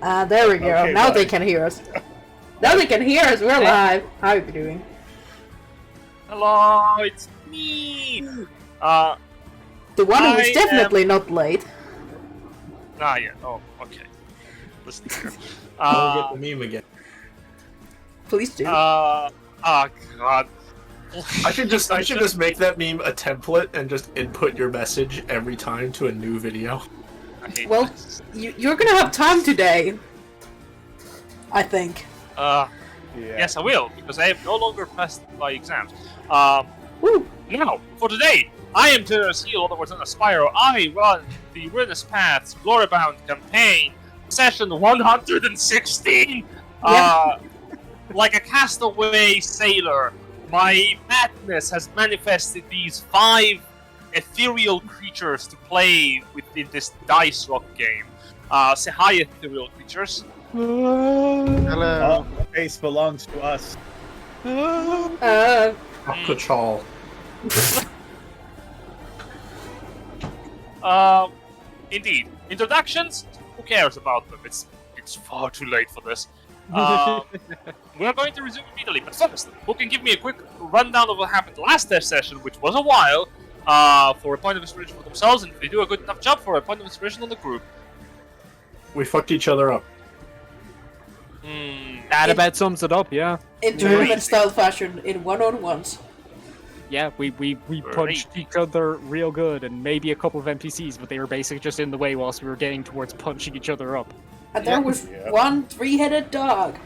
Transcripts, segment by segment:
There we go. Okay, Now bye. they can hear us. Now they can hear us. We're live. How are you doing? Hello, it's me. The one who's definitely not late. Yeah. Oh, okay. Listen here. I'll get the meme again. Please do. Oh God. I should just make that meme a template and just input your message every time to a new video. I hate Well, this. you're gonna have time today. I think. Yeah. Yes, I will, because I have no longer passed my exams. Woo! Now, for today, I am Terrace Heel, otherwise known as Spyro. I run the Ruinous Paths Glorybound campaign, session 116. Like a castaway sailor, my madness has manifested these 5 ethereal creatures to play within this dice rock game. Say hi, ethereal creatures. Hello. The base belongs to us. Aquachal. Indeed. Introductions? Who cares about them? It's far too late for this. We're going to resume immediately, but first, who can give me a quick rundown of what happened last test session, which was a while, for a point of inspiration for themselves, and if they do a good enough job, for a point of inspiration on the group. We fucked each other up. That about sums it up, yeah. In tournament style fashion, in one-on-ones. Yeah, we punched each other real good, and maybe a couple of NPCs, but they were basically just in the way whilst we were getting towards punching each other up. And there was one 3-headed dog.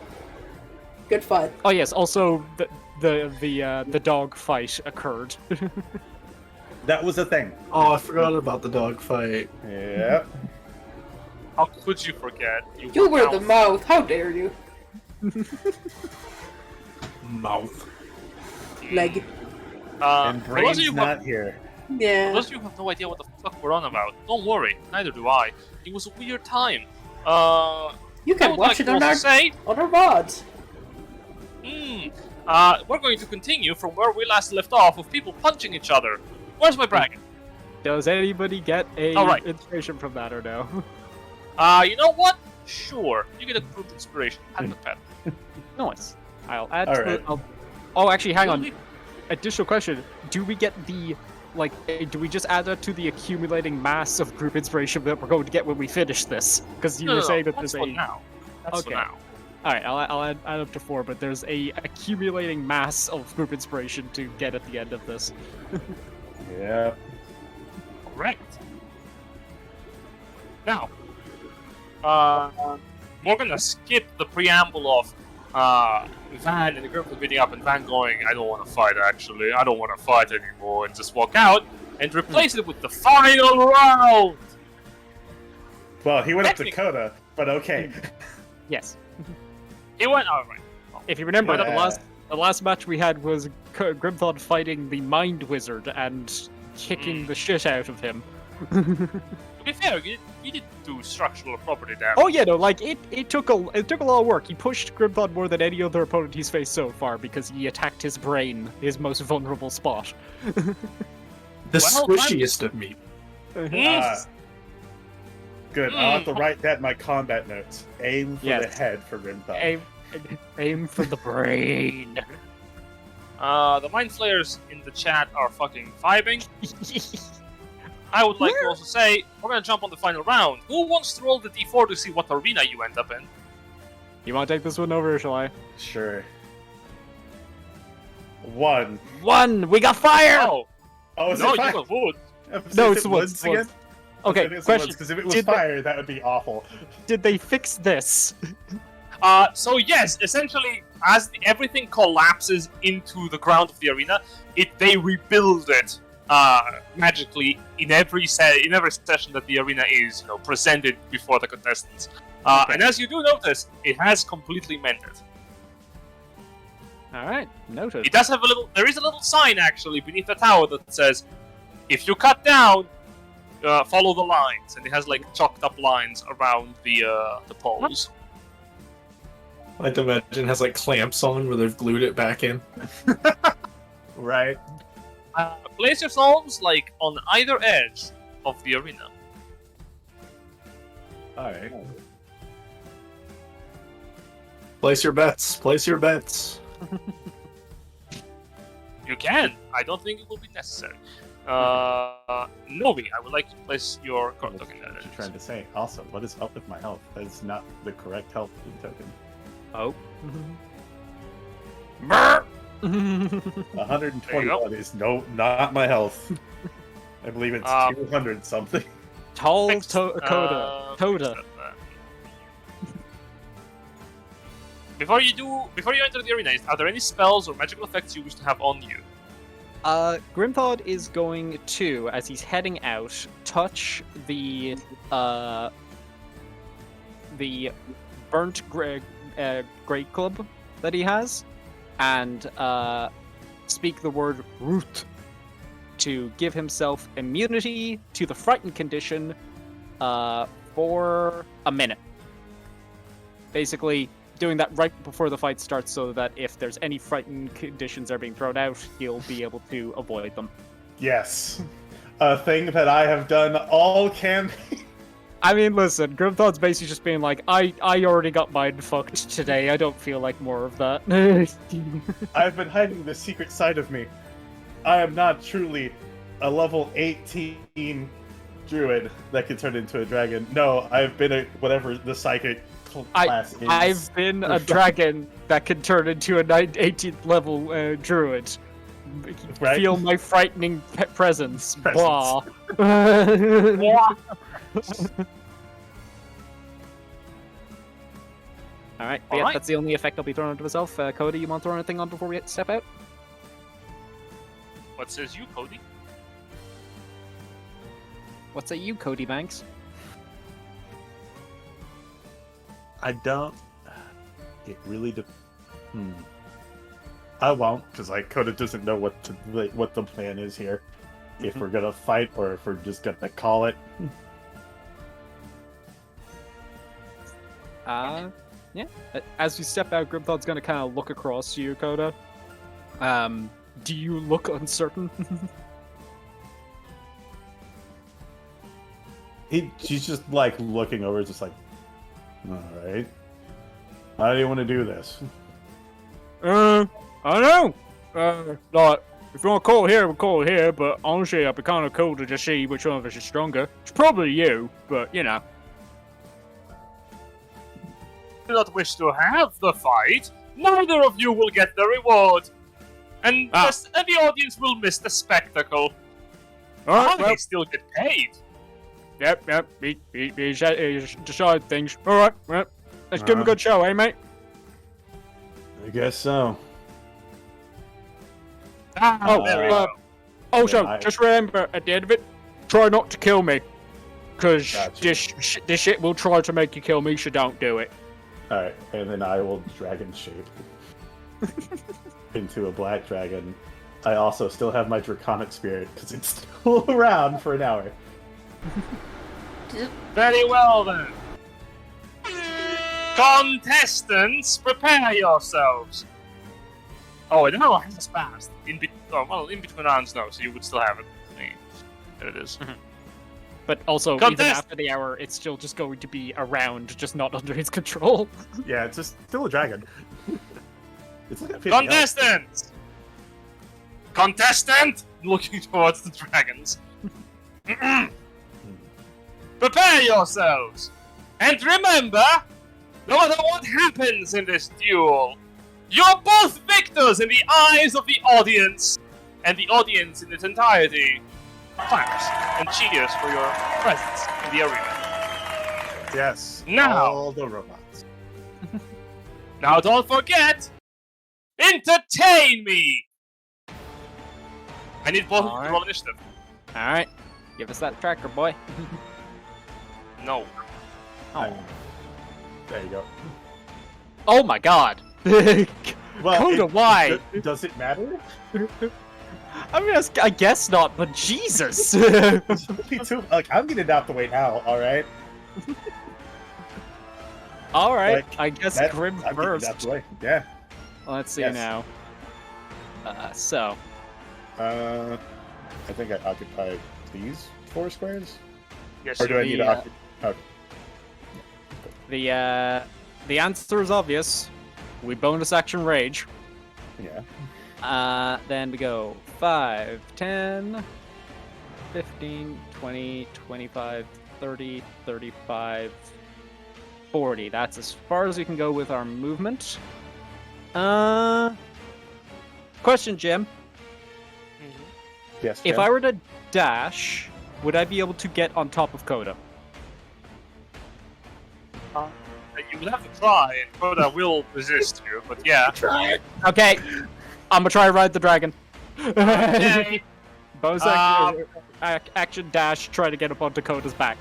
Good fight. Oh yes, also the dog fight occurred. That was a thing. Oh, I forgot about the dog fight. Yeah. How could you forget? You were the mouth. How dare you? Mouth. Leg. And For those of you Brain's not here. Yeah. For those of you who have no idea what the fuck we're on about, don't worry, neither do I. It was a weird time. You I can would watch like it to on also our say, VODs. we're going to continue from where we last left off with people punching each other. Where's my bragging? Does anybody get a Alright. inspiration from that or no? You know what? Sure, you get a group inspiration. Pat the pet. Nice. I'll add All to right. it. Oh, actually, hang on. Additional question: do we get the do we just add that to the accumulating mass of group inspiration that we're going to get when we finish this? Because you were saying that that's there's for now. That's for Okay. now. All right, I'll add up to 4, but there's a accumulating mass of group inspiration to get at the end of this. Yeah. Correct. Now, we're gonna skip the preamble of Van and the group meeting up and Van going, I don't want to fight actually, I don't want to fight anymore, and just walk out, and replace it with the final round! Well, he went up to Technically- Dakota, but okay. Yes. It went alright. If you remember, Yeah. the last match we had was Grimthod fighting the Mind Wizard and kicking the shit out of him. To be fair, you did do structural property damage. Oh yeah, no, like it took a lot of work. He pushed Grimthod more than any other opponent he's faced so far because he attacked his brain, his most vulnerable spot. The Well, squishiest of meat. Yes. Good. I'll have to write that in my combat notes. Aim for Yes. the head for Rimthod. Aim for the brain. The Mind Flayers in the chat are fucking vibing. I would like to also say, we're gonna jump on the final round. Who wants to roll the d4 to see what arena you end up in? You want to take this one over, or shall I? Sure. 1. 1. We got fire. Oh, is no, it you fire? got wood. No, Is it's it woods, woods again? Okay, question: Because if it was Did they- fire, that would be awful. Did they fix this? So yes, essentially, as everything collapses into the ground of the arena, they rebuild it magically in every session that the arena is presented before the contestants. And as you do notice, it has completely mended. All right, noted. It does have there is a little sign actually beneath the tower that says, if you cut down, follow the lines, and it has like chalked up lines around the poles. I'd imagine it has like clamps on where they've glued it back in. Right. Place yourselves like on either edge of the arena. Alright. Place your bets. Place your bets. You can. I don't think it will be necessary. Novi, I would like to place your card token. What you're trying to say. Also, what is up with my health? That is not the correct health token. Oh. 121 is not my health. I believe it's 200 something. Tall Next, Toda. Before you enter the arena, are there any spells or magical effects you wish to have on you? Grimthod is going to, as he's heading out, touch the burnt great club that he has, and speak the word root to give himself immunity to the frightened condition for a minute. Basically, doing that right before the fight starts so that if there's any frightened conditions that are being thrown out, he'll be able to avoid them. Yes. A thing that I have done all campaign. I mean, listen, Grimthod's basically just being like, I already got mind fucked today, I don't feel like more of that. I've been hiding the secret side of me. I am not truly a level 18 druid that can turn into a dragon. No, I've been a whatever the psychic class is. I've been a dragon that can turn into an 18th level druid. Right? Feel my frightening presence. Blah. Alright, yeah, Alright. that's the only effect I'll be throwing onto myself. Cody, you want to throw anything on before we step out? What says you, Cody? What say you, Cody Banks? I don't. It really I won't, because like Coda doesn't know what the plan is here. If we're gonna fight or if we're just gonna call it. Yeah. As you step out, Grimthod's gonna kind of look across you, Coda. Do you look uncertain? She's just like looking over, just like, all right. How do you want to do this? I don't know. Like, if you want to call it here, we'll call it here, but honestly, I'd be kind of cool to just see which one of us is stronger. It's probably you, but, you know. Do not wish to have the fight. Neither of you will get the reward. And the audience will miss the spectacle. Alright, They still get paid. Yep, we decide things. Alright, well, let's give him a good show, eh, mate? I guess so. There we go. Also, just remember, at the end of it, try not to kill me. Because Gotcha. this shit will try to make you kill me, so don't do it. Alright, and then I will dragon shape into a black dragon. I also still have my draconic spirit, because it's still around for an hour. Very well then. Contestants, prepare yourselves. Oh, an hour has passed. In between rounds, no, so you would still have it. There it is. But also, even after the hour, it's still just going to be around, just not under his control. Yeah, it's just still a dragon. It's like a 50 Contestants! Contestant! Looking towards the dragons. Prepare yourselves! And remember, no matter what happens in this duel, you're both victors in the eyes of the audience, and the audience in its entirety claps and cheers for your presence in the arena. Yes. Now. All the robots. Now don't forget, entertain me! I need both of you to roll initiative. Alright, give us that tracker, boy. No. Oh. There you go. Oh my god! Well, Coda, why? Does it matter? I guess not, but Jesus! Me too. Like, I'm getting out the way now, alright? Alright, Like, I guess Grim I'm getting first. out the way. Yeah. Let's see Yes. now. So. I think I occupy these 4 squares? Yes, Or do I need to occupy... Okay. The answer is obvious. We bonus action rage. Yeah. Then we go 5, 10, 15, 20, 25, 30, 35, 40. That's as far as we can go with our movement. Question, Jim. Yes. If Jen? I were to dash, would I be able to get on top of Coda? You will have to try, and Coda will resist you, but yeah. Try. Okay, I'm gonna try to ride the dragon. Okay. Bonus action dash, try to get up onto Coda's back.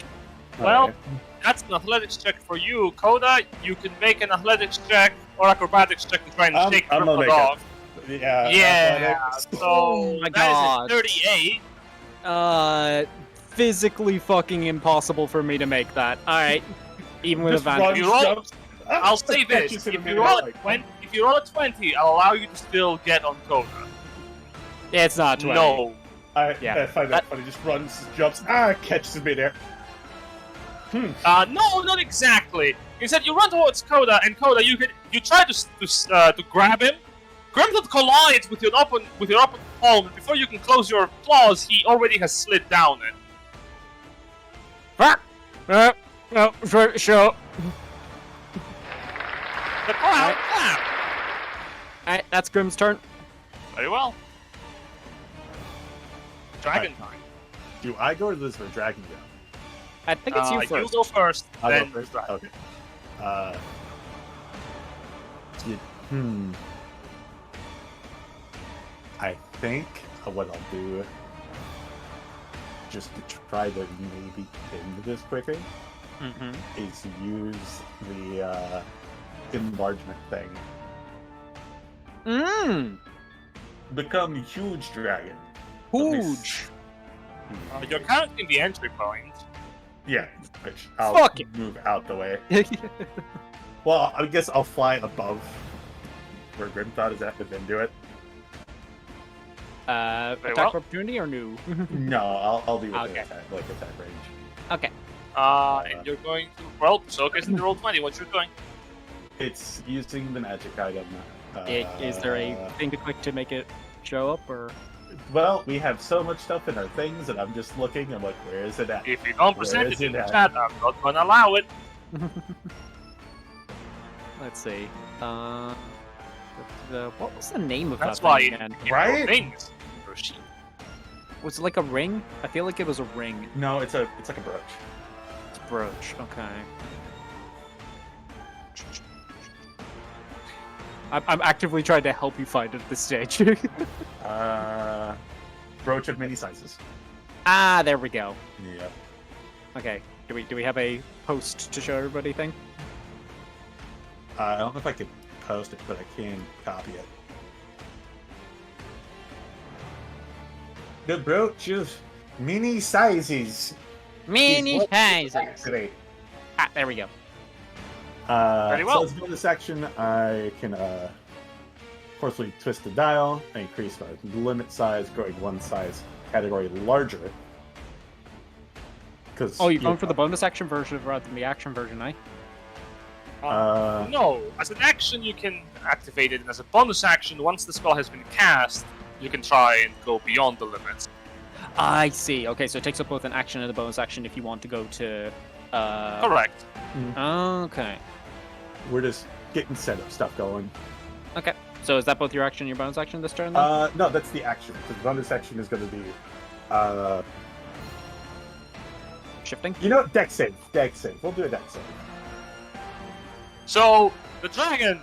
Well, Alright. that's an athletics check for you. Coda, you can make an athletics check or acrobatics check to try and shake I'm gonna the make dog. Yeah. Yeah, athletics. so Oh my that God. is a 38. Physically fucking impossible for me to make that. Alright, even with Just advantage. runs, You roll- jumps. I'll say this: Catches if him you in roll the a 20, if you roll a 20, I'll allow you to still get on Coda. Yeah, it's not 20. No. Yeah, I find that funny. Just runs, jumps, catches him in there. No, not exactly. Instead, you run towards Coda, and Coda, you try to grab him. Grimtooth collides with your upper palm, and before you can close your claws, he already has slid down it. No, sure. The crowd clap. Alright, that's Grim's turn. Very well. Dragon time. Do I go or does the dragon go? I think it's you You first. go first, I'll then go first. Dragon. Okay. I think what I'll do, just to try to maybe end this quicker, is use the enlargement thing. Become huge dragon. Huge. You're currently in the entry point. Yeah, which I'll Fuck it. move out the way. Well, I guess I'll fly above where Grim thought is at, and then do it. Attack well. opportunity or no? No, I'll do it Okay. with attack range. Okay. And you're going to so okay, since you roll 20, what you're doing? It's using the magic item. Is there a thing to click to make it show up, or? Well, we have so much stuff in our things, and I'm just looking. I'm like, where is it at? If you don't Where present is it in it the at? chat, I'm not gonna allow it. Let's see. What was the name of That's that why thing you again? give Right? your things. Your sheep. Was it like a ring? I feel like it was a ring. No, it's like a brooch. It's a brooch. Okay. I'm actively trying to help you find it at this stage. Brooch of many sizes. There we go. Yeah. Okay. Do we have a post to show everybody thing? I don't know if I could post it, but I can copy it. The brooch of many sizes. Mini What- sizes. Today. There we go. Very well. So as a bonus action, I can forcefully twist the dial and increase my limit size, growing one size category larger. Because Oh, you're going for the bonus action version rather than the action version, eh? No, as an action you can activate it, and as a bonus action, once the spell has been cast, you can try and go beyond the limits. I see. Okay, so it takes up both an action and a bonus action if you want to go to. Correct. Okay. we're just getting setup stuff going. Okay. So is that both your action and your bonus action this turn then? No, that's the action. The bonus action is going to be, Shifting? you know what? Dex save. Dex save. We'll do a dex save. So the dragon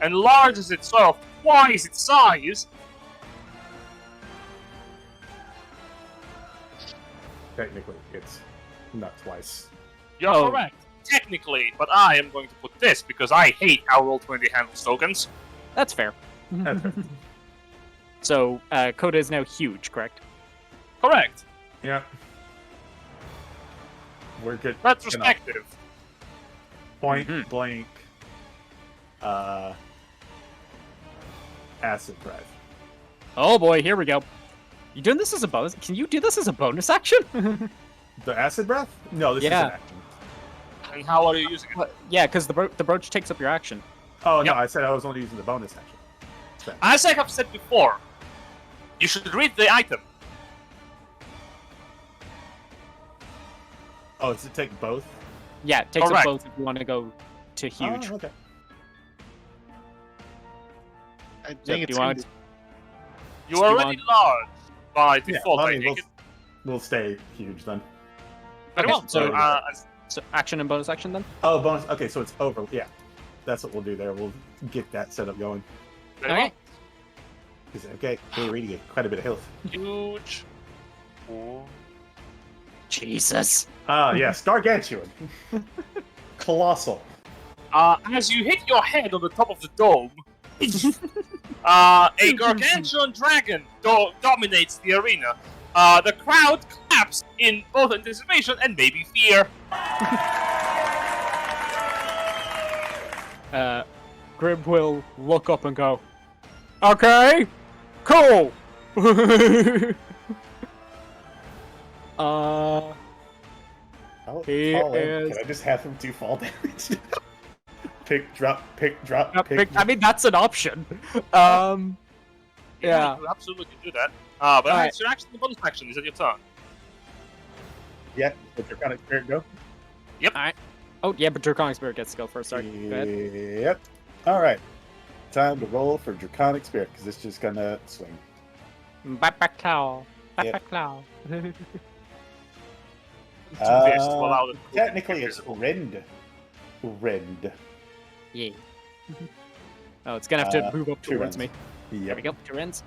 enlarges itself twice its size. Technically, it's not twice. You're Oh. correct, technically, but I am going to put this because I hate how Roll20 handles tokens. That's fair. That's right. So Coda is now huge, correct? Correct. Yeah. We're good. Retrospective. Point blank. Acid breath. Oh boy, here we go. You doing this as a bonus? Can you do this as a bonus action? The acid breath? No, this is Yeah. an action. And how are you using it? Yeah, because the brooch takes up your action. Oh no, Yep. I said I was only using the bonus action. As I have said before, you should read the item. Oh, does it take both? Yeah, it takes up Correct. both if you want to go to huge. Oh, okay. I So think if it's you want, gonna You Do are you already want- large by Yeah, default. well, I I mean, take it. we'll stay huge then. Very Okay, well. so- As- so action and bonus action then. Oh, bonus. Okay, so it's over. Yeah, that's what we'll do there. We'll get that setup going. very well. Okay. Okay, we're already quite a bit of health. Huge. Four. Jesus. Ah, yes, gargantuan. Colossal. As you hit your head on the top of the dome, a gargantuan dragon dominates the arena. The crowd claps in both anticipation and maybe fear. Grib will look up and go, "Okay, cool." I'll He fall in. is- Can I just have him do fall damage? Pick, drop, pick, drop, Yeah, pick. I mean, that's an option. Yeah. You absolutely can do that. But Alright. it's your action and bonus action. Is it your turn? Yeah, let your kind of spirit go. Oh, yeah, but Draconic Spirit gets to go first. Sorry. Go ahead. Yep. All right. Time to roll for Draconic Spirit because it's just gonna swing. Back claw. Yep. Back claw. Too fierce to allow the Technically, it's rend. Rend. Yeah. Oh, it's gonna have to move up 2 towards rends. me. There Yep. we go. 2 rends.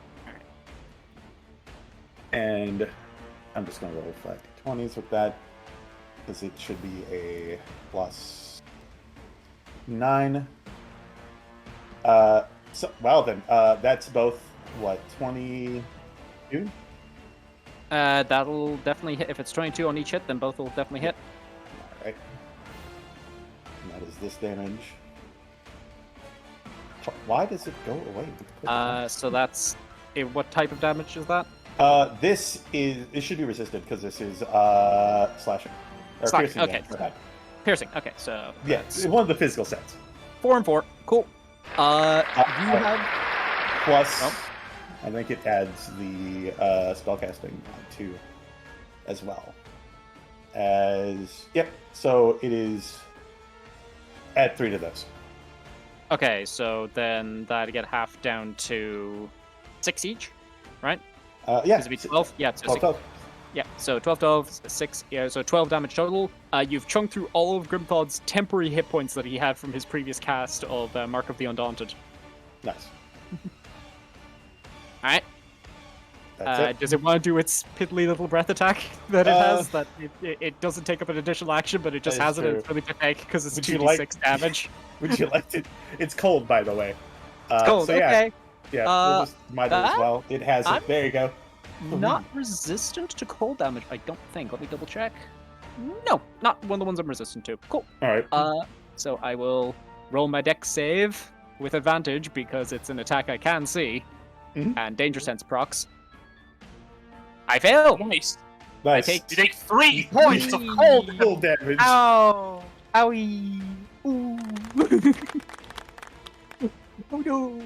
And I'm just gonna roll flat 20s with that because it should be a +9. So well then, that's both what 22. That'll definitely hit. If it's 22 on each hit, then both will definitely hit. All right. And that is this damage. Why does it go away? So that's what type of damage is that? This is it should be resisted because this is slashing or Slash, piercing okay. damage for that. Piercing. Okay, so Yeah, that's one of the physical sets. 4 and 4. Cool. You have Plus, Oh. I think it adds the spellcasting too, as well. As yep, so it is add 3 to those. okay. So then that'd get half down to 6 each, right? Yeah, Because it'd be 12. Yeah, so 12, 12. Yeah, so 12, 6, yeah, so 12 damage total. You've chunked through all of Grimthod's temporary hit points that he had from his previous cast of Mark of the Undaunted. Nice. Alright, That's it. does it want to do its piddly little breath attack that it has? That it doesn't take up an additional action, but it just That is has it and it's true. really pathetic because it's Would you 2d6 like- damage. Would you like to? It's cold, by the way. Cool, So yeah, okay. yeah. Uh, We'll just might as well. It has I'm- it. There you go. Not resistant to cold damage, I don't think. Let me double check. No, not one of the ones I'm resistant to. Cool. All right. So I will roll my dex save with advantage because it's an attack I can see, Mhm. and danger sense procs. I fail. Nice. Nice. take- You take 3 points of cold. Cold damage. Ow! Owie! Ooh! Oh no!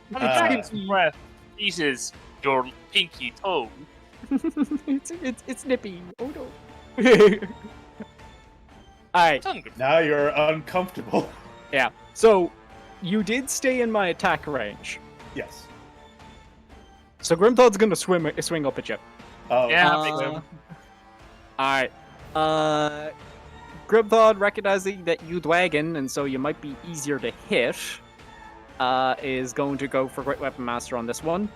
And the dragon's breath eases your pinky toe. it's nippy. Oh no! Alright. Tongue. Now you're uncomfortable. Yeah. So you did stay in my attack range. Yes. So Grimthod's gonna swing up at you. Oh, Yeah, makes sense. Alright. Grimthod, recognizing that you dwagon, and so you might be easier to hit, is going to go for Great Weapon Master on this one.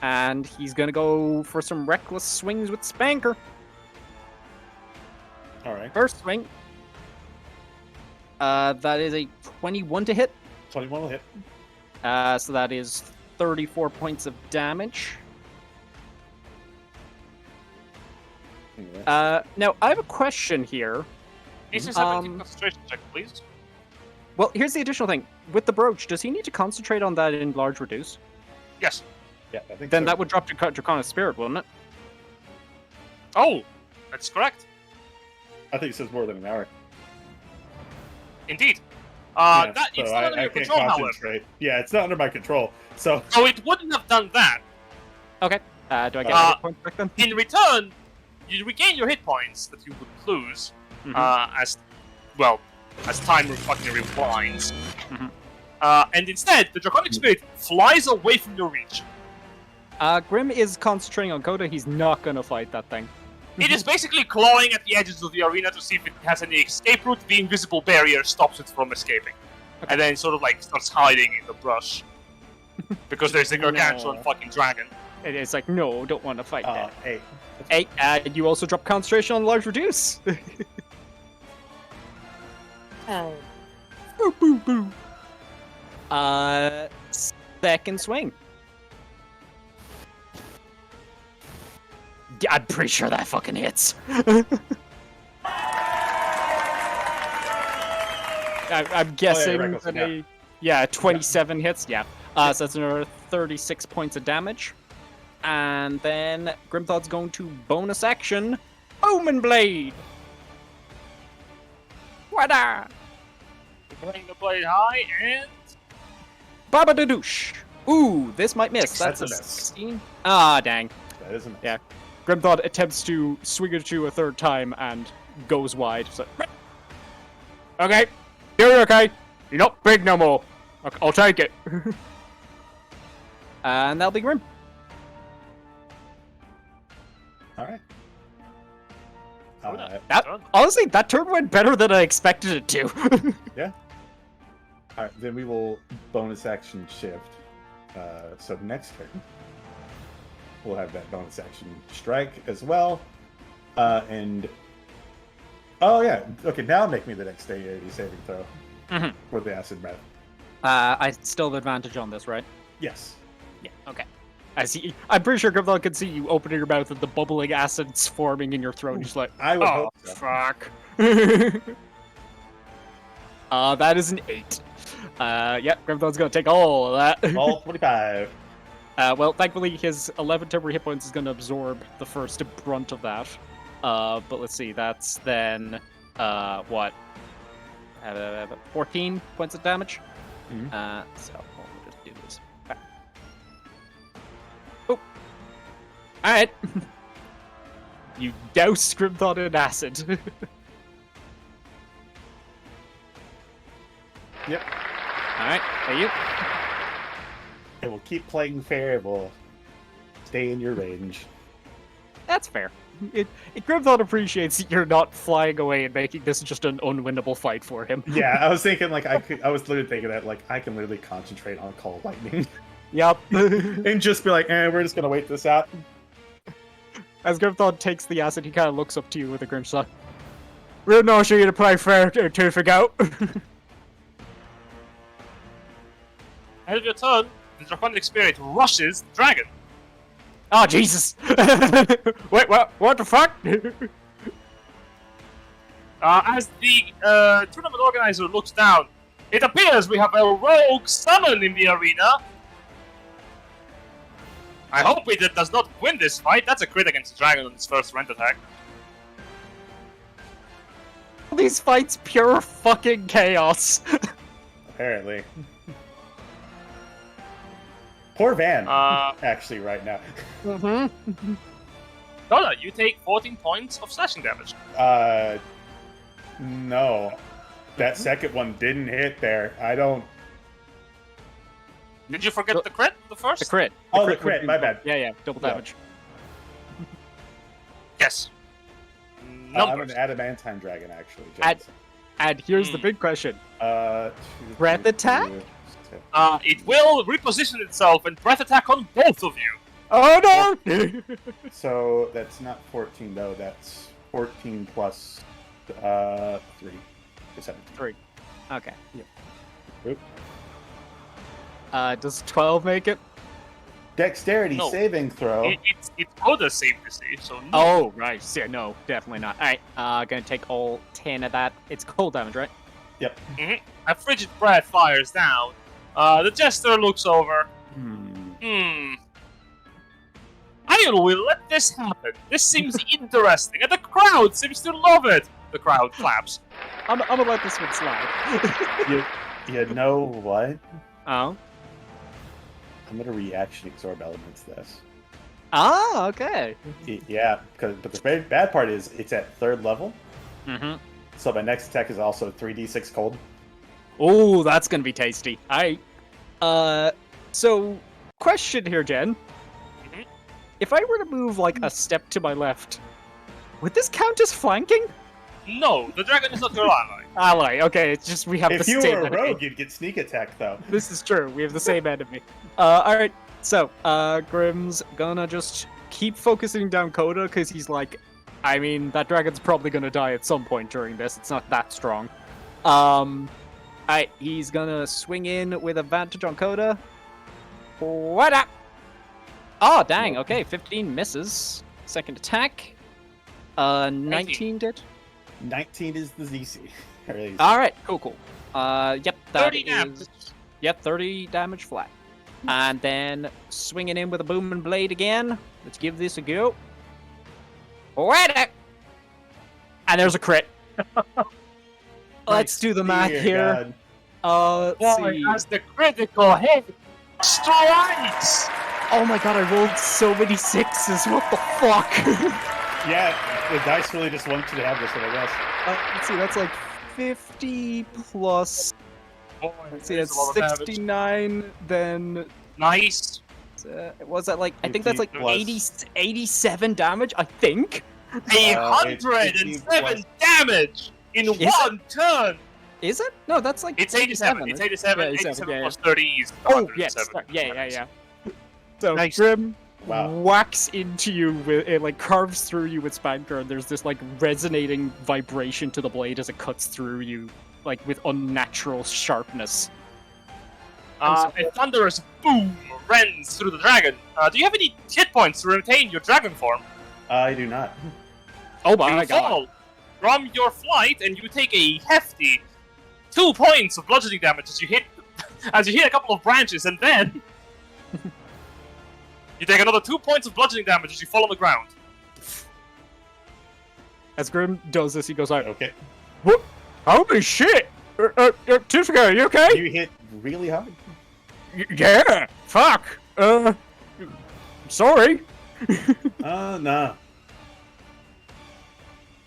And he's gonna go for some reckless swings with Spanker. all right. First swing. That is a 21 to hit. 21 will hit. So that is 34 points of damage. Now, I have a question here. This is a Um, concentration check, please. Well, here's the additional thing. With the brooch, does he need to concentrate on that in large reduce? Yes. Yeah, I think Then so. that would drop to Draconic Spirit, wouldn't it? Oh, that's correct. I think it says more than an hour. Indeed. Yeah, It's so not under I your can't control, however. concentrate. Yeah, it's not under my control. So So it wouldn't have done that. Okay. Do I get my hit points back then? In return, you regain your hit points that you would lose as time fucking rewinds. And instead, the Draconic Spirit flies away from your reach. Grim is concentrating on Coda. He's not gonna fight that thing. It is basically clawing at the edges of the arena to see if it has any escape route. The invisible barrier stops it from escaping. And then sort of like starts hiding in the brush. Because there's a gargantuan fucking dragon. It's like, no, don't want to fight that. hey. Hey, you also drop concentration on large reduce. Boo, boo, boo. Second swing. I'm pretty sure that fucking hits. I'm guessing that 27 hits. Yeah. So that's another 36 points of damage. And then Grimthod's going to bonus action Omen Blade. Wada! Bring the blade high and Baba Dadoosh. Ooh, this might miss. That's That's a a miss. 16. Ah, dang. That isn't. Yeah. Grimthod attempts to swing at you a third time and goes wide. So, okay, you're okay. You're not big no more. I'll take it. And that'll be Grim. All right. Honestly, that turn went better than I expected it to. Yeah. All right, then we will bonus action shift. So next turn, we'll have that bonus action strike as well. And oh yeah, okay. Now make me the dexterity saving throw with the acid breath. I still have advantage on this, right? Yes. Yeah. Okay. I see. I'm pretty sure Grimthod can see you opening your mouth and the bubbling acids forming in your throat. He's like, I would hope so. Fuck. That is an 8. Yeah, Grimthod's gonna take all of that. All 25. Well, thankfully, his 11 temporary hit points is gonna absorb the first brunt of that. But let's see, that's then, what? 14 points of damage? So, we'll just do this. Oh! Alright! You douse Grimthod in acid. Yep. Alright, are you? It will keep playing fair. It will stay in your range. That's fair. Grimthod appreciates that you're not flying away and making this just an unwinnable fight for him. Yeah, I was thinking like I was literally thinking that like I can literally concentrate on Call of Lightning. Yep. And just be like, we're just gonna wait this out. As Grimthod takes the acid, he kind of looks up to you with a grim smile. Real nice of you to play fair to figure out. End of your turn, the Draconic Spirit rushes the dragon. Oh, Jesus! Wait, what the fuck? As the tournament organizer looks down, it appears we have a rogue summon in the arena. I hope it does not win this fight. That's a crit against the dragon on its first rent attack. These fights, pure fucking chaos. Apparently. Poor Van, actually, right now. Donna, you take 14 points of slashing damage. No. That second one didn't hit there. I don't... Did you forget the crit? The first? The crit. The crit, my bad. Yeah, double damage. Yes. I'm an adamantine dragon, actually. And here's the big question. Breath 2, attack? 2, It will reposition itself and breath attack on both of you. Oh no! So that's not 14 though. That's 14 plus 3. 17. 3. Okay. Yep. Does 12 make it? Dexterity No. saving throw. It's Coda save DC, so no. Oh, right. Yeah, no, definitely not. Alright, gonna take all 10 of that. It's cold damage, right? Yep. A frigid breath fires down. The jester looks over. I will let this happen. This seems interesting, and the crowd seems to love it. The crowd claps. I'm gonna let this one slide. You know what? Oh. I'm gonna reaction absorb elements this. Ah, okay. Yeah, but the very bad part is it's at 3rd level, Mm-hmm. so my next attack is also 3d6 cold. Oh, that's gonna be tasty. Alright. So, question here, Jen. Mhm. If I were to move, like, a step to my left, would this count as flanking? No, the dragon is not your ally. Ally, okay, it's just we have If the you same were a enemy. rogue, you'd get sneak attack though. This is true, we have the same enemy. Alright, so, Grim's gonna just keep focusing down Coda, because he's like, I mean, that dragon's probably gonna die at some point during this, it's not that strong. Alright, he's gonna swing in with advantage on Coda. What up? Oh, dang, okay, 15 misses. Second attack. 19 did? 19 is the ZC. Alright, cool. Yep, that 30 is... damage. Yep, 30 damage flat. And then swinging in with a booming blade again. Let's give this a go. What up? And there's a crit. Let's do the math Dear here. God. Let's Boy, see. as the critical hit strikes! Oh my god, I rolled so many sixes. What the fuck? Yeah, the dice really just want you to have this one, I guess. Let's see, that's like 50 plus. Boy, Let's see, that is that's a lot of damage. 69. Then Nice. was that like? I think that's like 50 plus. 87 damage. I think. 107 damage in Is one turn! Is it? No, that's like. It's 87. It's 87. Yeah, 87 yeah, plus 30 is Oh yes, 107. yeah. So Nice. Grim Wow. whacks into you with it, like carves through you with Spanker, and there's this like resonating vibration to the blade as it cuts through you, like with unnatural sharpness. A thunderous boom rends through the dragon. Do you have any hit points to retain your dragon form? I do not. Oh my You god! fall from your flight, and you take a hefty 2 points of bludgeoning damage as you hit a couple of branches, and then you take another 2 points of bludgeoning damage as you fall on the ground. As Grim does this, he goes out. Okay. What? Holy shit! Tifka, are you okay? You hit really hard. Yeah. Fuck. Sorry. Nah.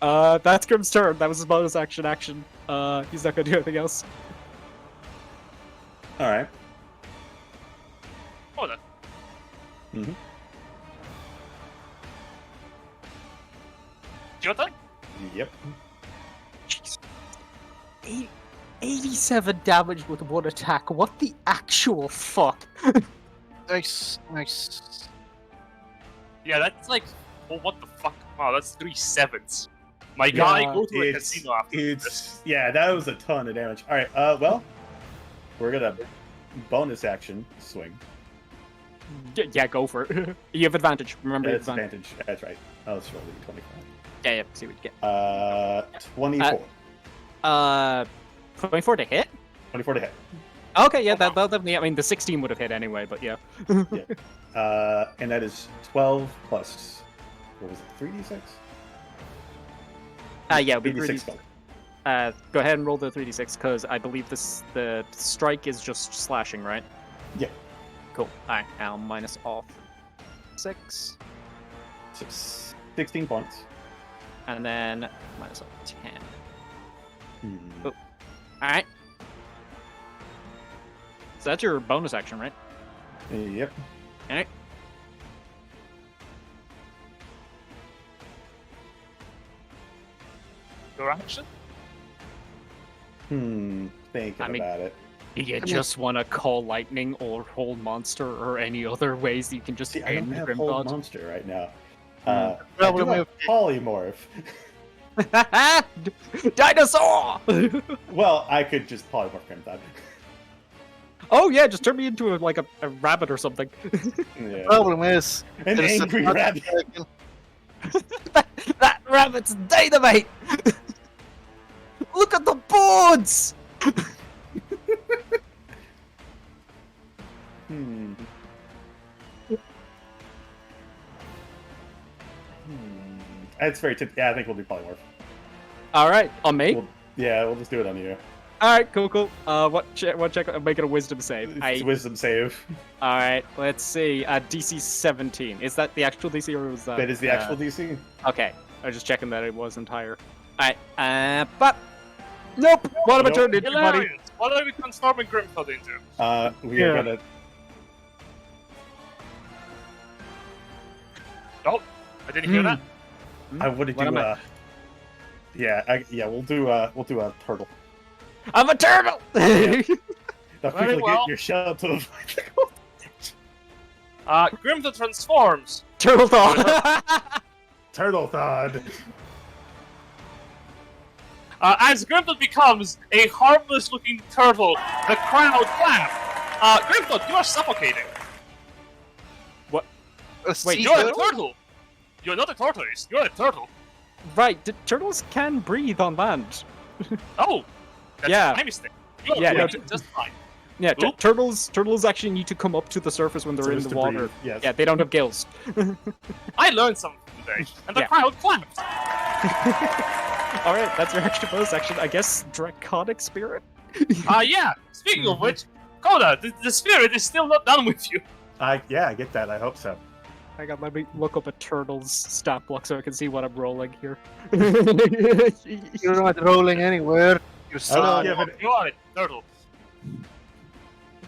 That's Grim's turn. That was his bonus action. He's not gonna do anything else. Alright. Oh, then. Mm-hmm. Your turn? Yep. Jeez. 87 damage with one attack. What the actual fuck? Nice. Yeah, that's like, well, what the fuck? Wow, that's 3 sevens. My guy, Yeah, go to a It's, casino after this. it's yeah, that was a ton of damage. Alright, well, we're gonna bonus action swing. Yeah, go for it. You have advantage. Remember, you have That's advantage. advantage. That's right. Oh, it's rolling 25. Yeah. See what you get. 24. 24 to hit. 24 to hit. Okay, yeah, that definitely. I mean, the 16 would have hit anyway, but yeah. And that is 12 plus, what was it, 3d6? Yeah, it'll be 3d6 3D. total. Go ahead and roll the 3d6 because I believe the strike is just slashing, right? Yeah. Cool. Alright, I'll minus off 6, So 16 points. and then minus off 10. Hmm. Oh. Alright. So that's your bonus action, right? Yep. Alright. Your action? Thinking I mean- about it. You just want to call lightning or hold monster or any other ways you can just See, I don't end have Grim Hold God. Monster right now. Well, I we do have Polymorph. Dinosaur! Well, I could just Polymorph Grim God. Oh yeah, just turn me into a rabbit or something. Yeah. Problem is, An there's angry a- rabbit. that rabbit's dynamite! Look at the boards! That's very typical. Yeah, I think we'll do Polymorph. Alright, on me? We'll- Yeah, we'll just do it on you. Alright, cool. What check? Make it a wisdom save. It's wisdom save. Alright, let's see. DC 17. Is that the actual DC or was that? That is the actual DC. Okay, I was just checking that it wasn't higher. Alright, but nope. What am I turned into, buddy? Hilarious. What are we transforming Grimford into? We are gonna. Oh, I didn't hear that. I want to What am do. I? We'll do a turtle. I'm a turtle. Now Very quickly well. get your shell to. Grimford transforms. Turtle thought. Turtle thawed. As Grimford becomes a harmless-looking turtle, the crowd clap. Grimford, you are suffocating. Wait, You're a turtle. You're not a tortoise. You're a turtle. Right, turtles can breathe on land. Oh, that's Yeah. my mistake. You're Yeah, no, just fine. Yeah, Oop. turtles actually need to come up to the surface when they're in the water. Breathe. Yes. Yeah, they don't have gills. I learned something today, and the Yeah. crowd clapped. All right, that's your extra bonus action. I guess Draconic Spirit. Yeah. Speaking of which, Koda, the spirit is still not done with you. I get that. I hope so. Hang on, let me look up a turtle's stat block so I can see what I'm rolling here. You're not rolling anywhere. You're slow. Yeah, but- You are a turtle.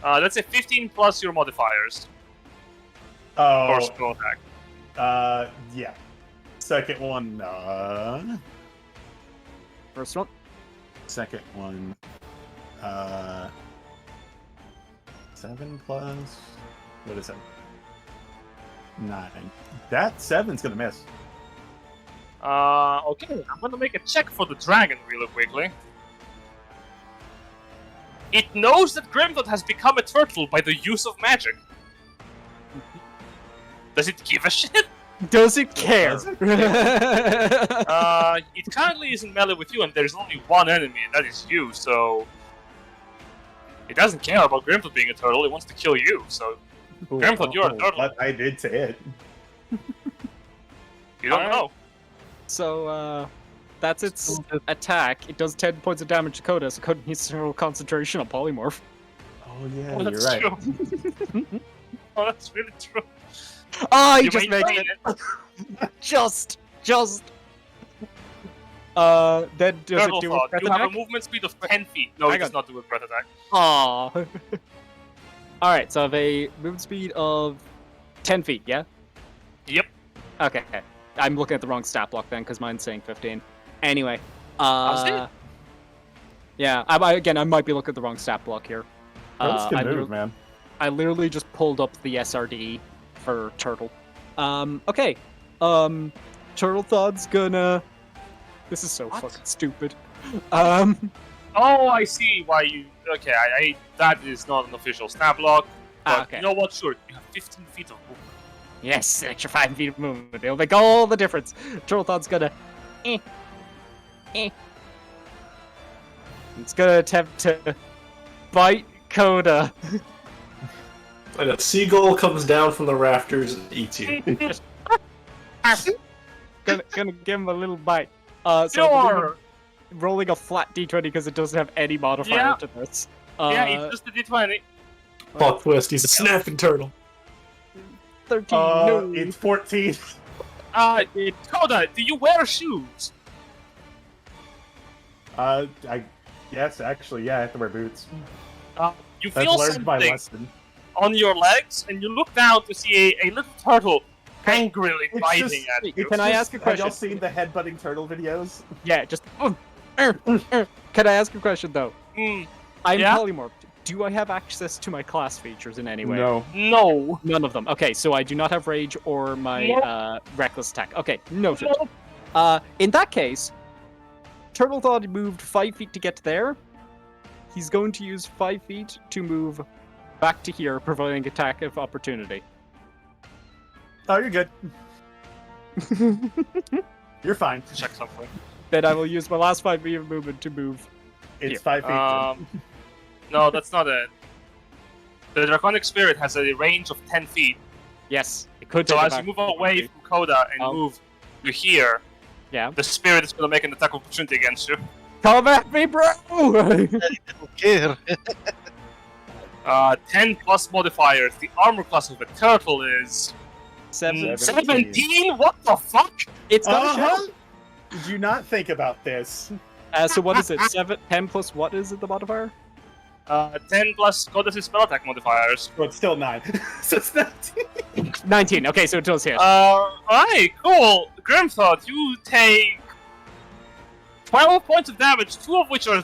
Let's say 15 plus your modifiers for Oh. spell attack. Yeah. Second one, none. First one. Second one, 7 plus. What is it? 9. That 7's gonna miss. Okay, I'm gonna make a check for the dragon real quickly. It knows that Grimford has become a turtle by the use of magic. Does it give a shit? Does it care? Does it It currently is in melee with you, and there's only one enemy, and that is you, so... It doesn't care about Grimford being a turtle, it wants to kill you, so... Grimford, you're a turtle. What I did to it. You don't Alright. know. So, that's its attack. It does 10 points of damage to Coda, so Coda needs to roll concentration on Polymorph. Oh yeah, Oh, you're that's right. true. Oh, that's really true. Oh, you You just might made find it. Just. Then does Turtle it do a thought. breath You have a attack? movement speed of 10 feet. No, it Hang does on. not do a breath attack. Aww. Alright, so I have a movement speed of 10 feet, yeah? Yep. Okay. I'm looking at the wrong stat block then, because mine's saying 15. Anyway. it? Yeah, I might be looking at the wrong stat block here. Turtles I can lit- move, man. I literally just pulled up the SRD for Turtle. Okay. Turtle Thought's gonna... This is so What? fucking stupid. Oh, I see why you... Okay, that is not an official stat block. But okay. you know what? Sure, you have 15 feet of movement. Yes, an extra 5 feet of movement. It'll make all the difference. Turtle Thought's gonna... It's gonna attempt to bite Coda. And a seagull comes down from the rafters and eats you. gonna give him a little bite. So Sure! rolling a flat d20 because it doesn't have any modifier Yeah. to this. Yeah, it's just a d20. Plot twist, he's a snapping turtle. 13. No. It's 14. Koda, do you wear shoes? Yes, actually, yeah, I have to wear boots. You I've feel learned my something lesson. on your legs, and you look down to see a little turtle angrily It's biting just- at you. Can I ask a Have y'all question? seen the headbutting turtle videos? Yeah, just. Can I ask a question though? Hmm, I'm Yeah? polymorphed. Do I have access to my class features in any way? no. None of them. Okay, so I do not have rage or my Nope. reckless attack. Okay, noted. Nope. In that case, Turtle thought he moved 5 feet to get there. He's going to use 5 feet to move back to here, providing attack of opportunity. Oh, you're good. You're fine. Check something. Then I will use my last 5 feet of movement to move. It's Here. 5 feet. No, that's not it. The Draconic Spirit has a range of 10 feet. Yes, it could So take as it you back. move away from Koda and Oh. move to here, Yeah. the Spirit is going to make an attack of opportunity against you. Come at me, bro! Don't care. 10 plus modifiers. The armor class of the turtle is 17? What the fuck? It's got a shell. Uh-huh. Did you not think about this? So what is it? 10 plus what is it, the modifier? 10 plus goddess's spell attack modifiers. Well, it's still 9. So it's 19. 19. Okay, so it does hit. Alright, cool. Grimthought, you take 12 points of damage, 2 of which are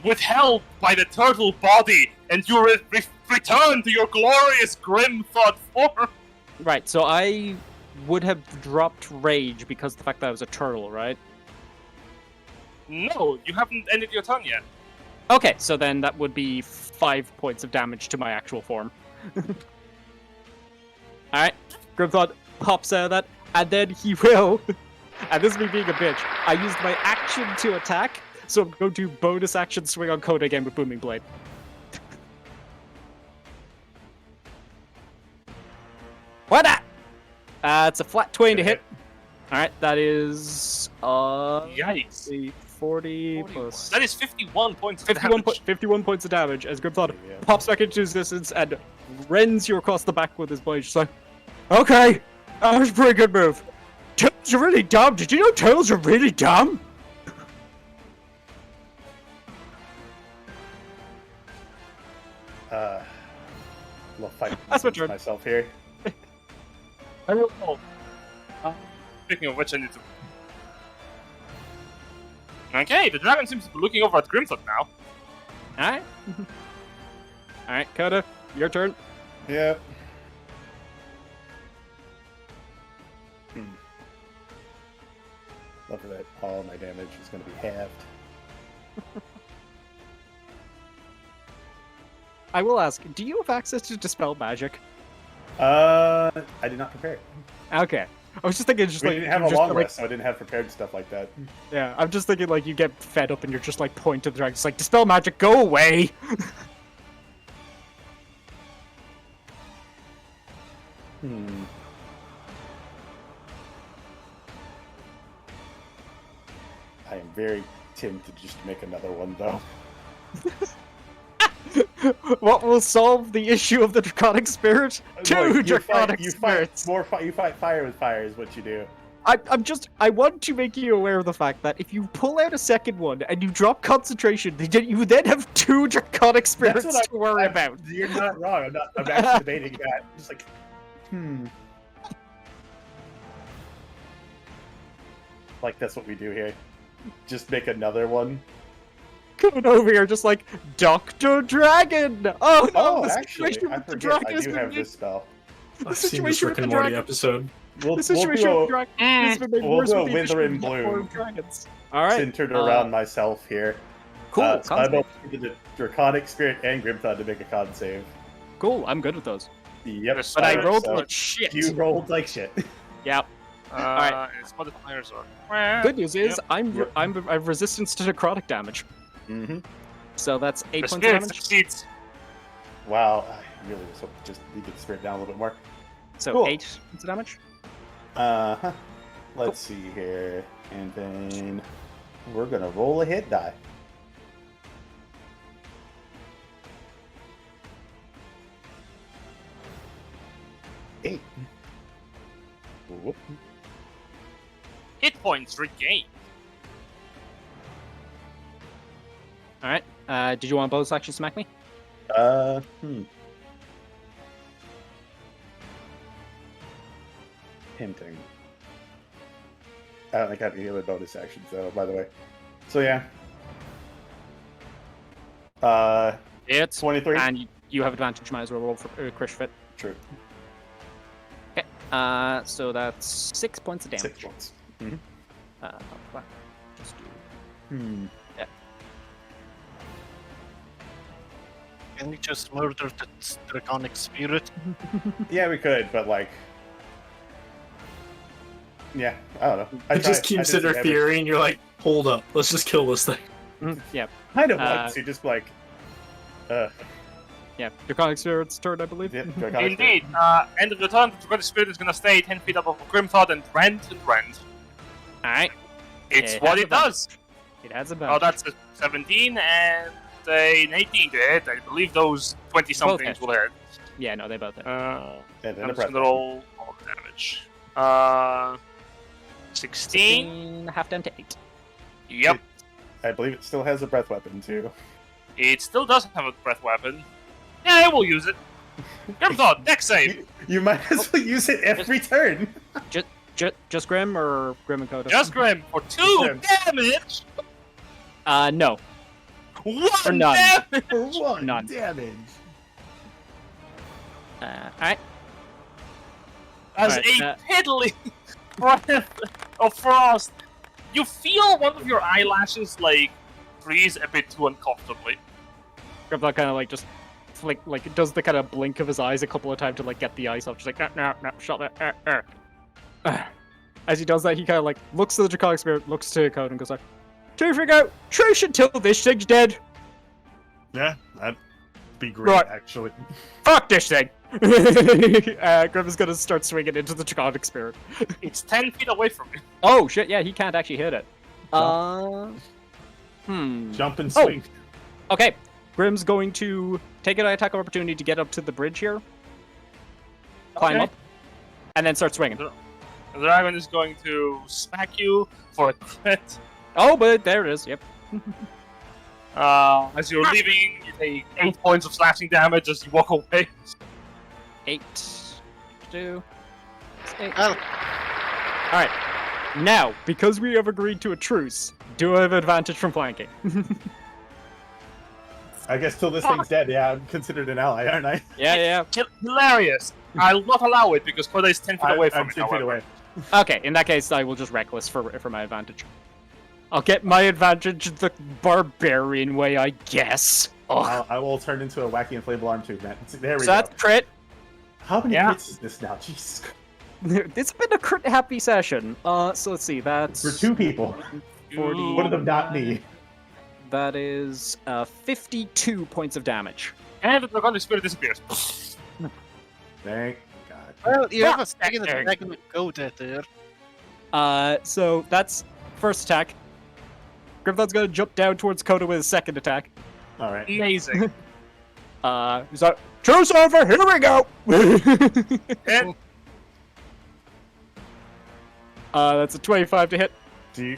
withheld by the turtle body, and you return to your glorious Grimthought form. Right, so I would have dropped rage because of the fact that I was a turtle, right? No, you haven't ended your turn yet. Okay, so then that would be 5 points of damage to my actual form. Alright, Grimthought pops out of that, and then he will... And this is me being a bitch. I used my action to attack, so I'm going to bonus action swing on Coda again with Booming Blade. What that? It's a flat 20 to hit. Alright, that is... Yikes. 40 plus... That is 51 points of damage. 51 points of damage as Grimthought pops back into his distance and rends you across the back with his blade. Just like, okay, that was a pretty good move. Turtles are really dumb. Did you know turtles are really dumb? Love fighting That's my turn. myself here. I will. Speaking of which, I need to. Okay, the dragon seems to be looking over at Grimthought now. Alright. Alright, Coda, your turn. Yeah. Love that all my damage is going to be halved. I will ask, do you have access to Dispel Magic? I did not prepare. Okay. I was just thinking, just We like... didn't have a just, long like, rest, so I didn't have prepared stuff like that. Yeah, I'm just thinking, like, you get fed up and you're just, like, pointing to the dragon. It's like, Dispel Magic, go away! I am very tempted just to make another one, though. What will solve the issue of the Draconic Spirit? Two Look, Draconic you Spirits! fight fire with fire is what you do. I want to make you aware of the fact that if you pull out a second one and you drop concentration, you then have 2 Draconic Spirits to worry about. You're not wrong. I'm actually debating that. Just like, Like, that's what we do here. Just make another one. Coming over here, just like, Dr. Dragon! Oh no, Oh, the actually, situation I with the forget dragon I has do been have made... this spell. I've seen this situation Rick with and the Morty dragon. episode. The situation with the dragon has been made we'll worse go with the Wither addition and of Bloom. dragons. Alright. Centered around myself here. Cool, So con I'm save. open to the Draconic Spirit and Grimthought to make a con save. Cool, I'm good with those. Yep. But I Alright, rolled so like shit. You rolled like shit. Yep. Alright. Its modifiers are. Good news is, Yep. I have resistance to necrotic damage. Mm-hmm. So that's 8 The points of spirit damage. succeeds. Wow, I really was hoping just need to spirit down a little bit more. So Cool. 8 points of damage. Uh-huh. Let's see here. And then we're gonna roll a hit die. Eight. Whoop. Hit points regained. Alright. Did you want bonus action smack me? Hinting. I don't think I have any other bonus actions though, by the way. So yeah. It's 23. and you have advantage. Might as well roll for crit fit. True. Okay. So that's 6 points of damage. 6 points. Mm-hmm. Just do. Yeah. Can you just murder the Draconic Spirit? Yeah, we could, but like, yeah, I don't know. It just keeps interfering. You're like, hold up, let's just kill this thing. Yeah. Kind of want to just like, Yeah. Draconic Spirit's turn, I believe. yeah, Draconic Indeed. End of the turn, the Draconic Spirit is going to stay 10 feet above Grimthought and rend and rend. Alright. It's Yeah, what have it does. It has a Oh, badge. that's a 17 and an 18 to hit. I believe those 20-somethings hit. will hit. Yeah, no, they both hit. And then I'm a just breath gonna roll all the damage. 16. Half down to 8. Yep. I believe it still has a breath weapon too. It still does have a breath weapon. Yeah, I will use it. Good thought. Dex save. You might as well use it every turn. Just Grim or Grim and Coda? Just Grim for 2 Grim. damage. No. 1 none. damage. For 1 None. damage. Alright. As Alright, a piddly breath of frost, you feel one of your eyelashes like freeze a bit too uncomfortably. Grimlock kind of like just like does the kind of blink of his eyes a couple of times to like get the ice off. Just like no, shut it. As he does that, he kind of like looks to the Draconic Spirit, looks to Code, and goes like, "To figure out Trish until this thing's dead. Yeah, that'd be great, Right. actually. Fuck this thing." Grim is gonna start swinging into the Draconic Spirit. It's 10 feet away from you. Oh shit! Yeah, he can't actually hit it. Jump and Oh. swing. Okay, Grim's going to take an attack of opportunity to get up to the bridge here, climb Okay. up, and then start swinging. The dragon is going to smack you for a crit. Oh, but there it is. Yep. As you're leaving, you take 8 points of slashing damage as you walk away. 8, 2, 8. Well, All right. Now, because we have agreed to a truce, do I have advantage from flanking? I guess till this thing's dead, yeah, I'm considered an ally, aren't I? Yeah. Hilarious. I'll not allow it because Koda is 10 feet away from I'm it. 10 feet however. away. Okay, in that case, I will just reckless for my advantage. I'll get my advantage the barbarian way, I guess. Oh, I will turn into a wacky inflatable arm tube, man. There we so go. that's crit. How many Yeah. crits is this now? Jesus. It's been a crit happy session. So let's see. That's For 2 people. 40. One of them not me. That is 52 points of damage. And the Draconic Spirit disappears. Thank God. well, you have a second Dang. attack with Coda there. So that's first attack. Grimthon's gonna jump down towards Coda with his second attack. Alright. Amazing. He's like, truce over, here we go! And That's a 25 to hit. Do you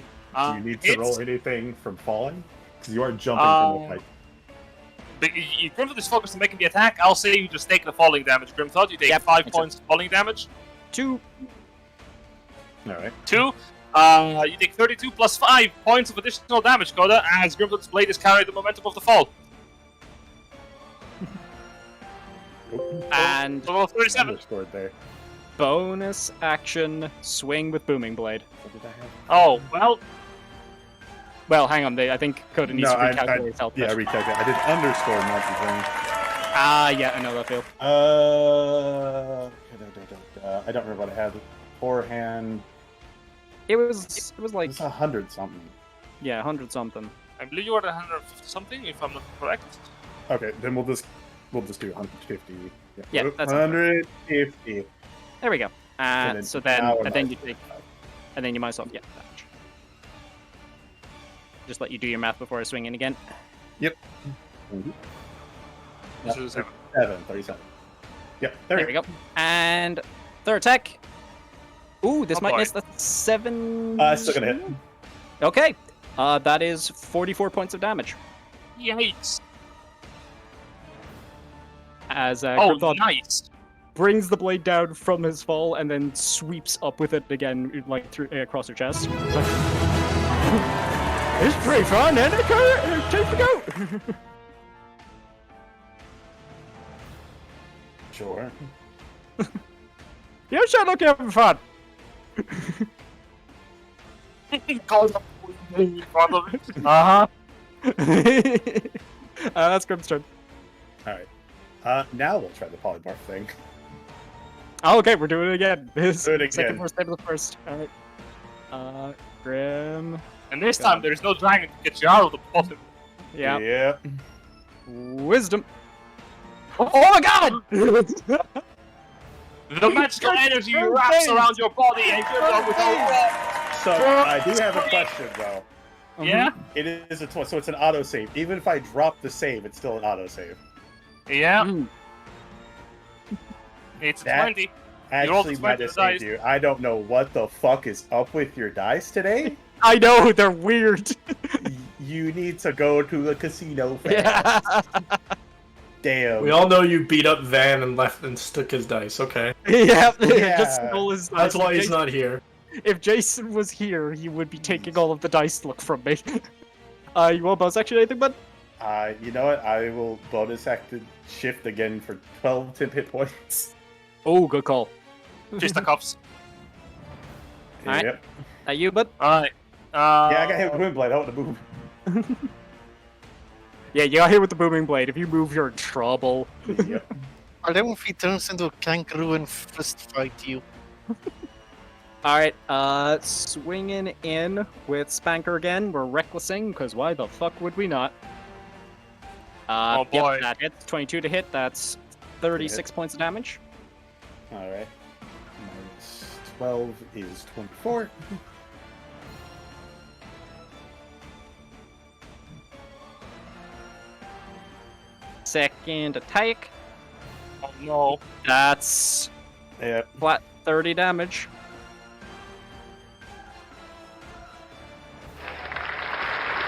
need to hits. roll anything from falling? Because you are jumping from the fight. But Grimthod is focused on making the attack. I'll say you just take the falling damage, Grimthod. You take Yep, 5 makes points of falling damage. 2. Alright. 2. You take 32 plus 5 points of additional damage, Koda, as Grimthod's blade is carrying the momentum of the fall. And So roll 37. Underscored there. bonus action swing with Booming Blade. What did I have? Oh, well, Well, hang on. I think Coda needs No, to recalculate his health. Yeah, touch. recalculate. I did underscore multi-thing. Yeah, I know that feel. I don't remember what I had. Forehand. It was like, It's 100 something. yeah, 100 something. I believe you are at 150 something, if I'm not correct. Okay, then we'll just do 150. Yeah, that's 150. There we go. then So then, now and then you I'm- take, and then you might as well get damage. Just let you do your math before I swing in again. Mhm. This is 37. Yep, There we go. And third attack. Ooh, this Oh, might boy. miss. That's 7. Still gonna hit. Okay. That is 44 points of damage. Yikes. As Oh, Grimthod nice. brings the blade down from his fall and then sweeps up with it again, like through across her chest. It's like, it's pretty fun, isn't it? Time to go. Sure. You should look having fun. Calls up in front of it. Uh-huh. That's Grim's turn. Alright. Now we'll try the polymorph thing. Oh, okay, we're doing it again. This Do it second again. first, the first. Alright. Grim. And this time, there's no dragon to get you out of the bottom. Yeah. Yep. Wisdom. Oh my god! The magical energy wraps around your body and you're done with all So, I do have a question, though. Yeah? It is a 20, so it's an autosave. Even if I drop the save, it's still an autosave. Yeah. Mm. It's That- 20. Actually, 20 might have saved dice. you. I don't know what the fuck is up with your dice today. I know, they're weird. You need to go to the casino fast. Yeah. Damn. We all know you beat up Van and left and stuck his dice. Okay, Yeah. Yeah. Just stole his that's dice. why he's Jason- not here. If Jason was here, he would be taking all of the dice look from me. You want bonus action anything, bud? You know what? I will bonus action shift again for 12 temp hit points. Oh, good call. Fisticuffs. Alright. Yep. You, bud? Alright. Yeah, I got hit with wind blade. I want to move. Yeah, you got hit with the booming blade. If you move, you're in trouble. Yep. What if he turns into a kangaroo and fist fight you? Alright, swinging in with Spanker again. We're recklessing, because why the fuck would we not? Oh, boy. Yep, that hits. 22 to hit. That's 36 points of damage. Alright. Minus 12 is 24. Second attack. Oh no. That's Yep. flat 30 damage.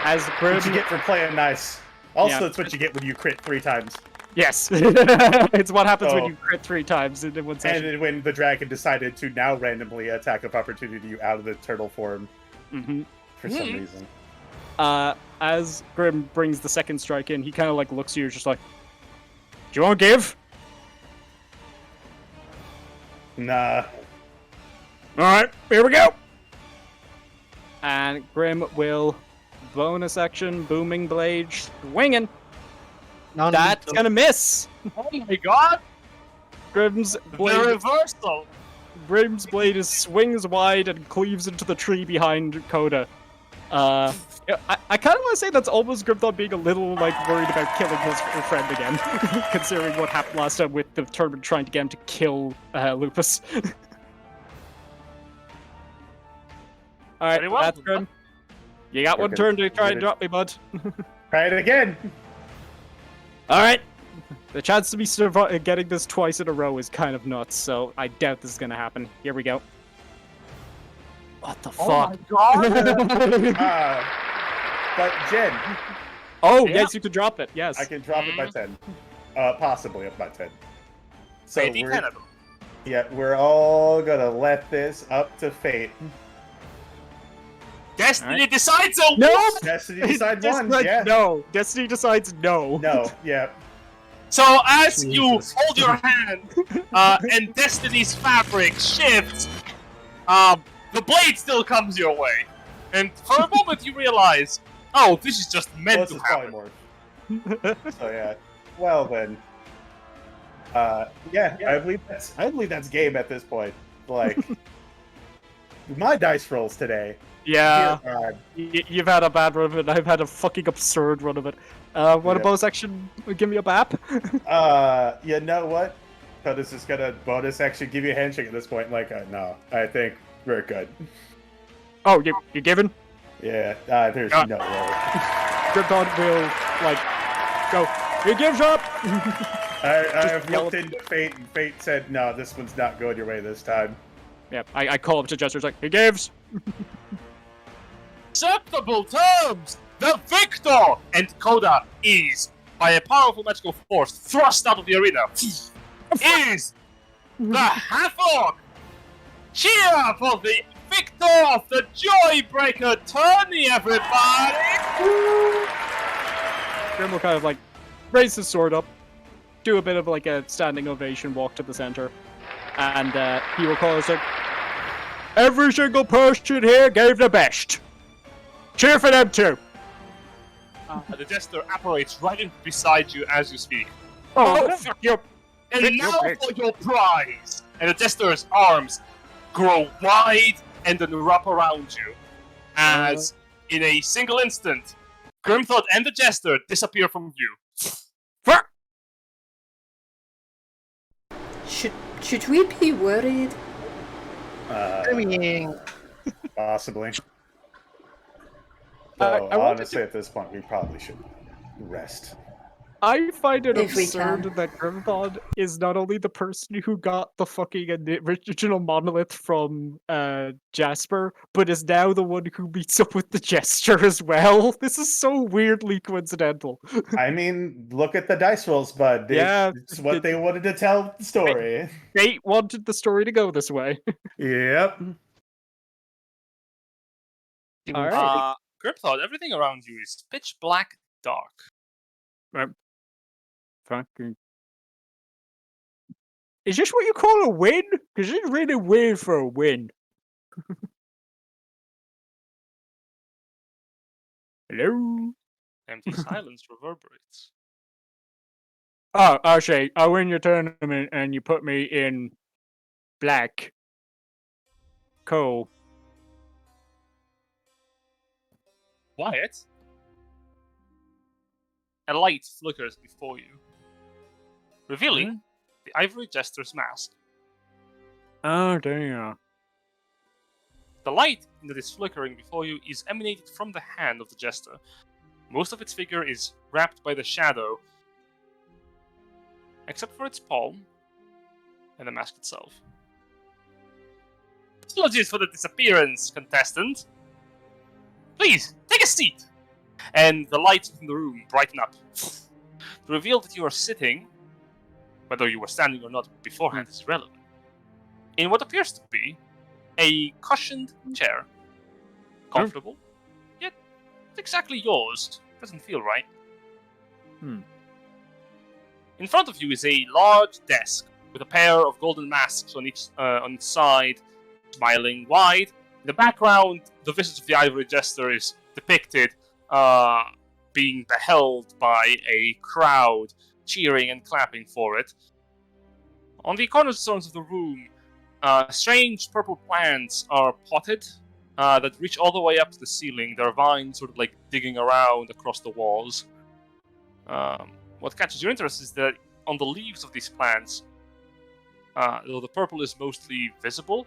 As Grim... What you get for playing nice. Also, Yeah. that's what you get when you crit 3 times. Yes. It's what happens when Oh. you crit 3 times in one session. And then when the dragon decided to now randomly attack of opportunity you out of the turtle form Mm-hmm. for some reason. As Grim brings the second strike in, he kind of like looks at you, just like, "Do you want to give?" Nah. All right, here we go. And Grim will bonus action, booming blade, swinging. That's gonna miss. Oh my god! Grim's The blade, reversal! Grim's blade is swings wide and cleaves into the tree behind Coda. Yeah, I kind of want to say that's almost Grimthon being a little like worried about killing his friend again, considering what happened last time with the tournament trying to get him to kill Lupus. All right, Very well. that's Grim. You got one Okay, turn to try and good. drop me, bud. Try it again! All right. The chance to be getting this twice in a row is kind of nuts, so I doubt this is gonna happen. Here we go. What the Oh fuck? my god! But Jen, Oh, Yeah. yes, you could drop it. Yes. I can drop it by 10. Possibly up by 10. So Maybe 10 we're, of them. yeah, we're all gonna let this up to fate. Destiny decides a No! Destiny decide Just one, like, yeah. no. Destiny decides no. No, yeah. So as you Jesus hold your hand, and Destiny's fabric shifts, the blade still comes your way, and for a moment you realize, oh, this is just Well, meant this to is happen. polymorph. So yeah. Well then. Yeah, I believe that's game at this point. Like my dice rolls today. Yeah. Dear God. You've had a bad run of it, I've had a fucking absurd run of it. What a Yeah. bonus action? Give me a bap? You know what? Coda's just gonna bonus action give you a handshake at this point. Like, no, I think we're good. Oh, you given? Yeah, there's Ah. no way. Grimthon will, like, go, he gives up! I Just have yell looked at- into fate, and fate said, no, this one's not going your way this time. Yeah, I call up to Jester's like, he gives! Acceptable terms! The victor! And Coda is, by a powerful magical force, thrust out of the arena. Is the half-orc! Cheer for the victor of the Joybreaker tourney, everybody! Grim will kind of, like, raise his sword up, do a bit of, like, a standing ovation, walk to the center, and he will call us like, every single person here gave the best! Cheer for them too! The jester apparates right in beside you as you speak. Oh, fuck you! And Pick now your pick. for your prize! And the jester's arms grow wide and then wrap around you. As, in a single instant, Grimthod and the jester disappear from view. Fuck! Should we be worried? I mean, Possibly. Though, I wanted honestly, at this point, we probably should rest. I find it If we absurd can. that Grimthod is not only the person who got the fucking original monolith from Jasper, but is now the one who meets up with the Jester as well. This is so weirdly coincidental. I mean, look at the dice rolls, bud. Yeah, It's what they wanted to tell the story. Fate wanted the story to go this way. Yep. All right. Gripthod, everything around you is pitch black dark. Fucking. Is this what you call a win? Because it's really weird for a win. Hello? Empty silence reverberates. Oh, Arshay, I win your tournament and you put me in black. Cool. Quiet. A light flickers before you, revealing the Ivory Jester's mask. Oh, damn. The light that is flickering before you is emanated from the hand of the Jester. Most of its figure is wrapped by the shadow, except for its palm and the mask itself. Apologies for the disappearance, contestant. Please, take a seat. And the lights in the room brighten up to reveal that you are sitting, whether you were standing or not beforehand is irrelevant, in what appears to be a cushioned chair. Comfortable, yet not exactly yours. Doesn't feel right. In front of you is a large desk with a pair of golden masks on each side, smiling wide. In the background, the visage of the Ivory Jester is depicted being beheld by a crowd cheering and clapping for it. On the cornerstones of the room, strange purple plants are potted that reach all the way up to the ceiling. There are vines sort of like digging around across the walls. What catches your interest is that on the leaves of these plants, though the purple is mostly visible,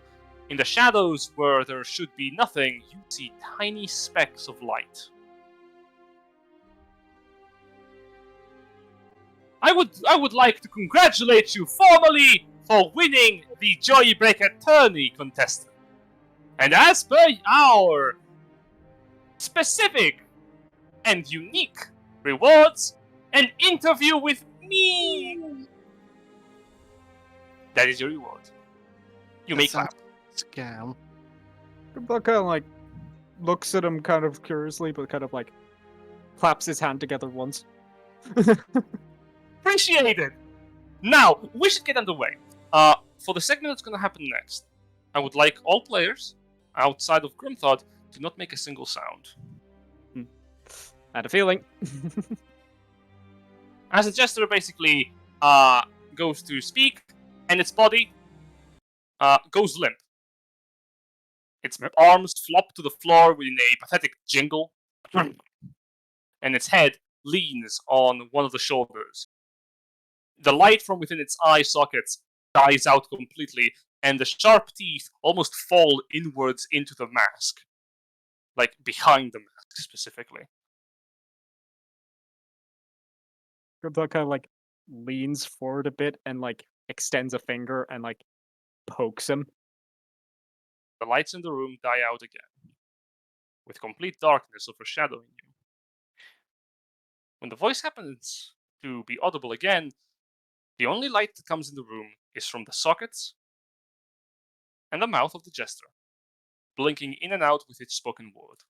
in the shadows where there should be nothing, you see tiny specks of light. I would like to congratulate you formally for winning the Joybreaker Tourney contestant. And as per our specific and unique rewards, an interview with me. That is your reward. You may clap. Scam. But kind of like looks at him kind of curiously, but kind of like claps his hand together once. Appreciated. Now we should get underway. For the segment that's going to happen next, I would like all players outside of Grimthod to not make a single sound. Had a feeling. As the Jester basically goes to speak, and its body goes limp. Its arms flop to the floor within a pathetic jingle, and its head leans on one of the shoulders. The light from within its eye sockets dies out completely, and the sharp teeth almost fall inwards into the mask. Like, behind the mask, specifically. Grimthod kind of like leans forward a bit and like extends a finger and like pokes him. The lights in the room die out again, with complete darkness overshadowing you. When the voice happens to be audible again, the only light that comes in the room is from the sockets and the mouth of the Jester, blinking in and out with its spoken word.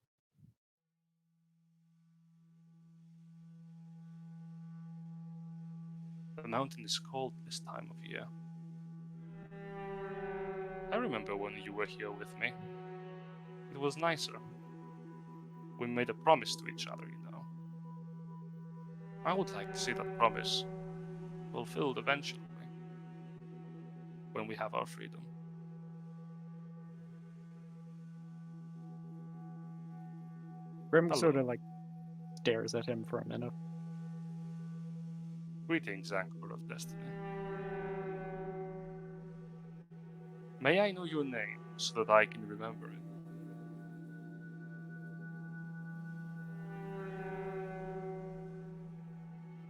The mountain is cold this time of year. I remember when you were here with me. It was nicer. We made a promise to each other, you know. I would like to see that promise fulfilled eventually, when we have our freedom. Grim Hello. sort of like stares at him for a minute. Greetings, Anchor of Destiny. May I know your name so that I can remember it?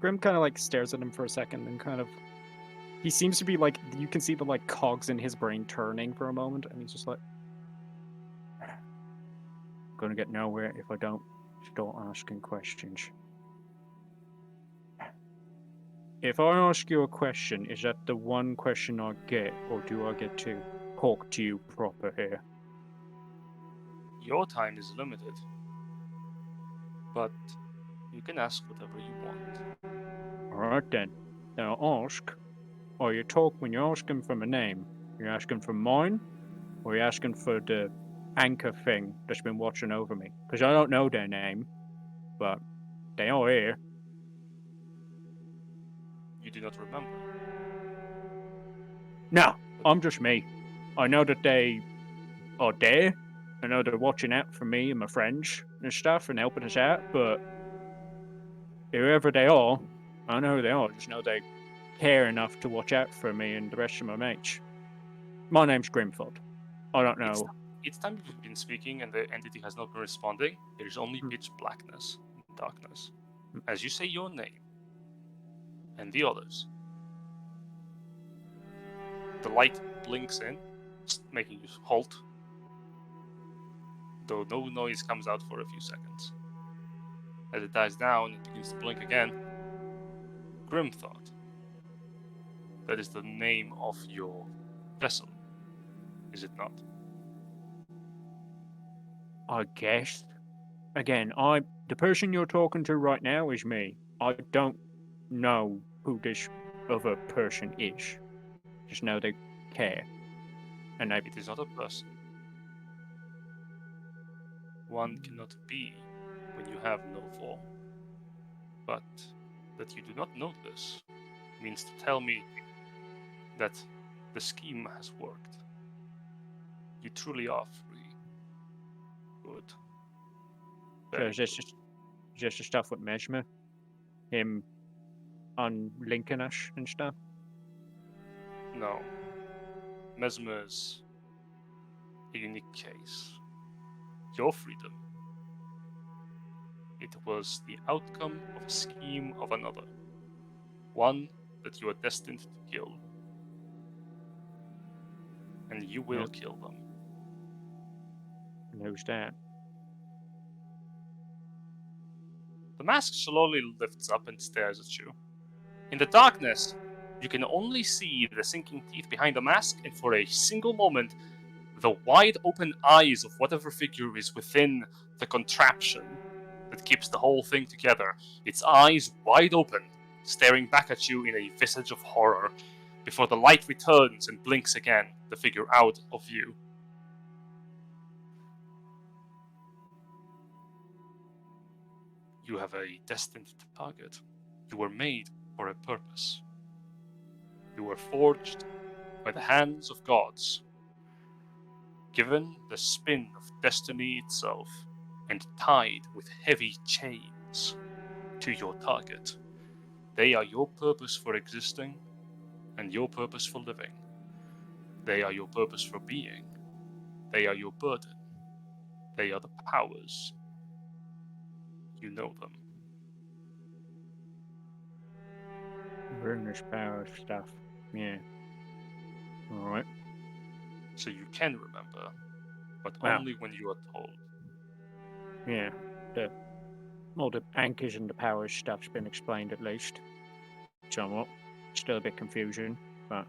Grim kind of like stares at him for a second and kind of. He seems to be like you can see the like cogs in his brain turning for a moment, and he's just like, "I'm gonna get nowhere if I don't start asking questions. If I ask you a question, is that the one question I get, or do I get to talk to you proper here?" Your time is limited, but you can ask whatever you want. Alright then. Now ask. Are you talking when you're asking for my name? You're asking for mine? Or are you asking for the anchor thing that's been watching over me? Because I don't know their name, but they are here. You do not remember. No, I'm just me. I know that they are there. I know they're watching out for me and my friends and stuff and helping us out, but whoever they are, I don't know who they are. I just know they care enough to watch out for me and the rest of my mates. My name's Grimford. I don't know. It's time you've been speaking and the entity has not been responding. There is only Hmm. pitch blackness and darkness. As you say your name and the others, the light blinks in, making you halt, though no noise comes out for a few seconds. As it dies down, it begins to blink again. Grimthought. That is the name of your vessel, is it not? I guess. Again, the person you're talking to right now is me. I don't know who this other person is. Just know they care. And they It is not a person. One cannot be when you have no form. But that you do not know this means to tell me that the scheme has worked. You truly are free. Good. so Very is this good. just the stuff with Mesmer? Him unlinking us and stuff? No. Mesmer's a unique case. Your freedom. It was the outcome of a scheme of another. One that you are destined to kill. And you will Yep. kill them. And who's that? The mask slowly lifts up and stares at you. In the darkness, you can only see the sinking teeth behind the mask, and for a single moment, the wide open eyes of whatever figure is within the contraption that keeps the whole thing together. Its eyes wide open, staring back at you in a visage of horror, before the light returns and blinks again, the figure out of view. You have a destined target. You were made for a purpose. You were forged by the hands of gods, given the spin of destiny itself, and tied with heavy chains to your target. They are your purpose for existing, and your purpose for living. They are your purpose for being. They are your burden. They are the powers. You know them. Ruinous power stuff. Yeah. Alright. So you can remember, but Wow. only when you are told. Yeah. All the anchors and the power stuff's been explained at least. Somewhat. Still a bit confusion, but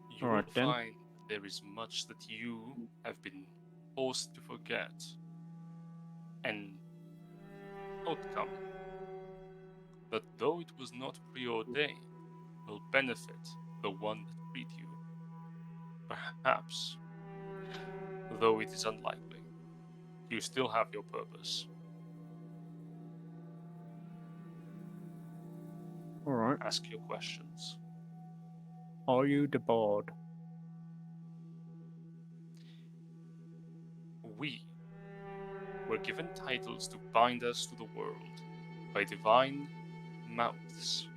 You will alright then. find there is much that you have been forced to forget. An outcome that, though it was not preordained, will benefit the one that freed you. Perhaps, though it is unlikely, you still have your purpose. Alright. Ask your questions. Are you the bard? We were given titles to bind us to the world by divine mouths,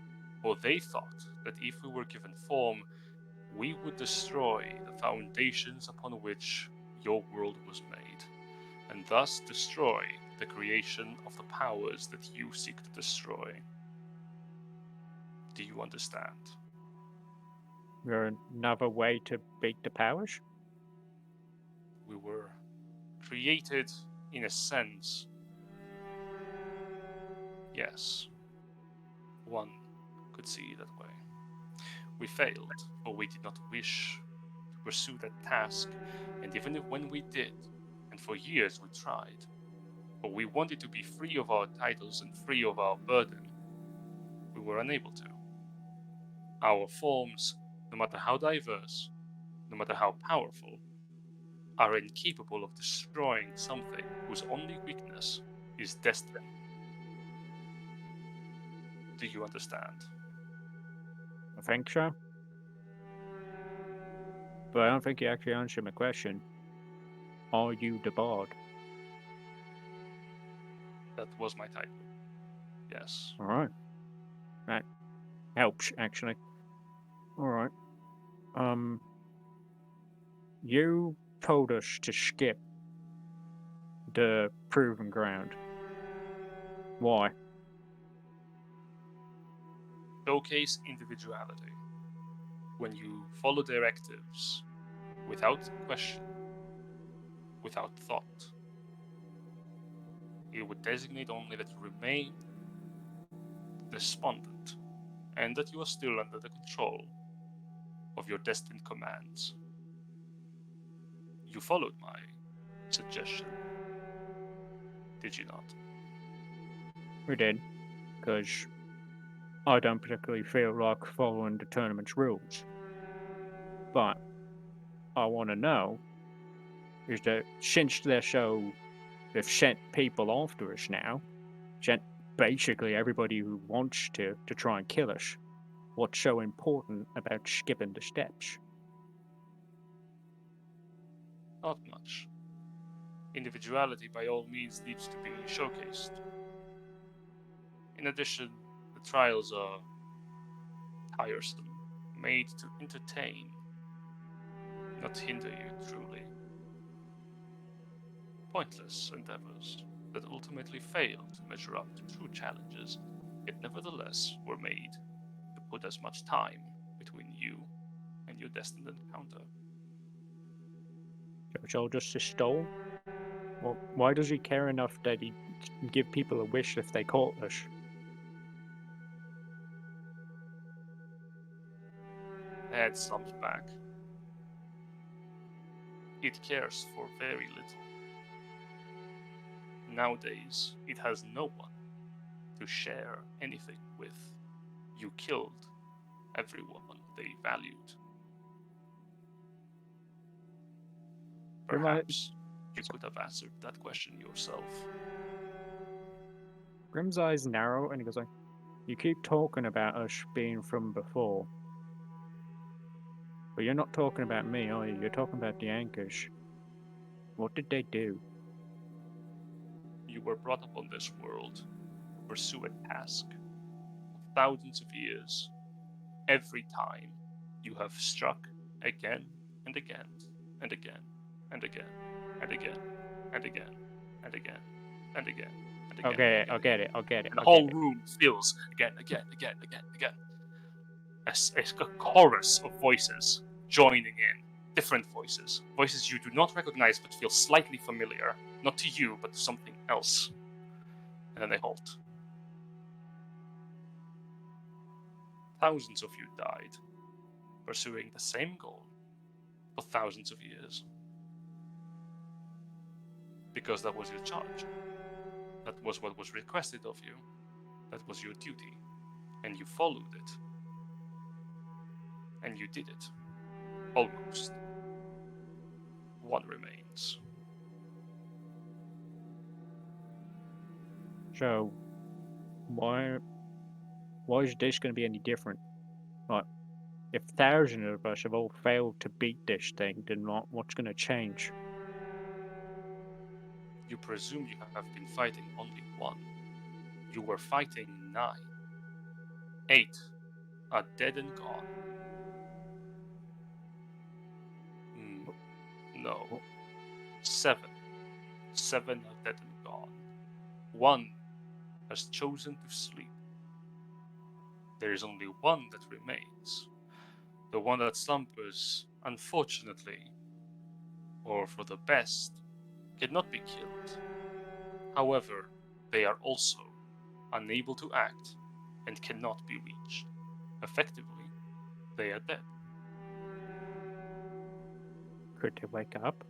for they thought that if we were given form, we would destroy the foundations upon which your world was made. and thus destroy the creation of the powers that you seek to destroy. Do you understand? There another way to beat the powers? We were created, in a sense. Yes, one could see it that way. We failed, for we did not wish to pursue that task, and even when we did, and for years we tried, for we wanted to be free of our titles and free of our burden, we were unable to. Our forms, no matter how diverse, no matter how powerful, are incapable of destroying something whose only weakness is destiny. Do you understand? I think so. But I don't think you actually answered my question. Are you the bard? That was my title. Yes. Alright. That helps, actually. Alright. You told us to skip the proven ground. Why? Showcase individuality. When you follow directives without question, without thought, it would designate only that you remain despondent and that you are still under the control of your destined commands. You followed my suggestion, did you not? We did. Because I don't particularly feel like following the tournament's rules. But I want to know is that since they've sent people after us now, sent basically everybody who wants to try and kill us, what's so important about skipping the steps? Not much. Individuality by all means needs to be showcased. In addition, the trials are tiresome, made to entertain, not hinder you truly. Pointless endeavors that ultimately fail to measure up to true challenges, yet nevertheless were made to put as much time between you and your destined encounter. So it's all just a stall? Well, why does he care enough that he give people a wish if they caught us? Head slumps back. It cares for very little. Nowadays, it has no one to share anything with. You killed everyone they valued. Perhaps you could have answered that question yourself. Grim's eyes narrow and he goes like, you keep talking about us being from before. But you're not talking about me, are you? You're talking about the Anchors. What did they do? You were brought upon this world to pursue a task. Thousands of years. Every time you have struck again and again and again and again and again and again and again and again and again. I'll get it. And the whole room fills again. A chorus of voices joining in. Different voices. Voices you do not recognize but feel slightly familiar. Not to you, but to something else. And then they halt. Thousands of you died, pursuing the same goal for thousands of years. Because that was your charge. That was what was requested of you. That was your duty. And you followed it. And you did it. Almost. One remains. So, why is this going to be any different? Like, if thousands of us have all failed to beat this thing, then what's going to change? You presume you have been fighting only one. You were fighting 9. 8 are dead and gone. No. 7. 7 are dead and gone. 1 has chosen to sleep. There is only 1 that remains. The one that slumbers, unfortunately, or for the best, cannot be killed. However, they are also unable to act and cannot be reached. Effectively, they are dead. Could they wake up?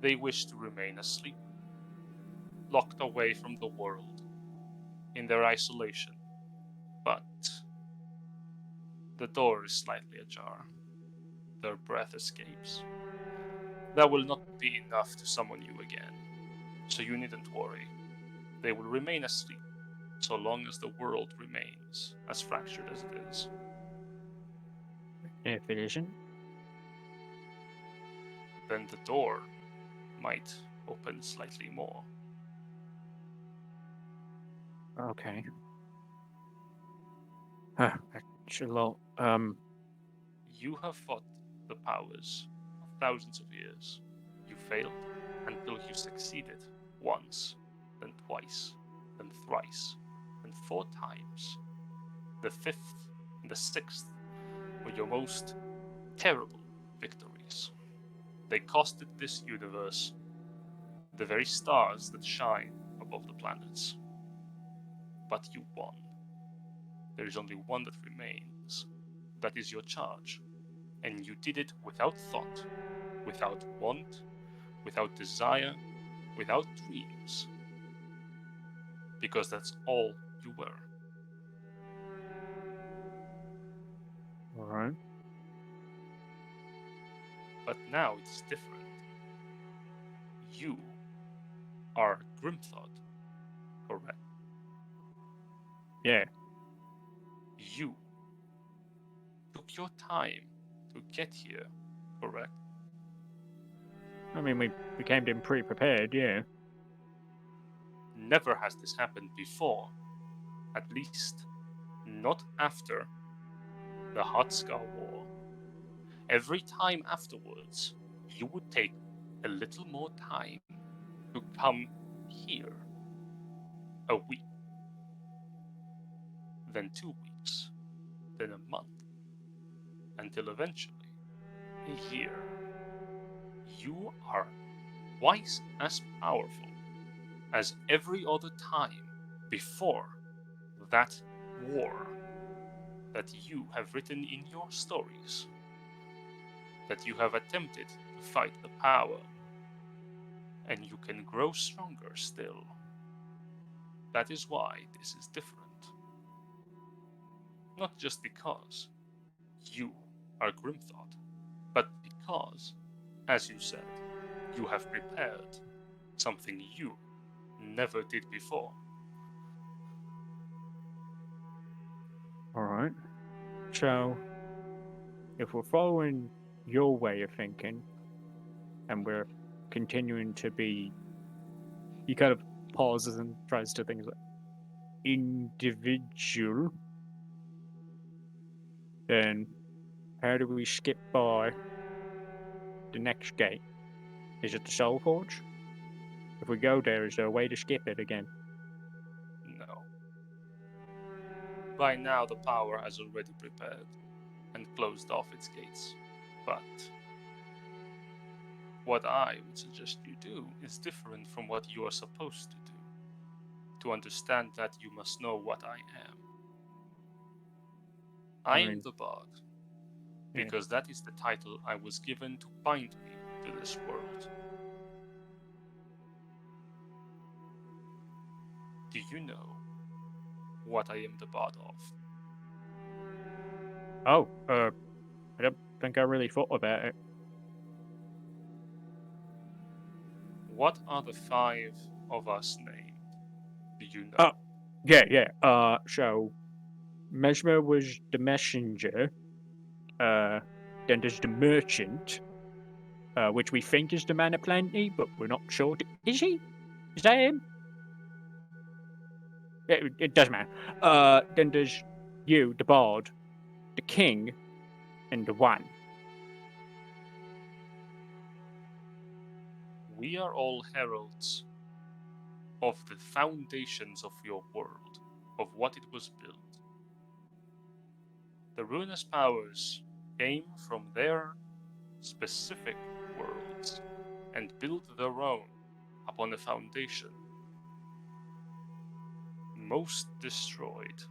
They wish to remain asleep, locked away from the world, in their isolation, but the door is slightly ajar. Their breath escapes. That will not be enough to summon you again, so you needn't worry. They will remain asleep so long as the world remains as fractured as it is. If it isn't, Then the door might open slightly more. okay. Actually, You have fought the powers of thousands of years. You failed until you succeeded once, then twice, then thrice, then 4 times. The 5th and the 6th were your most terrible victories. They costed this universe the very stars that shine above the planets. But you won. There is only 1 that remains. That is your charge. And you did it without thought, without want, without desire, without dreams. Because that's all you were. alright. But now it's different. You are Grimthought, correct? Yeah. You took your time to get here, correct? I mean, we came in pretty prepared, yeah. Never has this happened before. At least, not after the Hot Scar War. Every time afterwards, you would take a little more time to come here. A week, then 2 weeks, then a month, until eventually, a year. You are twice as powerful as every other time before that war that you have written in your stories, that you have attempted to fight the power, and you can grow stronger still. That is why this is different. Not just because you are Grimthought, but because, as you said, you have prepared something you never did before. Alright. So, if we're following your way of thinking, and we're continuing to be. He kind of pauses and tries to think like individual. Then, how do we skip by the next gate? Is it the Soul Forge? If we go there, is there a way to skip it again? No. By now, the power has already prepared and closed off its gates. But what I would suggest you do is different from what you are supposed to do. To understand that, you must know what I am. I am the Bard, because that is the title I was given to bind me to this world. Do you know what I am the Bard of? Oh, I don't think I really thought about it. What are the 5 of us named? Do you know? Oh, yeah. So Mesmer was the messenger. Then there's the merchant, which we think is the man of plenty, but we're not sure. Is he? Is that him? It doesn't matter. Then there's you, the bard, the king, and the one. We are all heralds of the foundations of your world, of what it was built. The Ruinous powers came from their specific worlds and built their own upon a foundation most destroyed,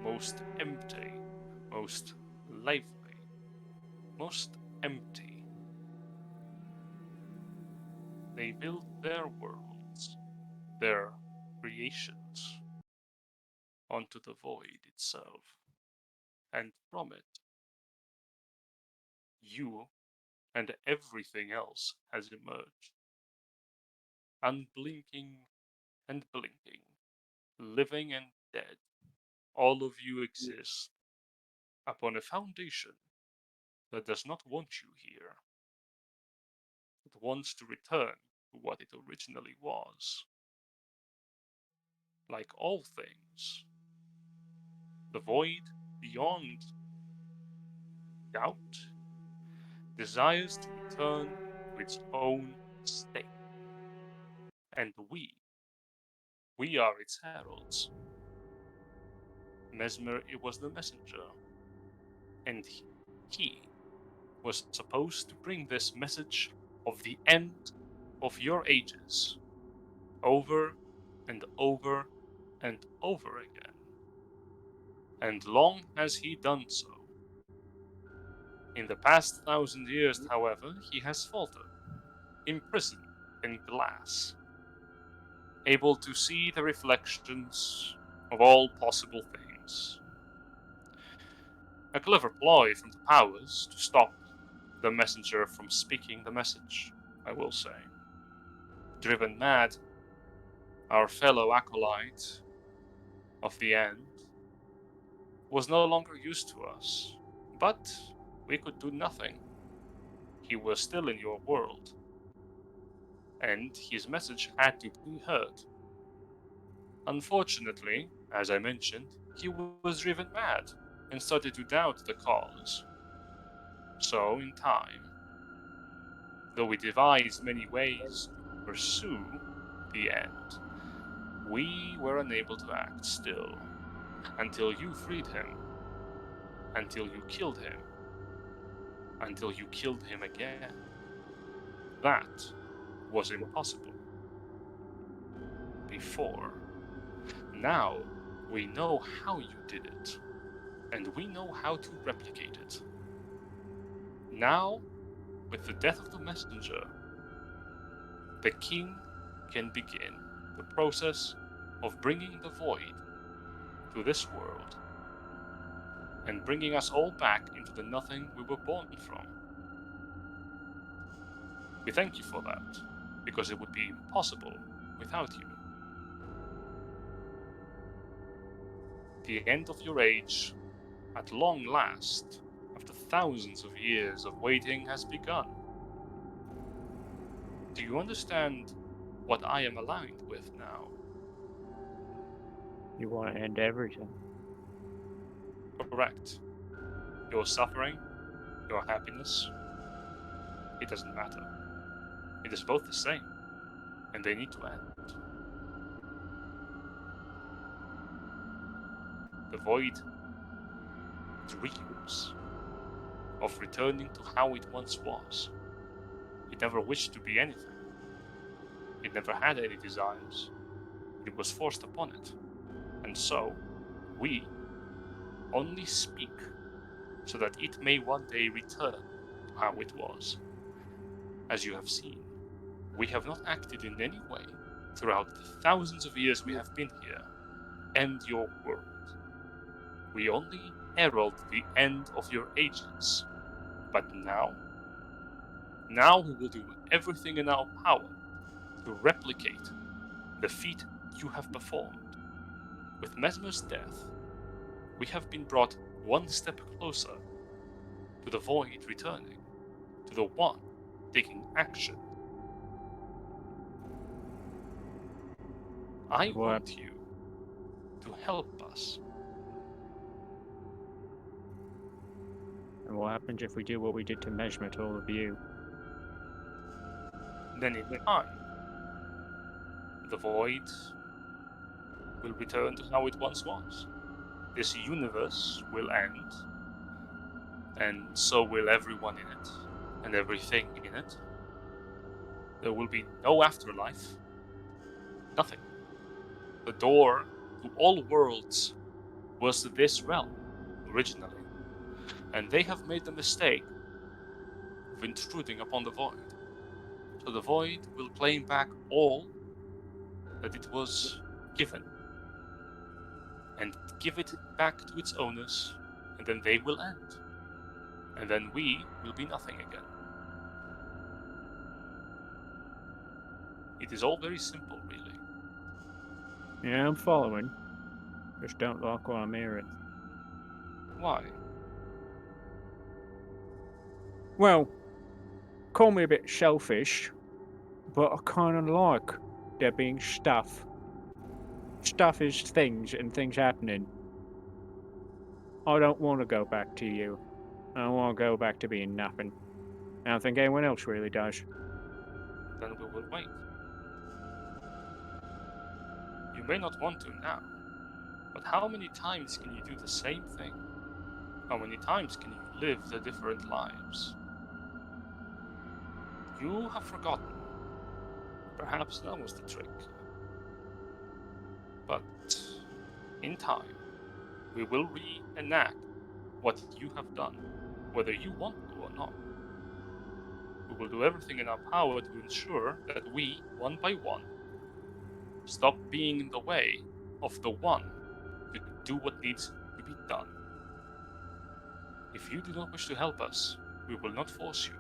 most empty, most lively, most empty. They built their worlds, their creations, onto the void itself, and from it, you and everything else has emerged, unblinking and blinking, living and dead. All of you exist upon a foundation that does not want you here. It wants to return to what it originally was. Like all things, the void beyond doubt desires to return to its own state. And we are its heralds. Mesmer, it was the messenger, and he was supposed to bring this message of the end of your ages over and over and over again. And long has he done so. In the past 1,000 years, however, he has faltered, imprisoned in glass, able to see the reflections of all possible things. A clever ploy from the powers to stop the messenger from speaking the message, I will say. Driven mad, our fellow acolyte of the end was no longer used to us, but we could do nothing. He was still in your world, and his message had to be heard. Unfortunately, as I mentioned, he was driven mad and started to doubt the cause. So, in time, though we devised many ways to pursue the end, we were unable to act still until you freed him, until you killed him, until you killed him again. That was impossible before. Now we know how you did it, and we know how to replicate it. Now, with the death of the messenger, the king can begin the process of bringing the void to this world and bringing us all back into the nothing we were born from. We thank you for that, because it would be impossible without you. The end of your age, at long last, after thousands of years of waiting, has begun. Do you understand what I am aligned with now? You want to end everything. Correct. Your suffering, your happiness, it doesn't matter. It is both the same, and they need to end. The void dreams of returning to how it once was. It never wished to be anything. It never had any desires. It was forced upon it. And so, we only speak so that it may one day return to how it was. As you have seen, we have not acted in any way throughout the thousands of years we have been here, and your world. We only herald the end of your ages. But now we will do everything in our power to replicate the feat you have performed. With Mesmer's death, we have been brought one step closer to the void returning, to the one taking action. I want you to help us. And what happens if we do what we did to Mejma to all of you? then in time, the void will return to how it once was. This universe will end, and so will everyone in it, and everything in it. There will be no afterlife. Nothing. The door to all worlds was this realm, originally, and they have made the mistake of intruding upon the void. So the void will claim back all that it was given, and give it back to its owners, and then they will end. And then we will be nothing again. It is all very simple, really. Yeah, I'm following. Just don't like what I'm hearing. Why? Well, call me a bit selfish, but I kind of like there being stuff. Stuff is things and things happening. I don't want to go back to you. I don't want to go back to being nothing. I don't think anyone else really does. Then we will wait. You may not want to now, but how many times can you do the same thing? How many times can you live the different lives? You have forgotten. Perhaps that was the trick. But in time, we will reenact what you have done, whether you want to or not. We will do everything in our power to ensure that we, one by one, stop being in the way of the one to do what needs to be done. If you do not wish to help us, we will not force you.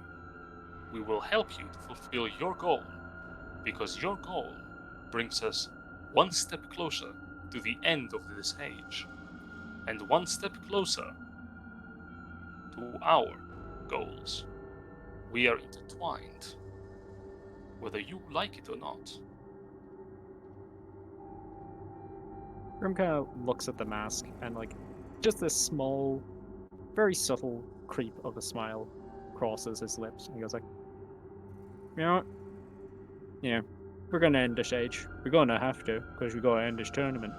We will help you to fulfill your goal, because your goal brings us one step closer to the end of this age, and one step closer to our goals. We are intertwined, whether you like it or not. Grim kind of looks at the mask and, like, just this small, very subtle creep of a smile crosses his lips. And he goes like, you know what? Yeah, we're gonna end this age. We're gonna have to, because we gotta end this tournament.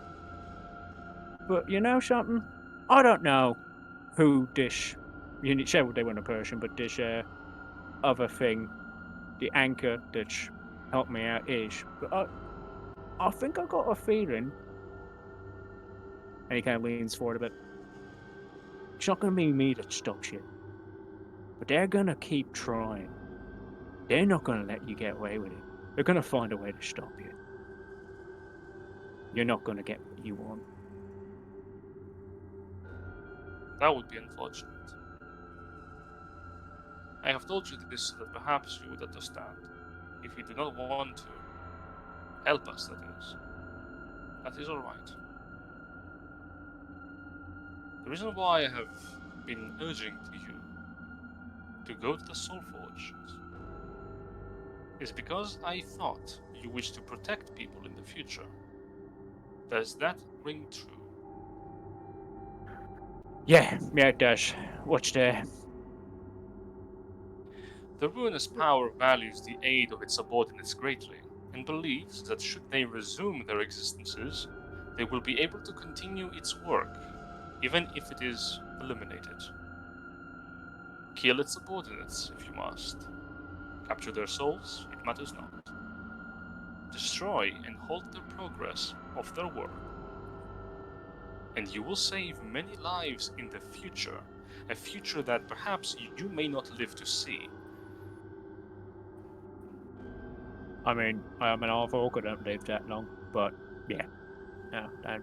But you know something? I don't know who this, you need share they weren't a person, but this other thing, the anchor that's helped me out is. But I think I got a feeling, and he kind of leans forward a bit. It's not gonna be me that stops you, but they're gonna keep trying. They're not gonna let you get away with it. They're gonna find a way to stop you. You're not gonna get what you want. That would be unfortunate. I have told you this so that perhaps you would understand. If you do not want to help us, that is alright. The reason why I have been urging to you to go to the Soul Forge is because I thought you wish to protect people in the future. Does that ring true? Yeah, it does. What's there? The Ruinous power values the aid of its subordinates greatly, and believes that should they resume their existences, they will be able to continue its work, even if it is eliminated. Kill its subordinates if you must. Capture their souls, it matters not. Destroy and halt the progress of their work. And you will save many lives in the future, a future that perhaps you may not live to see. I mean, I'm an half-orc, I don't live that long, but yeah. No, that,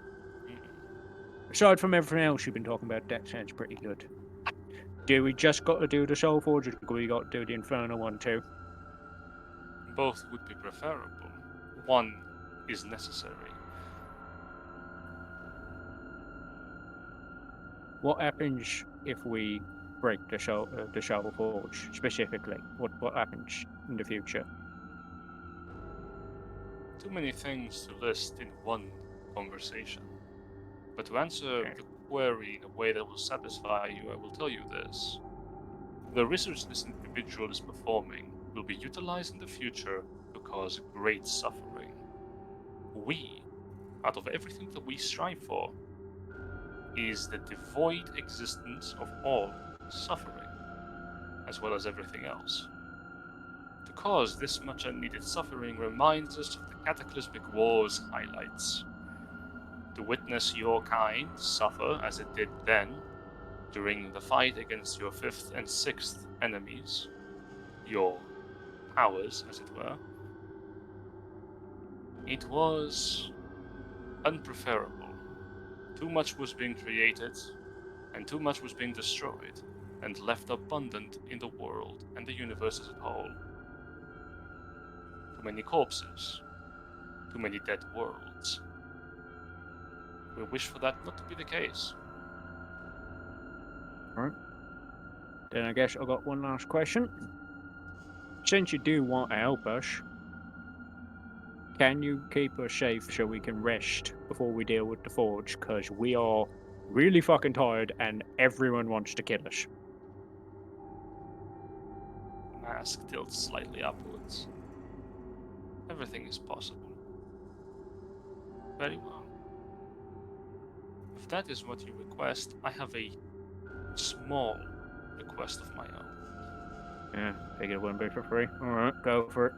aside from everything else you've been talking about, that sounds pretty good. Do we just got to do the Soul Forge, or do we got to do the Infernal one too? Both would be preferable. One is necessary. What happens if we break the Soul Forge specifically? What happens in the future? Too many things to list in one conversation. But to answer Okay. the query in a way that will satisfy you, I will tell you this. The research this individual is performing will be utilized in the future to cause great suffering. We, out of everything that we strive for, is the devoid existence of all suffering, as well as everything else. To cause this much unneeded suffering reminds us of the cataclysmic war's highlights. To witness your kind suffer as it did then, during the fight against your fifth and sixth enemies, your powers, as it were, it was unpreferable. Too much was being created, and too much was being destroyed, and left abundant in the world and the universe as a whole. Too many corpses, too many dead worlds. We wish for that not to be the case. Then I guess I got one last question. Since you do want to help us, can you keep us safe so we can rest before we deal with the Forge? Because we are really fucking tired and everyone wants to kill us. Mask tilts slightly upwards. Everything is possible. Very well. If that is what you request, I have a small request of my own. Yeah, figured it wouldn't be for free. Alright, go for it.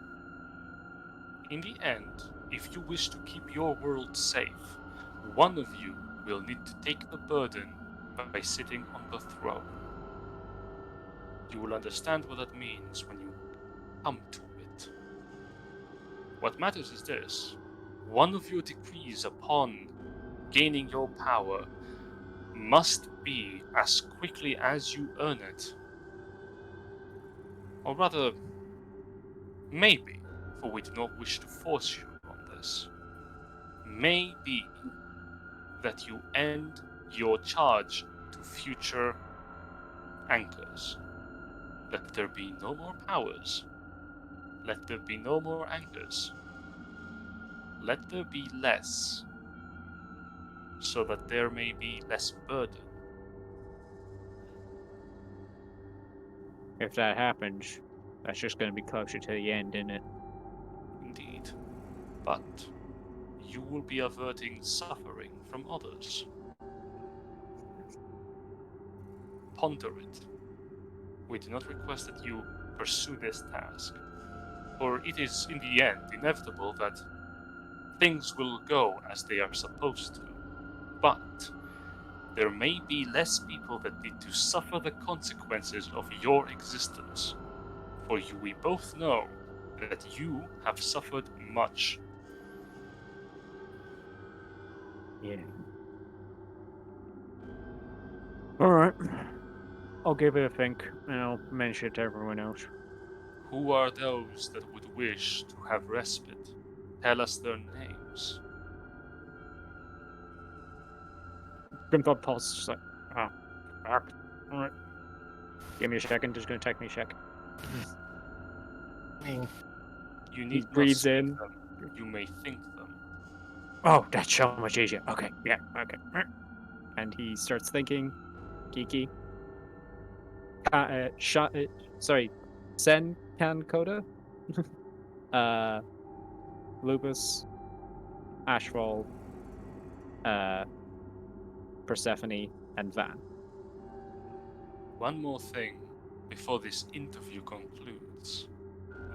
In the end, if you wish to keep your world safe, one of you will need to take the burden by sitting on the throne. You will understand what that means when you come to it. What matters is this: one of your decrees upon gaining your power must be as quickly as you earn it. Or rather, maybe, for we do not wish to force you on this, may be that you end your charge to future anchors. Let there be no more powers. Let there be no more anchors. Let there be less, so that there may be less burden. If that happens, that's just going to be closer to the end, isn't it? Indeed. But you will be averting suffering from others. Ponder it. We do not request that you pursue this task, for it is in the end inevitable that things will go as they are supposed to. But there may be less people that need to suffer the consequences of your existence, for we both know that you have suffered much. Yeah. Alright. I'll give it a think, and I'll mention it to everyone else. Who are those that would wish to have respite? Tell us their names. Grimthorpe pulse, just like, oh, fuck. Alright. Give me a second, just gonna take me a sec. You He need not breathes speak in. them. You may think them. Oh, that's so much easier. Okay, yeah, okay. And he starts thinking, Kiki. Sorry, Sen Kankoda? Lupus, Ashfall, Persephone, and Van. One more thing before this interview concludes.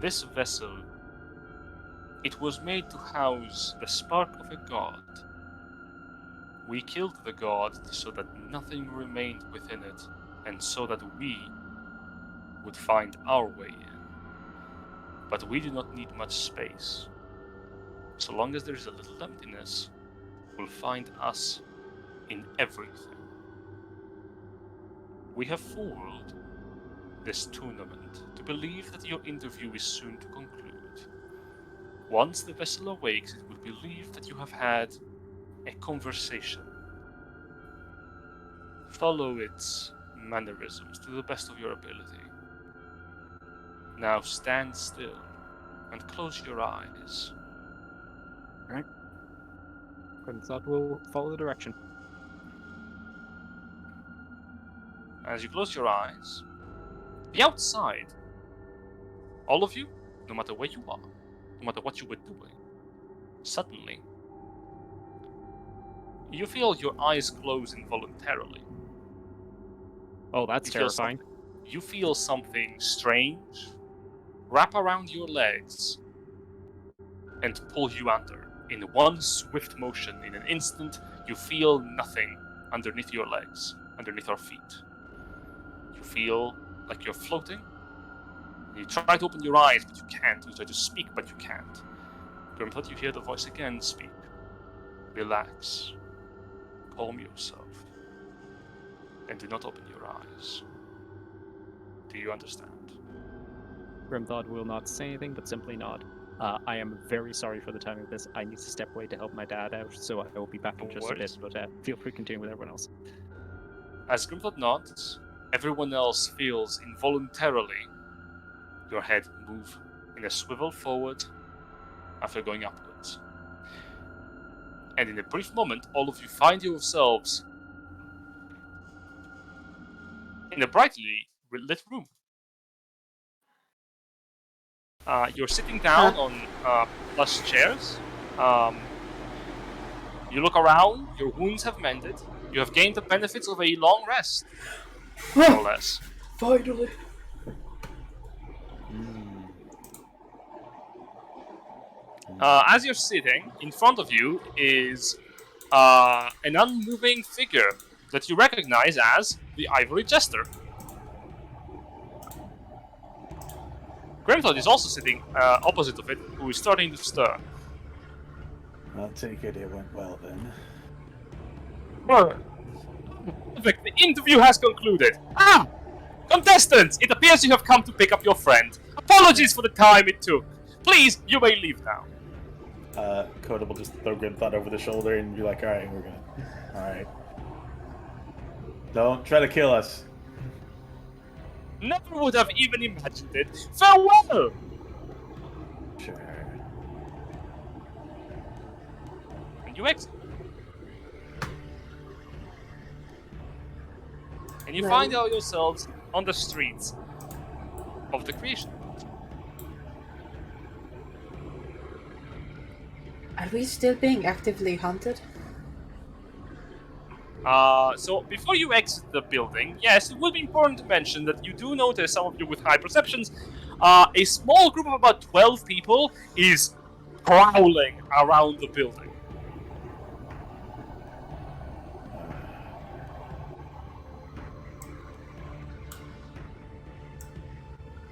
This vessel, it was made to house the spark of a god. We killed the god so that nothing remained within it, and so that we would find our way in. But we do not need much space. So long as there is a little emptiness, we'll find us in everything. We have fooled this tournament to believe that your interview is soon to conclude. Once the vessel awakes, it will believe that you have had a conversation. Follow its mannerisms to the best of your ability. Now stand still and close your eyes. Grimthorpe will follow the direction. As you close your eyes, the outside All of you, no matter where you are, no matter what you were doing, suddenly, you feel your eyes close involuntarily. Oh, that's You feel terrifying. You feel something strange wrap around your legs and pull you under. In one swift motion, in an instant, you feel nothing underneath your legs, underneath your feet. You feel like you're floating. You try to open your eyes, but you can't. You try to speak, but you can't. Grimthud, you hear the voice again speak. Relax. Calm yourself. And do not open your eyes. Do you understand? Grimthod will not say anything, but simply nod. I am very sorry for the timing of this. I need to step away to help my dad out, so I will be back in No just a bit, worries. but feel free to continue with everyone else. As Grimthud nods, everyone else feels involuntarily your head move in a swivel forward after going upwards. And in a brief moment, all of you find yourselves in a brightly lit room. You're sitting down on plush chairs. You look around, your wounds have mended. You have gained the benefits of a long rest, more or less. Finally. As you're sitting, in front of you is an unmoving figure that you recognize as the Ivory Jester. Grimthud is also sitting opposite of it, who is starting to stir. I'll take it went well then. Perfect, the interview has concluded. Contestants, it appears you have come to pick up your friend. Apologies for the time it took. Please, you may leave now. Coda will just throw Grimthud over the shoulder and be like, alright, we're good. Alright. Don't try to kill us. Never would have even imagined it. Farewell! Sure. And you exit. And you Well. find out yourselves on the streets of the creation. Are we still being actively hunted? So before you exit the building, yes, it will be important to mention that you do notice, some of you with high perceptions, a small group of about 12 people is prowling around the building.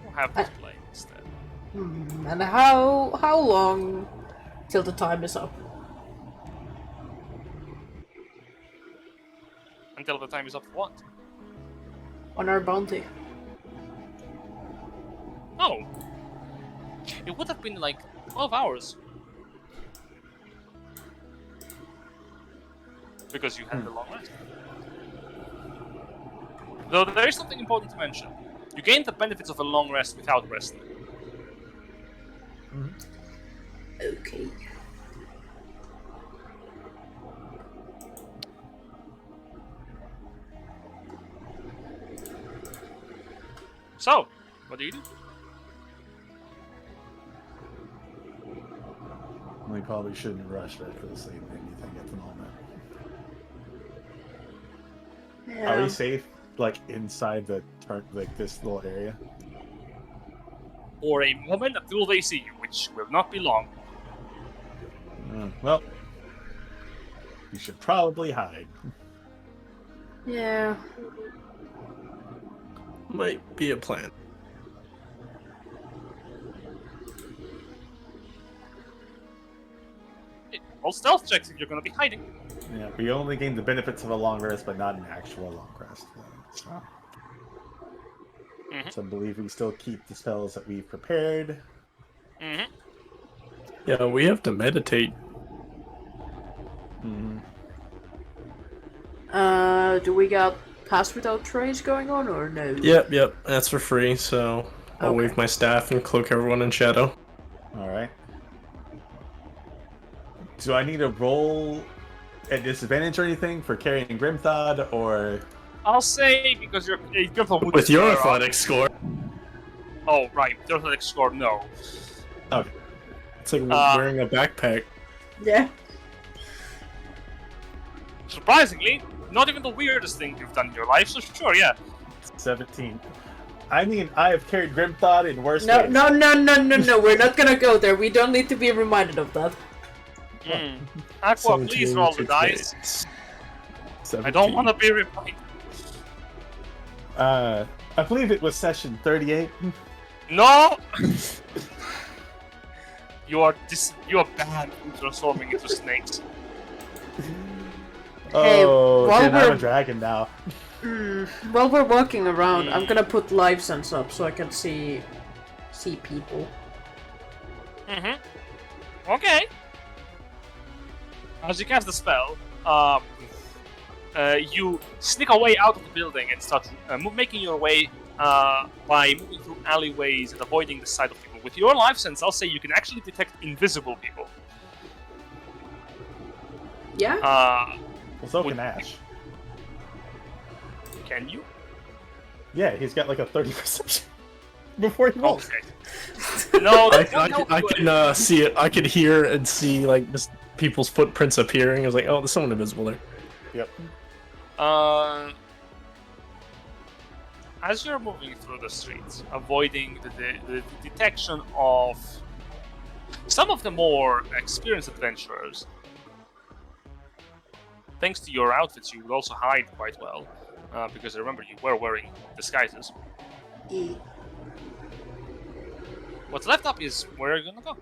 We'll have this play instead. And how long till the time is up? Until the time is up for what? On our bounty. Oh. It would have been like 12 hours. Because you had the long rest. Though there is something important to mention. You gain the benefits of a long rest without resting. Okay. So, what do you do? We probably shouldn't rush recklessly into anything at the moment. Yeah. Are we safe, like, inside the this little area? For a moment until they see you, which will not be long. Well, you should probably hide. Yeah. Might be a plan. Roll stealth checks if you're going to be hiding. Yeah, we only gain the benefits of a long rest, but not an actual long rest. So, so I believe we still keep the spells that we've prepared. Yeah, we have to meditate. Do we got pass without trace going on or no? Yep, that's for free, so I'll Okay. wave my staff and cloak everyone in shadow. Alright. Do I need to roll at disadvantage or anything for carrying Grimthod, or... I'll say, because you're a With your athletic score. Oh, right. The athletics score, no. Okay. It's like wearing a backpack. Yeah. Surprisingly, not even the weirdest thing you've done in your life, so sure, yeah. 17. I mean, I have carried Grimthought in worse No, ways. no, no, no, no, no. We're not gonna go there. We don't need to be reminded of that. Aqua, please roll the dice. I don't want to be reminded. I believe it was session 38. No! You are bad at transforming into snakes. Oh, while dude, I'm we're- a dragon now. While we're walking around, I'm gonna put live sense up so I can see people. Okay. As you cast the spell, you sneak away out of the building and start making your way by moving through alleyways and avoiding the sight of people. With your life sense, I'll say you can actually detect invisible people. Yeah. Well, so can Ash. Can you? Yeah, he's got like a 30 perception before he rolls. Okay. No, I can see it. I can hear and see like just people's footprints appearing. I was like, oh, there's someone invisible there. Yep. As you're moving through the streets, avoiding the detection of some of the more experienced adventurers, thanks to your outfits, you would also hide quite well, because remember, you were wearing disguises. What's left up is where you're gonna go.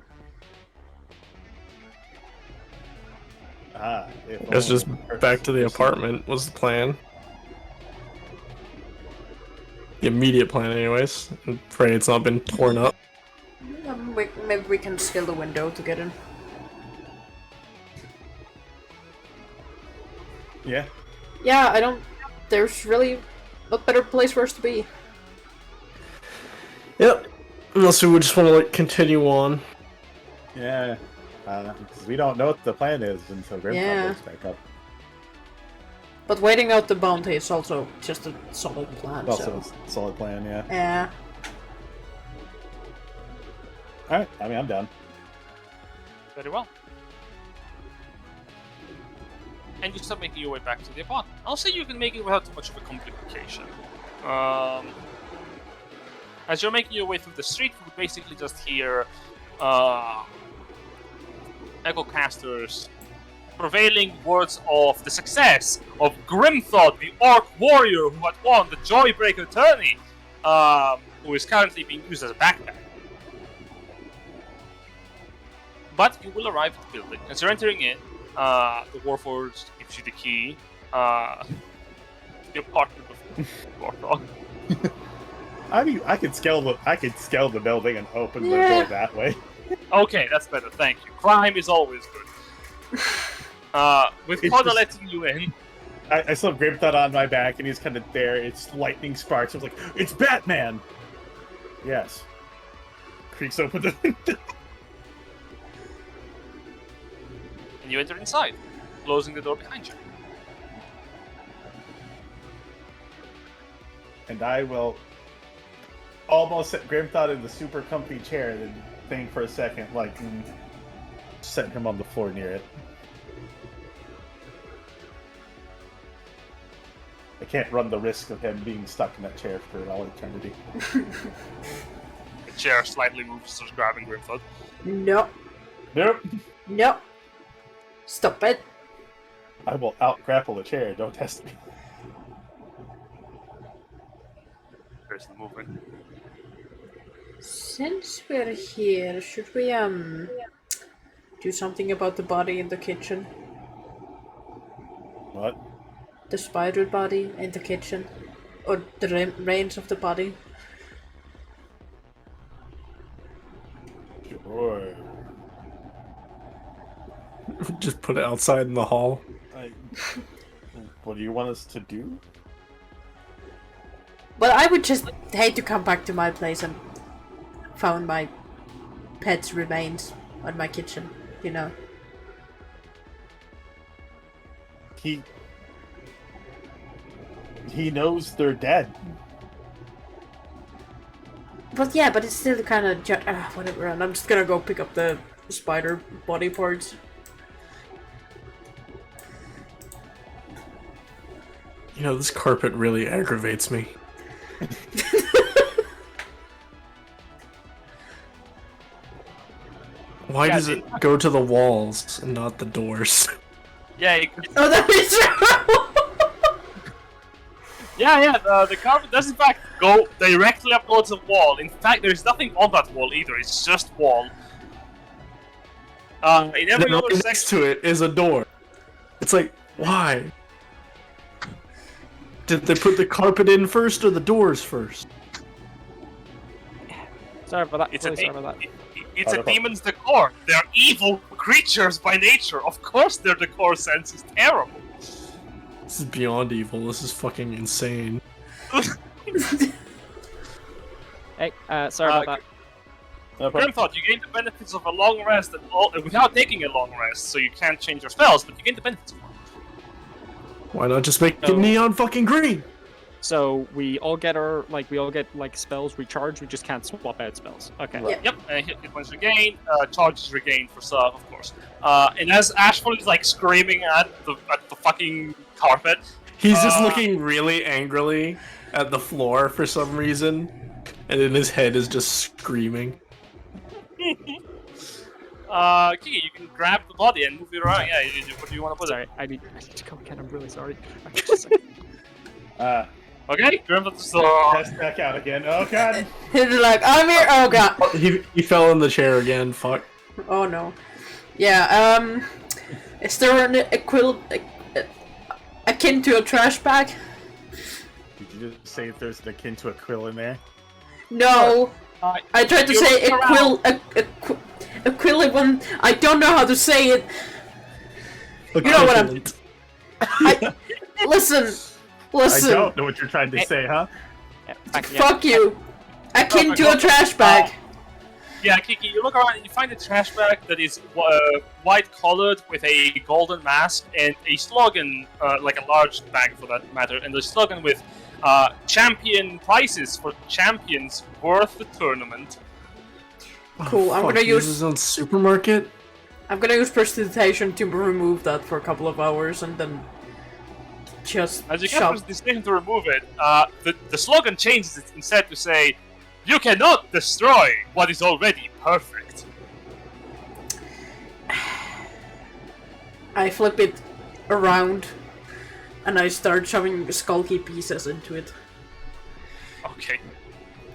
It's just back to the apartment was the plan. The immediate plan, anyways. I'm afraid it's not been torn up. Maybe we can scale the window to get in. Yeah. Yeah, I don't. There's really no better place for us to be. Yep. Unless we would just want to like continue on. Yeah. Because we don't know what the plan is until Grimthought wakes back up. But waiting out the bounty is also just a solid plan. Also, so. a solid plan, yeah. Yeah. Alright, I mean, I'm down. Very well. And you start making your way back to the apartment. I'll say you can make it without too much of a complication. As you're making your way through the street, you basically just hear echo casters prevailing words of the success of Grimthought, the Orc warrior who had won the Joybreaker tourney, who is currently being used as a backpack. But you will arrive at the building. As you're entering in, the Warforged gives you the key. The apartment of Warthog. I mean, I could scale the building and open the door that way. Okay, that's better. Thank you. Crime is always good. With Connor letting you in. I still have Grimthought on my back, and he's kind of there. It's lightning sparks. I was like, "It's Batman!" Yes. Creaks open the window. And you enter inside, closing the door behind you. And I will almost set Grimthought in the super comfy chair, then think for a second, like, setting him on the floor near it. I can't run the risk of him being stuck in that chair for all eternity. The chair slightly moves, starts grabbing Grimthought. Nope. Nope. Nope. Stop it. I will out-grapple the chair, don't test me. There's the movement. Since we're here, should we do something about the body in the kitchen? What? The spider body in the kitchen? Or the remains of the body? Sure. Just put it outside in the hall. What do you want us to do? Well, I would just hate to come back to my place and found my pet's remains on my kitchen, you know. He knows they're dead. But yeah, but it's still kind of whatever. And I'm just gonna go pick up the spider body parts. You know, this carpet really aggravates me. Why does it go to the walls and not the doors? Yeah, Oh, that is true! the carpet does in fact go directly up towards the wall. In fact, there's nothing on that wall either, it's just wall. In every Then other right next section... to it is a door. It's like, why? Did they put the carpet in first or the doors first? Sorry for that. It's Really a, sorry for that. it's a demon's decor. They're evil creatures by nature. Of course their decor sense is terrible. This is beyond evil. This is fucking insane. Hey, sorry about that. Grim thought you gain the benefits of a long rest without taking a long rest, so you can't change your spells, but you gain the benefits of one. Why not just make it neon fucking green? So we all get spells recharged. We just can't swap out spells. Okay. Yeah. Yep, hit points regained, charges regained for stuff, of course. And as Ashford is like screaming at the fucking carpet, He's just looking really angrily at the floor for some reason, and in his head is just screaming. Kiki, you can grab the body and move it around. Yeah, what do you want to put Sorry, it? I need to go again. I'm really sorry. Okay, Grim thought Test back out again. Oh god. He's like, I'm here. Oh god. He fell in the chair again. Fuck. Oh no. Yeah. Is there an akin to a trash bag? Did you just say if there's an akin to a quill in there? No. I tried to say equivalent. I don't know how to say it. You know what I'm. Listen. I don't know what you're trying to say, huh? Fuck you. Akin to a trash bag. Yeah, Kiki, you look around and you find a trash bag that is white-colored with a golden mask and a slogan, like a large bag for that matter, and the slogan with champion prizes for champions worth the tournament. Cool. I'm gonna use his own supermarket. I'm gonna use prestidigitation to remove that for a couple of hours and then just As you get the decision to remove it, the slogan changes it instead to say, "You cannot destroy what is already perfect." I flip it around and I start shoving skulky pieces into it. Okay.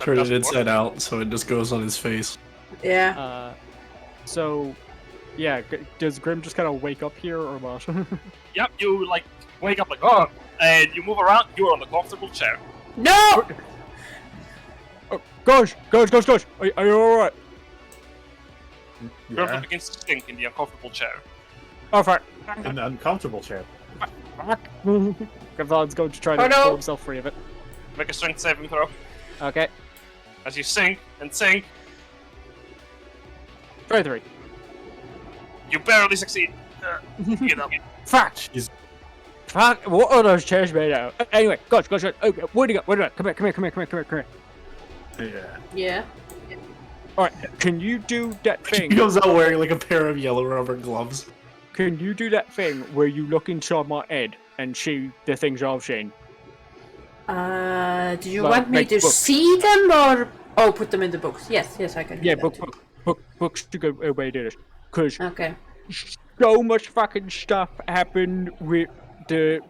Turn it inside out so it just goes on his face. Yeah. So, yeah, does Grim just kind of wake up here or what? Yep, you like wake up like, oh, and you move around, you're on the comfortable chair. No! Oh, gosh! Are you alright? Grim begins to stink in the uncomfortable chair. Oh, fuck. An uncomfortable chair. Grimthon's going to try to pull himself free of it. Make a strength saving throw. Okay. As you sink and sink, 23. you barely succeed. Get up. Fuck! Fuck! What are those chairs made out of? Anyway, gosh. Okay, where'd you go? Come here. Yeah. Alright, can you do that thing? He comes out wearing like a pair of yellow rubber gloves. Can you do that thing where you look inside my head and see the things I've seen? Do you want me to see them or put them in the books? Yes, I can do that. Books to go away to this. Cause Okay. so much fucking stuff happened with the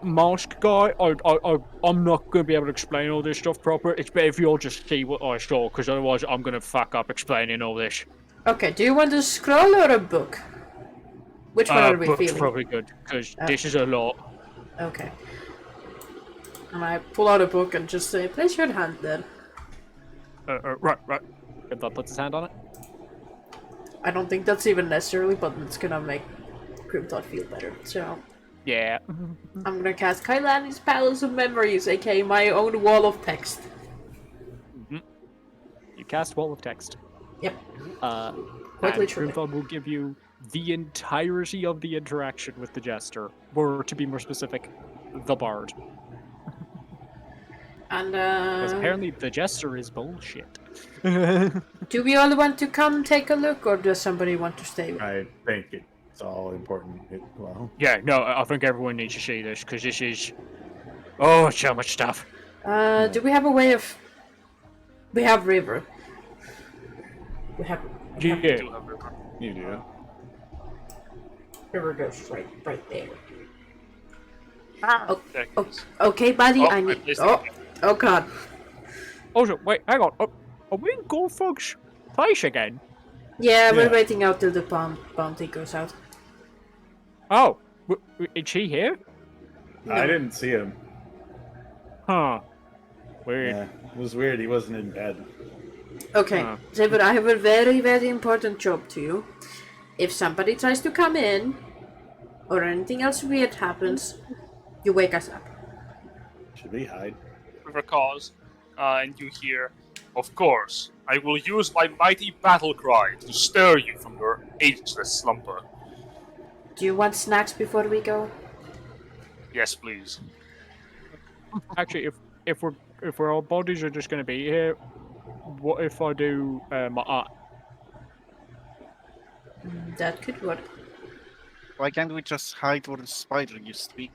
mask guy. I'm not gonna be able to explain all this stuff proper. It's better if you all just see what I saw, because otherwise I'm gonna fuck up explaining all this. Okay, do you want a scroll or a book? Which one are we Book's feeling? probably good, because this is a lot. Okay. And I pull out a book and just say, place your hand there. Right. Grimthon puts his hand on it. I don't think that's even necessarily, but it's gonna make Grimthon feel better. So, Yeah. I'm gonna cast Kailani's Palace of Memories, aka my own wall of text. You cast Wall of Text. Yep. And Quite literally. Grimthon will give you the entirety of the interaction with the Jester, or to be more specific, the Bard. And Because apparently the Jester is bullshit. Do we all want to come take a look, or does somebody want to stay? I think it's all important. Well, Yeah, no, I think everyone needs to see this because this is so much stuff. Do we have a way of? We have river. We have. Yeah. you do. River goes right there. There it Oh, goes. okay, buddy. Oh, I I need. placed Oh, oh God. Oh, so, wait, hang on. Are we in Goldfog's place again? Yeah, we're Yeah. waiting out till the bounty goes out. Oh, is he here? I didn't see him. Huh. Weird. Yeah, it was weird. He wasn't in bed. Okay, David, I have a very important job to you. If somebody tries to come in, or anything else weird happens, you wake us up. Should we hide? River calls, and you hear, "Of course, I will use my mighty battle cry to stir you from your ageless slumber." Do you want snacks before we go? Yes, please. Actually, if our bodies are just gonna be here, what if I do my art? That could work. Why can't we just hide where the spider used to be?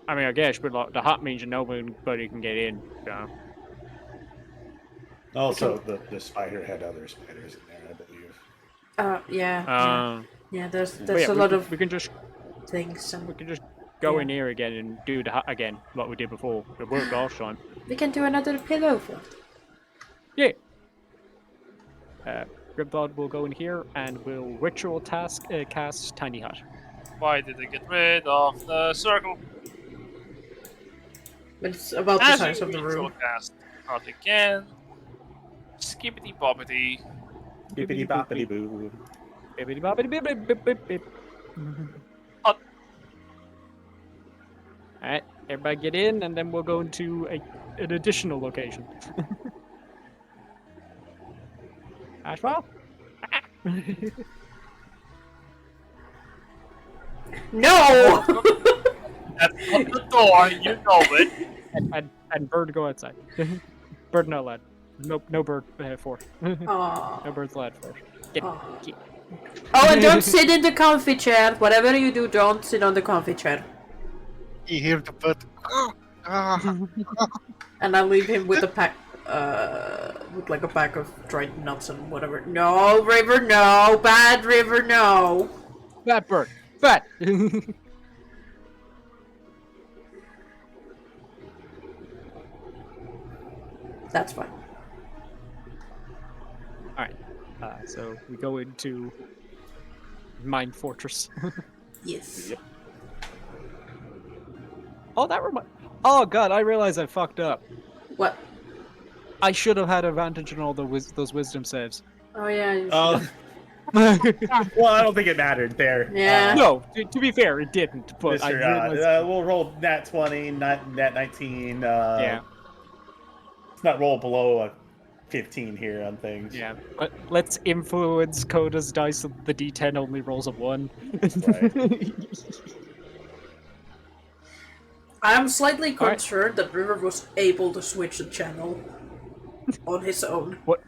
I mean, I guess, but like the hat means that nobody can get in. So. Also, the spider had other spiders in there, I believe. Yeah, there's But yeah, a lot of we can just things. we can just go in here again and do the hut again, like we did before. It worked last time. We can do another pillow for. Yeah. Grimbald will go in here and will ritual cast Tiny Hut. Why did they get rid of the circle? But it's about the As size you of the room. cast out again. Skippity boppity. Bippity boppity boo. Bippity boppity bip bip bip bip bip. Hut. Alright, everybody get in, and then we'll go into an additional location. Ashwell? No! That's not the door, you know it. and Bird go outside. Bird no lad. No bird for. Aw. No bird's lad for. Get, Aw. get. Oh, and don't sit in the comfy chair. Whatever you do, don't sit on the comfy chair. You hear the bird. And I'll leave him with a pack, with like a pack of dried nuts and whatever. No, River, no. Bad River, no. Bad bird. Bad. That's fine. Alright. So we go into Mine Fortress. Yes. Yep. Oh, that remind. Oh god, I realize I fucked up. What? I should have had advantage on all those wisdom saves. Oh, yeah. You Oh, should- well, I don't think it mattered there. Yeah. No, to be fair, it didn't. But I Mr. realized. We'll roll nat 20, nat 19. Yeah. Let's not roll below a 15 here on things. Yeah, but let's influence Coda's dice so the D10 only rolls a 1. Right. I am slightly Alright. concerned that River was able to switch the channel on his own. What?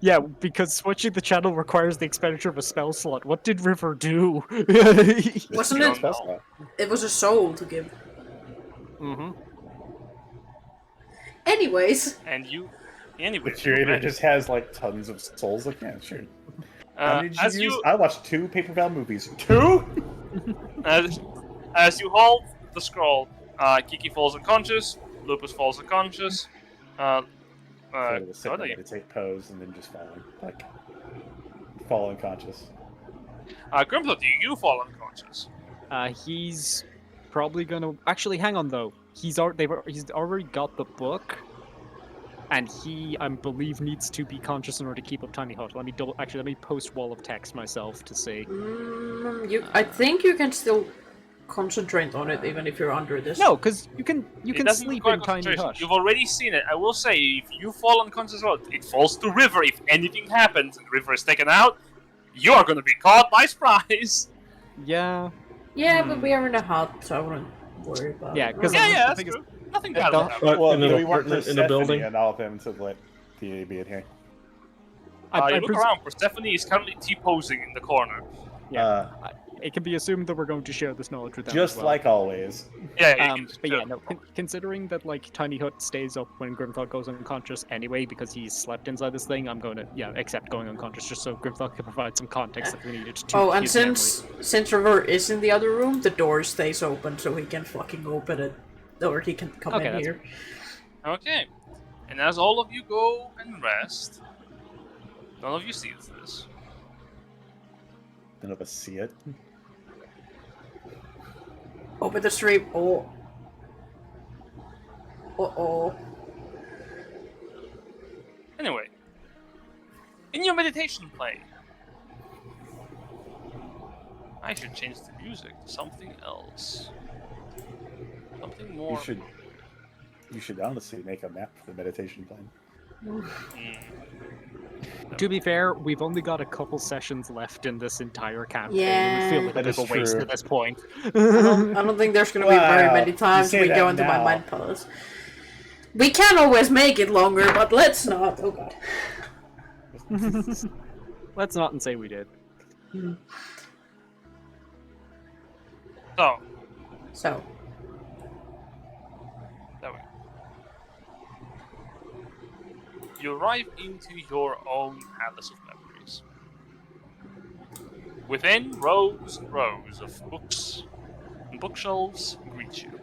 Yeah, because switching the channel requires the expenditure of a spell slot. What did River do? Wasn't You it? don't know. It was a soul to give. Mm-hmm. Anyways. And you. Anyway. The curator just has like tons of souls. Like, yeah, sure. How many did as use? you I watched 2 paper-bound movies. 2? as you hold the scroll, Kiki falls unconscious. Lupus falls unconscious. So it was sit in Coda, a meditate pose and then just fall unconscious. Grimblood, you fall unconscious. He's probably gonna. Actually, hang on though. He's already got the book, and he, I believe, needs to be conscious in order to keep up Tiny Hut. Let me post wall of text myself to see. I think you can still concentrate on it even if you're under this. No, because you can It doesn't sleep require in Tiny concentration. Hut. You've already seen it. I will say, if you fall unconscious, well, it falls to River. If anything happens and River is taken out, you are going to be caught by surprise. Yeah. Yeah, but we are in a hut, so I wouldn't worry about Yeah, it. 'cause Yeah, the that's thing is- true. Nothing Yeah, bad will don't- happen. But Well, in an we weren't apartment, in a Persephone building. and all of them to like the being here. You look around. Persephone is currently T-posing in the corner. Yeah. It can be assumed that we're going to share this knowledge with them Just as well. like always. Yeah. But yeah, no. Considering that like Tiny Hut stays up when Grimthog goes unconscious anyway because he's slept inside this thing, I'm going to accept going unconscious just so Grimthog can provide some context if we need it to. Oh, and his since River is in the other room, the door stays open so he can fucking open it, or he can come in here. Okay. And as all of you go and rest, none of you see this. None of us see it. Open the stream. Oh. Uh-oh. Anyway, in your meditation play, I should change the music to something else. Something more. You should honestly make a map for the meditation plan. To be fair, we've only got a couple sessions left in this entire campaign. Yeah. We feel like a That bit of is a waste true. at this point. I don't think there's gonna be very many times say we that go into my now. mind palace. We can always make it longer, but let's not. Oh god. Let's not and say we did. So, So. that way. You arrive into your own palace of memories. Within, rows and rows of books and bookshelves greet you.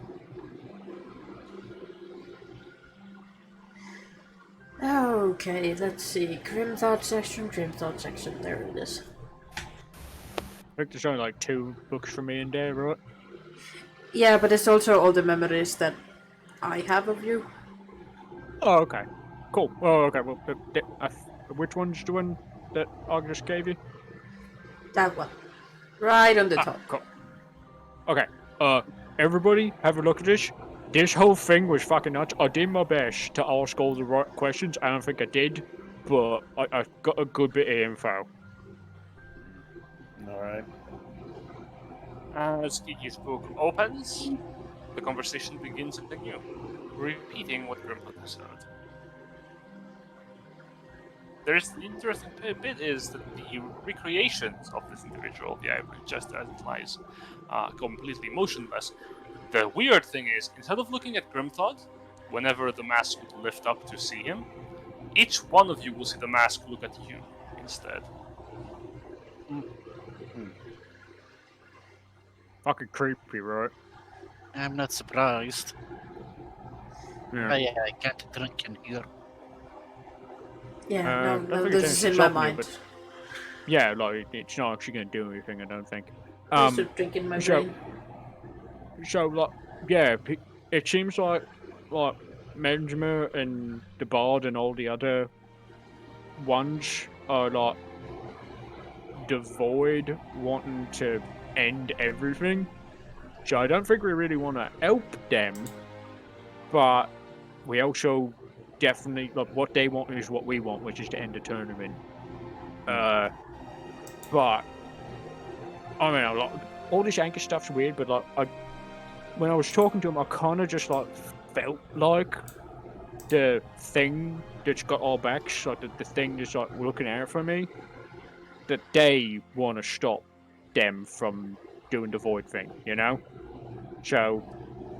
Okay, let's see. Grim Thought section, there it is. I think there's only like 2 books for me in there, right? Yeah, but it's also all the memories that I have of you. Oh, okay. Cool. Oh, okay. Well, which one's the one that August gave you? That one. Right on the top. Cool. Okay. Everybody, have a look at this. This whole thing was fucking nuts. I did my best to ask all the right questions. I don't think I did, but I got a good bit of info. Alright. As Kiki's book opens, the conversation begins anew, repeating what Grimlock has said. The interesting bit is that the recreations of this individual, the ivory, just as it lies, completely motionless. The weird thing is, instead of looking at Grimthod, whenever the mask would lift up to see him, each one of you will see the mask look at you instead. Fucking creepy, right? I'm not surprised. Yeah. I can't drink in here. Yeah, don't no, think this it's is in anything my stopping you, mind. but- Yeah, like it's not actually gonna do anything. I don't think. Just a drink in my so- brain. So like, yeah, it seems like Menjmer and the Bard and all the other ones are like devoid wanting to end everything. So I don't think we really want to help them, but we also definitely what they want is what we want, which is to end the tournament. But I mean, all this anchor stuff's weird, but when I was talking to him, I kind of just felt like the thing that's got our backs, like the thing that's looking out for me, that they want to stop them from doing the void thing, you know? So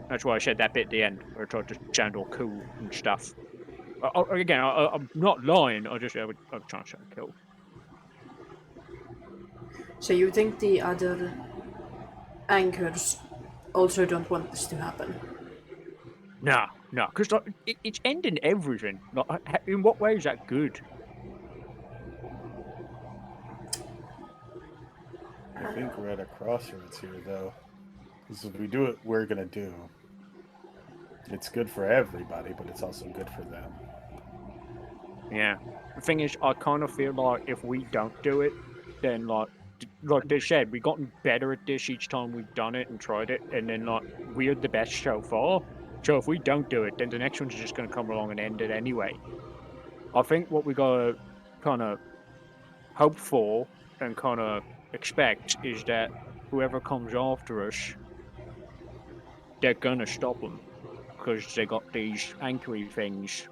that's why I said that bit at the end, where I tried to sound all cool and stuff. Again, I'm not lying. I'm trying to sound cool. So you think the other anchors also don't want this to happen? Nah, because it's ending everything. In what way is that good? I think we're at a crossroads here, though. Because if we do what we're gonna do, it's good for everybody, but it's also good for them. Yeah. The thing is, I kind of feel like if we don't do it, then like they said, we've gotten better at this each time we've done it and tried it, and then we're the best so far. So if we don't do it, then the next one's just going to come along and end it anyway. I think what we gotta kind of hope for and kind of expect is that whoever comes after us, they're gonna stop them because they got these anchory things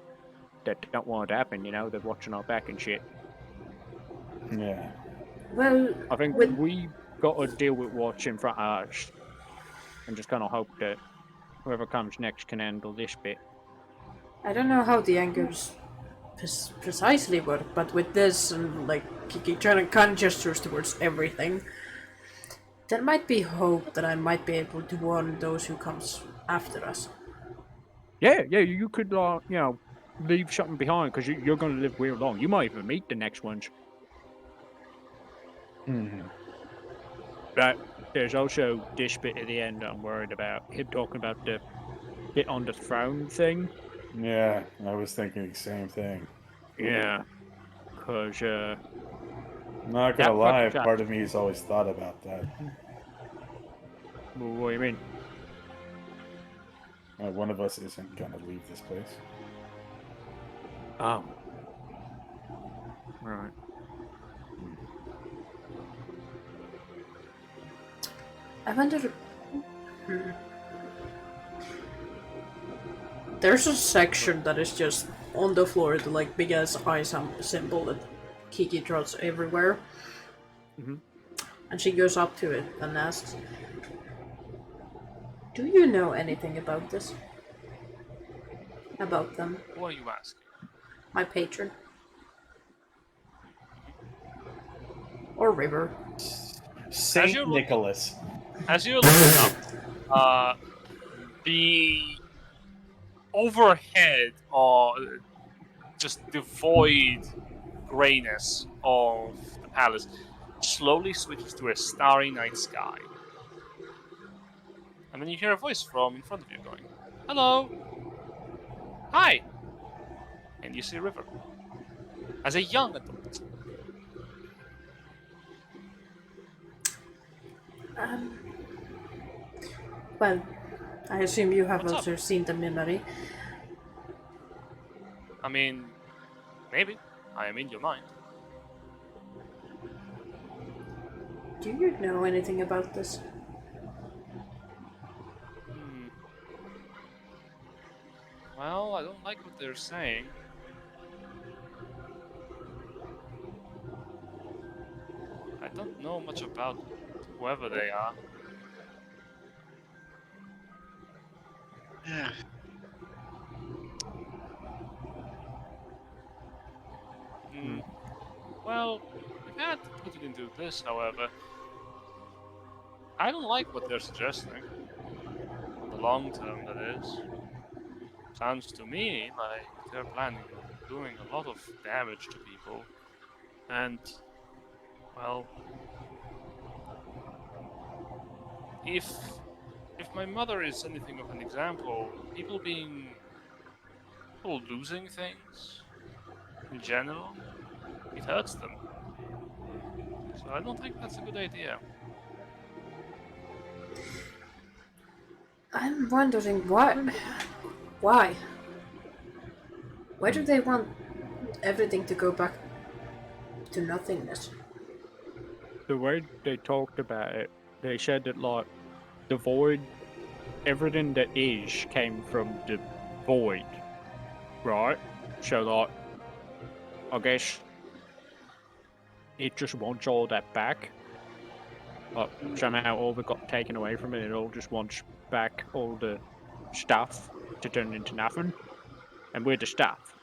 that don't want it to happen. You know, they're watching our back and shit. Yeah. Well, I think with we got to deal with what's in front of us, and just kind of hope that whoever comes next can handle this bit. I don't know how the angers precisely work, but with this and like Kiki trying to kind gestures towards everything, there might be hope that I might be able to warn those who comes after us. Yeah, you could, you know, leave something behind because you're going to live real long. You might even meet the next ones. Hmm. But there's also this bit at the end I'm worried about. Him talking about the bit on the throne thing. Yeah, I was thinking the same thing. Yeah, because Not gonna that fucking lie, shot. part of me has always thought about that. What do you mean? One of us isn't gonna leave this place. Oh, right. I wonder. There's a section that is just on the floor, the like big ass eye symbol that Kiki draws everywhere, Hmm. and she goes up to it and asks, "Do you know anything about this? About them? Who are you asking? My patron or River?" Saint you're looking- Nicholas. As you're looking up, the overhead or just the void grayness of the palace slowly switches to a starry night sky. And then you hear a voice from in front of you going, "Hello! Hi!" And you see River. As a young adult. Um. Well, I assume you have What's up? also seen the Minari. I mean, maybe. I am in your mind. Do you know anything about this? Hmm. Well, I don't like what they're saying. I don't know much about whoever they are. Yeah. Hmm. Well, if I had to put it into this, however, I don't like what they're suggesting. On the long term, that is. Sounds to me like they're planning on doing a lot of damage to people. And, well, if my mother is anything of an example, people losing things in general, it hurts them. So I don't think that's a good idea. I'm wondering why. Why? Why do they want everything to go back to nothingness? The way they talked about it, they said that, like, the void, everything that is came from the void, right? So, like, I guess it just wants all that back. Somehow all that got taken away from it, it all just wants back all the stuff to turn into nothing. And we're the stuff,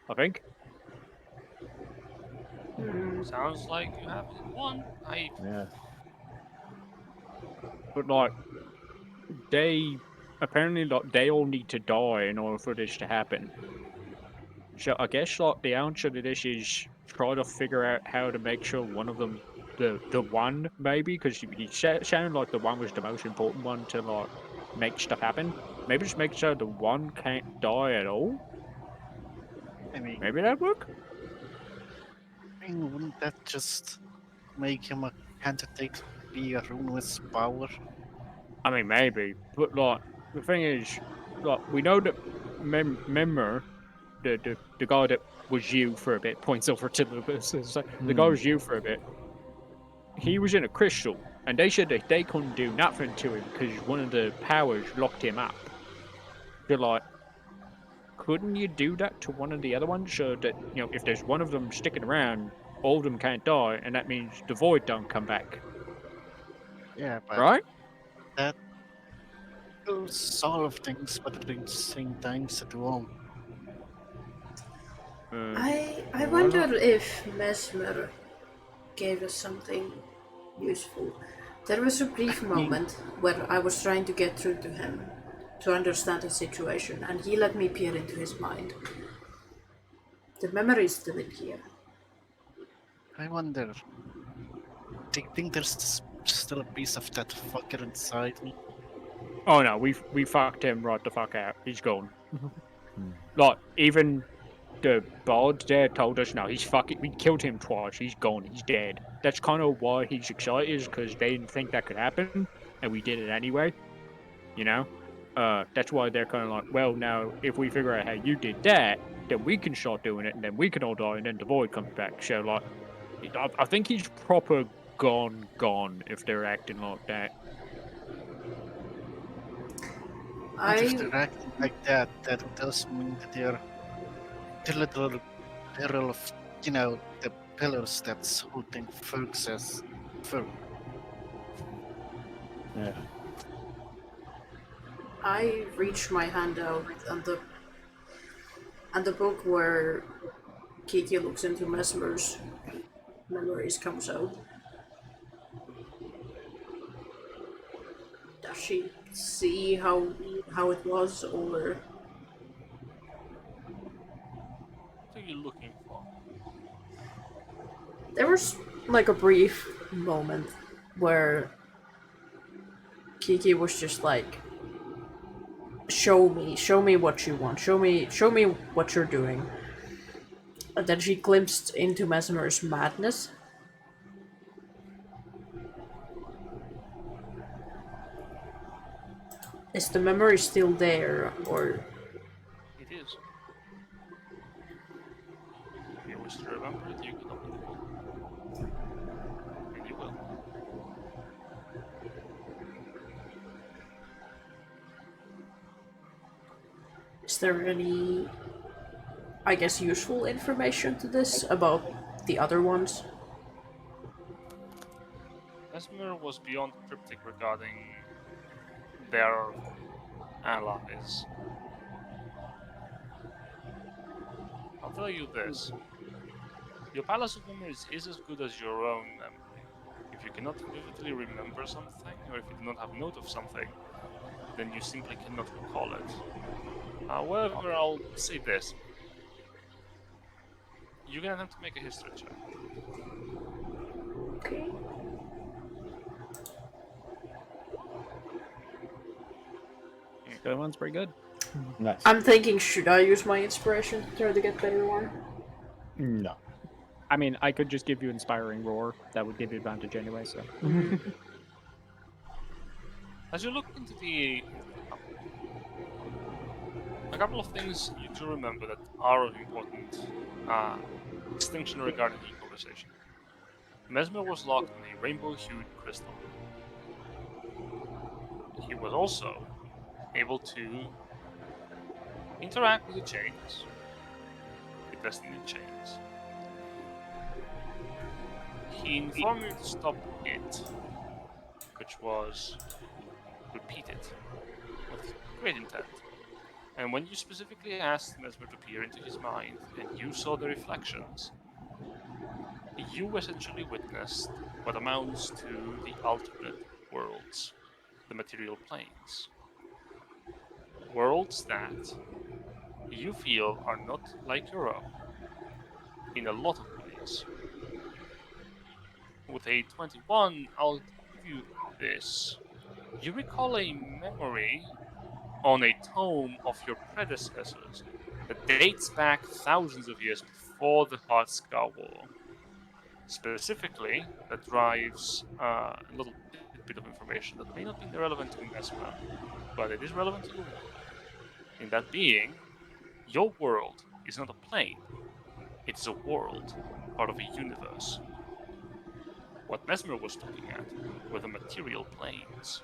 I think. Sounds like you have it in one. Yeah. But, like, they apparently, like, they all need to die in order for this to happen. So I guess, like, the answer to this is try to figure out how to make sure one of them, the one maybe, because he sounded like the one was the most important one to, like, make stuff happen. Maybe just make sure the one can't die at all. I mean, Maybe that'd work. wouldn't that just make him a candidate to be a Ruinous power? I mean, maybe, but, like, the thing is, like, we know that Memmer, the guy that was you for a bit, points over to Lupus. It's like, the guy was you for a bit. He was in a crystal, and they said that they couldn't do nothing to him because one of the powers locked him up. They're like, couldn't you do that to one of the other ones so that, if there's one of them sticking around, all of them can't die, and that means the void don't come back, Yeah, but right? that will solve things, but at the same time, at home. I wonder if Mesmer gave us something useful. There was a brief moment where I was trying to get through to him to understand his situation, and he let me peer into his mind. The memory is still in here. I wonder. Do you think there's still a piece of that fucker inside me? Oh no, we fucked him right the fuck out. He's gone. Like, even the bard there told us, no, he's fucking. We killed him twice. He's gone. He's dead. That's kind of why he's excited, is because they didn't think that could happen, and we did it anyway. You know, that's why they're kind of like, well, now if we figure out how you did that, then we can start doing it, and then we can all die, and then the void comes back. So like, I think he's proper gone if they're acting like that. But if I they're acting like that, that does mean that they're the little barrel of, the pillars that's holding Fergus's Ferg. Yeah. I reach my hand out, and the book where Kiki looks into Mesmer's memories comes out. Does she see how it was, or What are you looking for? there was like a brief moment where Kiki was just like, show me what you want, show me what you're doing. And then she glimpsed into Mesmer's madness. Is the memory still there, or It is. If you wish to remember it, you can open the book. And you will. is there any, I guess, useful information to this about the other ones? Mesmer was beyond cryptic regarding their allies. I'll tell you this. Your Palace of Memories is as good as your own memory. If you cannot vividly remember something, or if you do not have note of something, then you simply cannot recall it. However, I'll say this. You're gonna have to make a history check. Okay. The other one's pretty good. Nice. I'm thinking, should I use my inspiration to try to get better one? No. I mean, I could just give you Inspiring Roar. That would give you advantage anyway, so. As you look into the cup, a couple of things you do remember that are of important distinction regarding the conversation. Mesmer was locked in a rainbow-hued crystal. He was also able to interact with the chains, the destiny chains. He informed you to stop it, which was repeated with great intent. And when you specifically asked Mesmer to peer into his mind and you saw the reflections, you essentially witnessed what amounts to the alternate worlds, the material planes. Worlds that you feel are not like your own in a lot of ways. With a 21, I'll give you this. You recall a memory on a tome of your predecessors that dates back thousands of years before the Heartscar War. Specifically, that drives a little bit of information that may not be relevant to Mesmer, but it is relevant to your world. In that being, your world is not a plane, it is a world, part of a universe. What Mesmer was looking at were the material planes.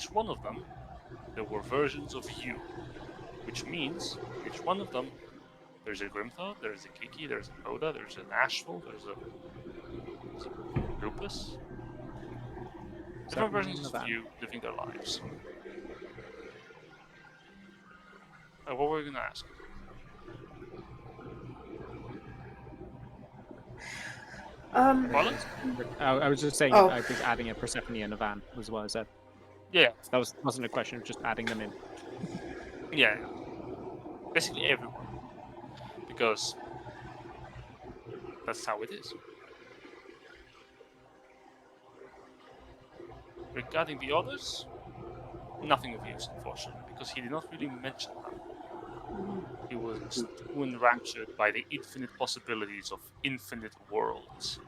each one of them, there were versions of you. Which means, each one of them, there's a Grimthal, there's a Kiki, there's a Coda, there's an Ashful, there's a Lupus. Different versions of you living their lives. What were you gonna ask? Rollins? I was just saying Oh. I was adding a Persephone and a Van, was what I said. Yeah, That wasn't a question, it was just adding them in. yeah. Basically everyone. Because that's how it is. Regarding the others, nothing of use, unfortunately, because he did not really mention them. He was too enraptured by the infinite possibilities of infinite worlds.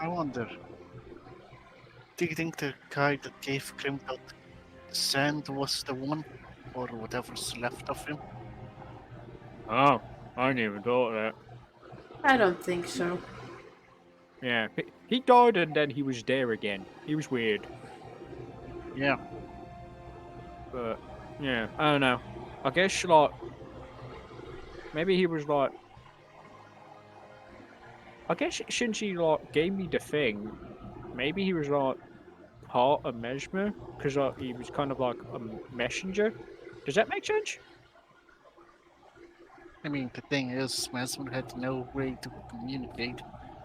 I wonder, do you think the guy that gave Grimdot the sand was the one, or whatever's left of him? Oh, I didn't even thought of that. I don't think so. Yeah, he died and then he was there again. He was weird. Yeah, But, yeah, I don't know. I guess, like, maybe he was like, I guess since he, like, gave me the thing, maybe he was, like, part of Mesmer, because, like, he was kind of like a messenger. Does that make sense? I mean, the thing is, Mesmer had no way to communicate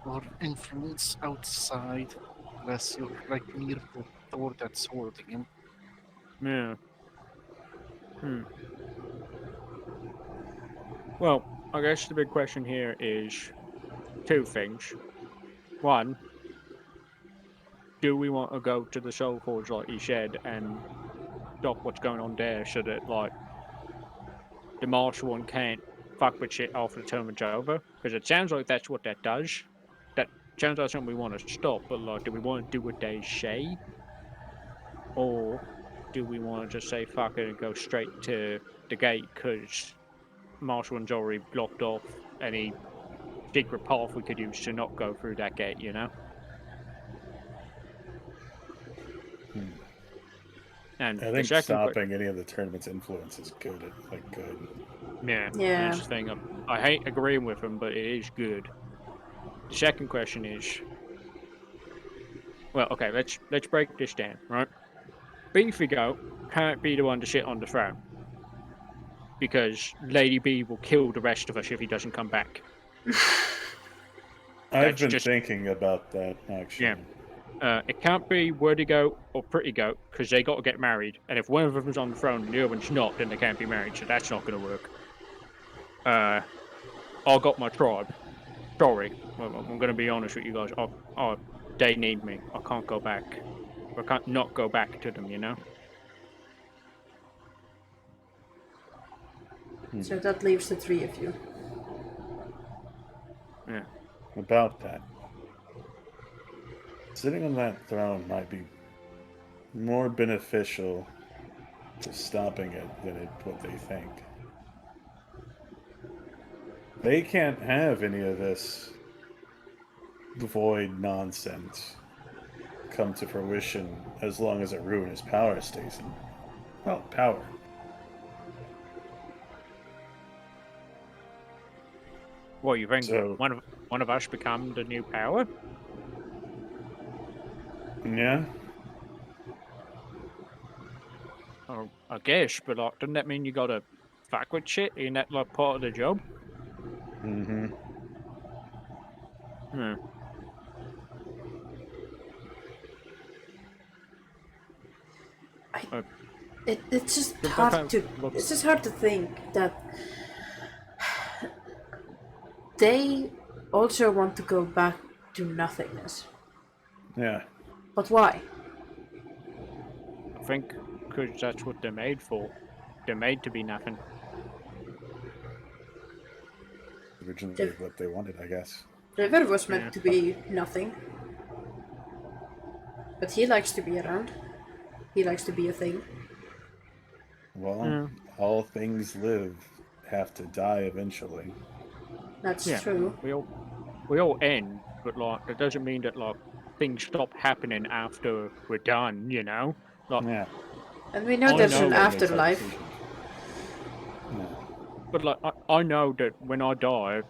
or influence outside unless you're like near the door that's holding him. Yeah. Well, I guess the big question here is two things. One, do we want to go to the Soul Forge like you said and stop what's going on there so that like the Martial one can't fuck with shit after the tournament's over? Because it sounds like that's what that does. That sounds like something we want to stop, but like do we want to do what they say? Or do we want to just say fuck it and go straight to the gate because Martial one's already blocked off any secret path we could use to not go through that gate, you know? And I the think second stopping any of the tournament's influence is good. Like good. yeah, Yeah. that's the thing. I hate agreeing with him, but it is good. The second question is, well, okay, let's break this down, right? Beefy Goat can't be the one to sit on the throne because Lady B will kill the rest of us if he doesn't come back. I've That's been just thinking about that actually. yeah. It can't be Wordy Goat or Pretty Goat because they got to get married, and if one of them's on the throne and the other one's not, then they can't be married. So that's not going to work. I got my tribe. Sorry, I'm going to be honest with you guys. They need me. I can't go back. I can't not go back to them, you know? So that leaves the three of you. Yeah. About that. Sitting on that throne might be more beneficial to stopping it than what they think. They can't have any of this void nonsense come to fruition as long as a ruinous power stays in. Well, power. What you think? So- One of us become the new power? Yeah? Or I guess, but like, doesn't that mean you gotta fuck with shit? Ain't that like part of the job? Mm-hmm. Hmm. It's just But hard that to. looks- It's just hard to think that they also want to go back to nothingness. Yeah. But why? I think because that's what they're made for. They're made to be nothing. Originally what they wanted, I guess. River was meant Yeah. to be nothing. But he likes to be around. He likes to be a thing. Well, Yeah. all things live have to die eventually. That's Yeah. true. We all end, but like that doesn't mean that like things stop happening after we're done. You know, like Yeah. And we know I there's know an what makes our afterlife. decisions. Yeah. but like I know that when I die,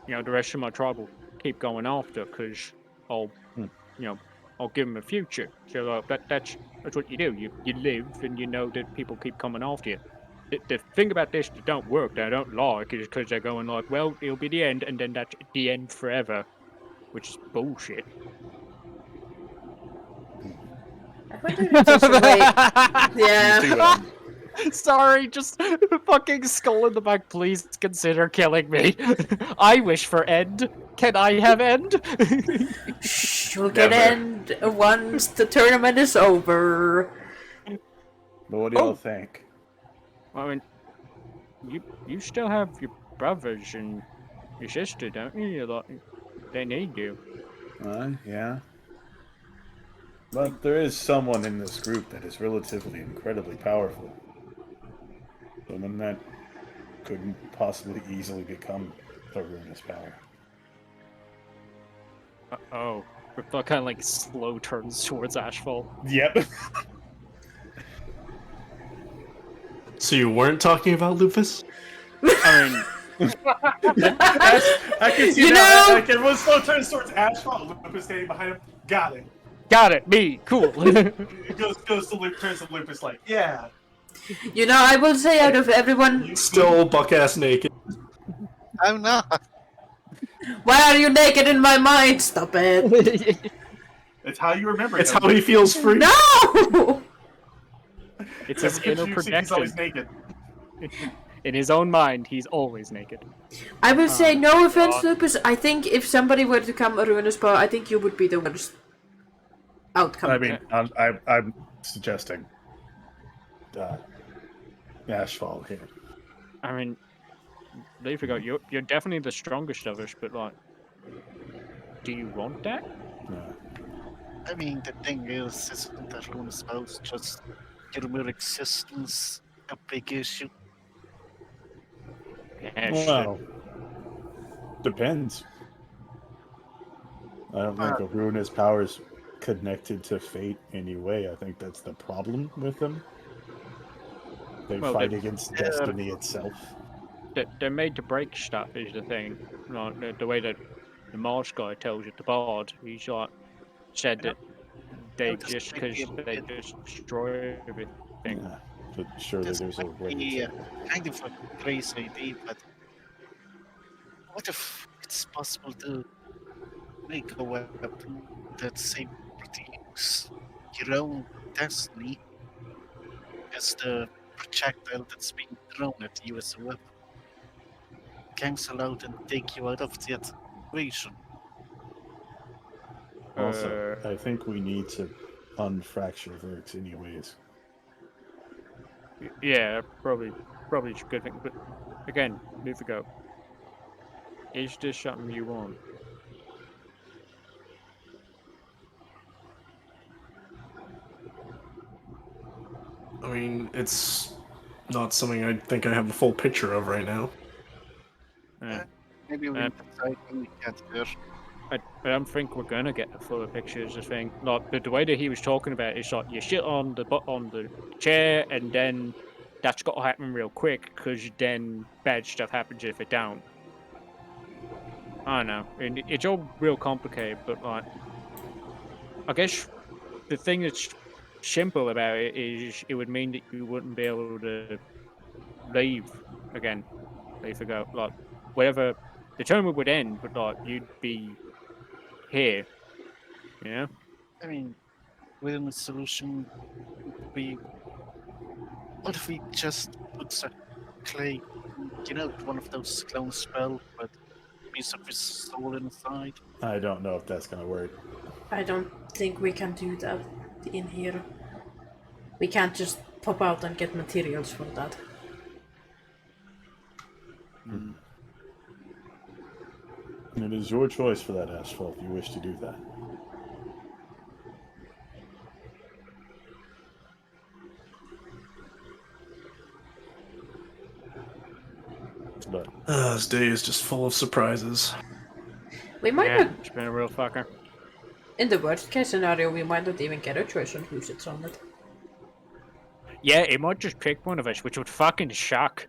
you know, the rest of my tribe will keep going after because I'll, Hmm. you know, I'll give them a future. So that's what you do. You live and you know that people keep coming after you. The thing about this that don't work, that I don't like, is because they're going like, well, it'll be the end, and then that's the end forever, which is bullshit. I wonder if there's a way. You Yeah. too, Sorry, just fucking skull in the back. Please consider killing me. I wish for end. Can I have end? Shh, you'll get Never. end once the tournament is over. But what do y'all Oh. think? I mean, you still have your brothers and your sister, don't you? They need you. Yeah. But there is someone in this group that is relatively incredibly powerful. Someone that couldn't possibly easily become a ruinous power. Oh, Riptide kind of like slow turns towards Ashfall. Yep. So you weren't talking about Lupus? I mean, I can see You now. know- Like everyone slow turns towards Asphalt. Lupus standing behind him. Got it. got it, me, cool. It goes to Lupus. Turns to Lupus like, yeah. You know, I will say out of everyone, Still buck ass naked. I'm not. why are you naked in my mind? Stop it. It's how you remember It's him. how he feels free. No! It's his Because inner you see he's always projection. naked. In his own mind, he's always naked. I will say, no offense, God. Lupus. I think if somebody were to come a ruinous power, I think you would be the worst outcome. I mean, I'm suggesting Asphalt here. I mean, they forgot you're definitely the strongest of us, but like, do you want that? I mean, the thing is, isn't that Luna spouse just your mere existence a big issue? Yeah, Well, depends. I don't think a ruinous power is connected to fate anyway. I think that's the problem with them. They Well, fight they- against destiny itself. they're made to break stuff is the thing. Like the way that the Marsh guy tells you, the bard, he's like said that they I'll just exist make because it- they just destroy everything. Yeah, but surely This there's a might way be to. kind of a crazy idea, but what if it's possible to make a weapon that say produce your own destiny as the projectile that's being thrown at you as a weapon? Cancel out and take you out of that equation. Also, I think we need to unfracture Verx anyways. Yeah, probably a good thing. But again, move ago. Is this something you want? I mean, it's not something I think I have a full picture of right now. Yeah. Maybe we Uh, decide when we get there. I don't think we're gonna get a fuller picture. Is the thing. Like the way that he was talking about it, is like you sit on the chair, and then that's got to happen real quick, because then bad stuff happens if it don't. I don't know, and it's all real complicated. But like, I guess the thing that's simple about it is it would mean that you wouldn't be able to leave again. Leave ago, like whatever the tournament would end, but like you'd be here. Yeah. I mean, within the solution would be what if we just put a clay, one of those clone spell, but piece of his soul inside? I don't know if that's gonna work. I don't think we can do that in here. We can't just pop out and get materials for that. It is your choice for that, Asphalt, if you wish to do that. But This day is just full of surprises. We might Yeah, not. it's been a real fucker. In the worst case scenario, we might not even get a choice on who sits on it. Yeah, it might just pick one of us, which would fucking shock.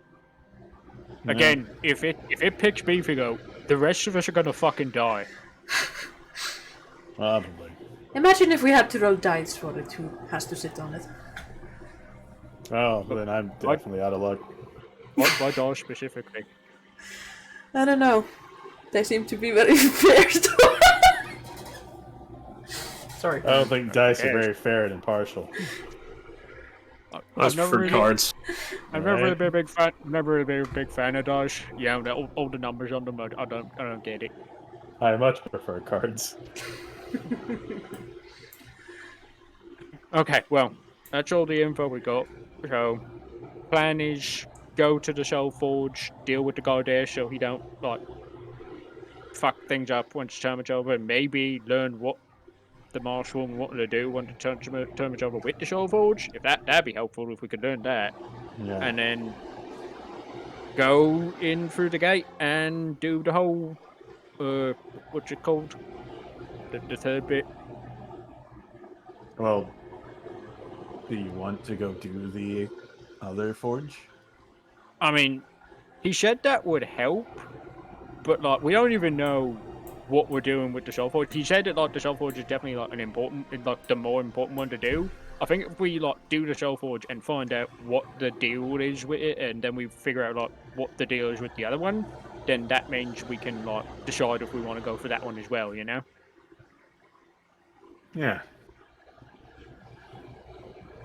Again, if it picks Beefigo, the rest of us are gonna fucking die. Probably. Imagine if we had to roll dice for it, who has to sit on it. Oh, then I'm definitely out of luck. Why die specifically? I don't know. They seem to be very fair. Sorry. I don't think dice are cares? very fair and impartial. That's for cards. I've never really Right. been a big fan. Never really been a big fan of Dodge. Yeah, all the numbers on them, I don't get it. I much prefer cards. Okay, well, that's all the info we got. So, plan is go to the Soul Forge, deal with the guy there, so he don't like fuck things up once the tournament's over, and maybe learn what the marshal wanted to do when the tournament's over with the Soul Forge. If that'd be helpful if we could learn that, Yeah. and then go in through the gate and do the whole what's it called? The third bit. Well, do you want to go do the other forge? I mean, he said that would help, but like we don't even know what we're doing with the Soul Forge. He said that like the Soul Forge is definitely like an important, like the more important one to do. I think if we like do the Soul Forge and find out what the deal is with it, and then we figure out like what the deal is with the other one, then that means we can like decide if we want to go for that one as well. You know? Yeah.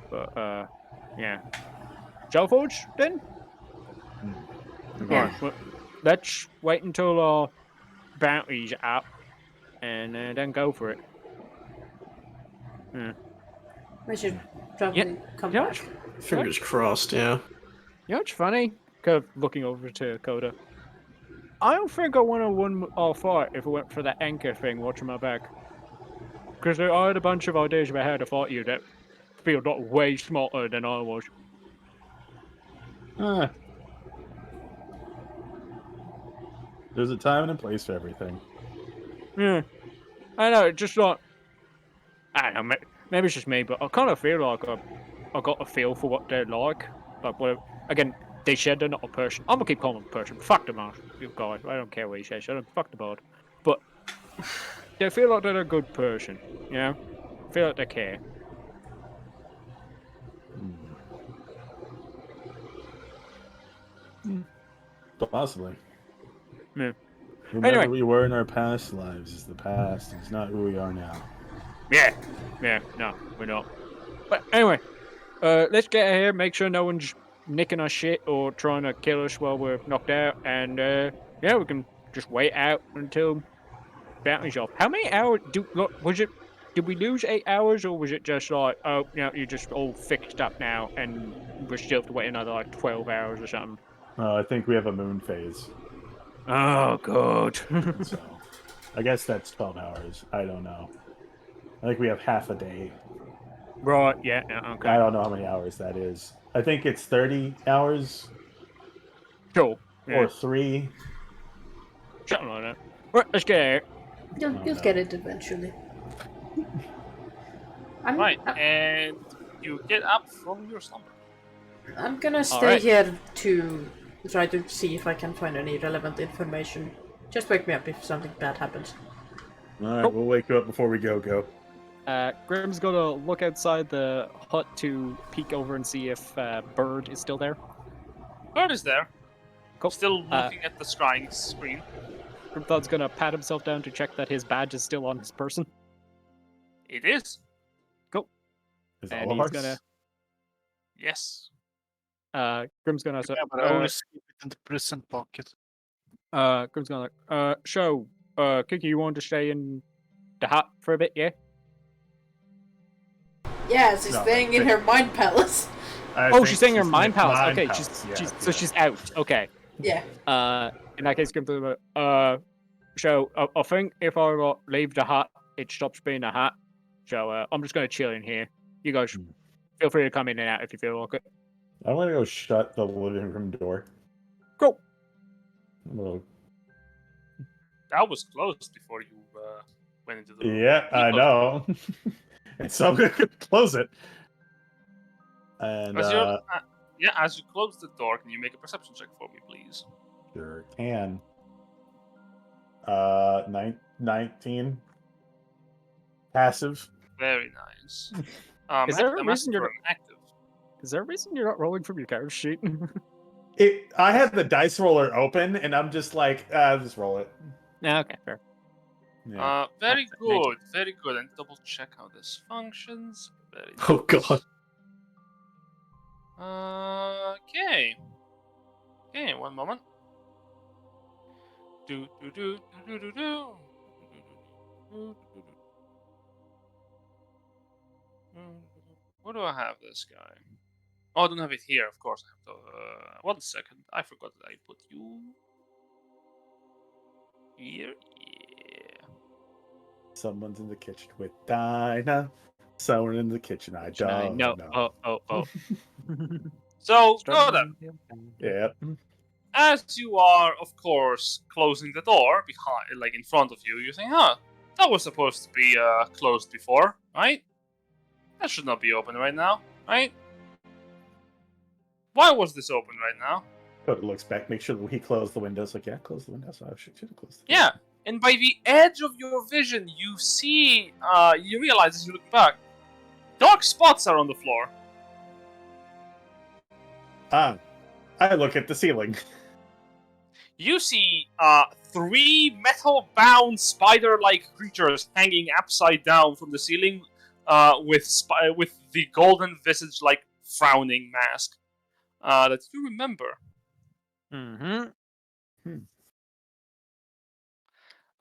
But yeah, Soul Forge then. Okay. Alright, well, let's wait until our bounty's up, and then go for it. We should probably come Yeah. back. Fingers crossed, yeah. You know what's funny? Kind of looking over to Coda. I don't think I would have won our fight if I went for that anchor thing watching my back. Because I had a bunch of ideas about how to fight you that feel not way smarter than I was. There's a time and a place for everything. Yeah. I know, it's just like... I don't know, maybe it's just me, but I kind of feel like I got a feel for what they're like. Like, what, again, they said they're not a person. I'm gonna keep calling them a person. Fuck the man, you guys. I don't care what he says. Fuck the board. But they feel like they're a good person, you know? I feel like they care. Possibly. Yeah. Whomever Anyway. we were in our past lives is the past. It's not who we are now. Yeah, no, we're not. But anyway, let's get out of here. Make sure no one's nicking our shit or trying to kill us while we're knocked out. And yeah, we can just wait out until bounty's off. How many hours was it? Did we lose 8 hours, or was it just like, oh, you know, you're just all fixed up now, and we're still have to wait another like 12 hours or something? I think we have a moon phase. Oh god. So I guess that's 12 hours. I don't know. I think we have half a day. Right. Yeah. Okay. I don't know how many hours that is. I think it's 30 hours Sure. Yeah. or 3. Something like that. Right. Let's get out. You'll get it eventually. Right, and you get up from your slumber. I'm gonna stay Alright. here to try to see if I can find any relevant information. Just wake me up if something bad happens. Alright, we'll wake you up before we go. Grim's gonna look outside the hut to peek over and see if Bird is still there. Bird is there, Cool. still looking at the screen. Grimthud's gonna pat himself down to check that his badge is still on his person. It is. Is And all he's of ours? gonna- Yes. Grim's gonna say, Yeah, but I always keep it in the prison pocket. Grim's gonna so, Kiki, you want to stay in the hut for a bit, yeah? Yeah, she's No, staying in her mind palace. Oh, she's staying in her mind palace. Mind Okay, palace, she's yeah, so she's out. Okay. Yeah. In that case, Grim's so I think if I leave the hut, it stops being a hut. So I'm just gonna chill in here. You guys feel free to come in and out if you feel like it. I'm gonna go shut the living room door. Cool. Well, That was closed before you went into the room. Yeah, I know. And so I'm gonna close it. And As you close the door, can you make a perception check for me, please? sure can. 19. Passive. Very nice. Is there a the reason message you're from active. Is there a reason you're not rolling from your character sheet? I have the dice roller open, and I'm just like, just roll it. Yeah, okay, fair. Yeah. Very That's good, very good. And double check how this functions. Very nice. Oh god. Okay. Okay, one moment. Do do do do do do do. Where do I have this guy? Oh, I don't have it here, of course. I have to. 1 second. I forgot that I put you here. Yeah. Someone's in the kitchen with Dinah. Someone in the kitchen. I don't No. know. Oh. So, go then. Yeah. As you are, of course, closing the door behind, like in front of you, you think, huh, that was supposed to be closed before, right? That should not be open right now, right? Why was this open right now? Coda looks back, make sure that he closed the windows. Like, yeah, close the windows. I should have closed the Yeah, and by the edge of your vision, you see, you realize as you look back, dark spots are on the floor. I look at the ceiling. You see 3 metal-bound spider-like creatures hanging upside down from the ceiling, with the golden visage-like frowning mask that you remember. Mm-hmm.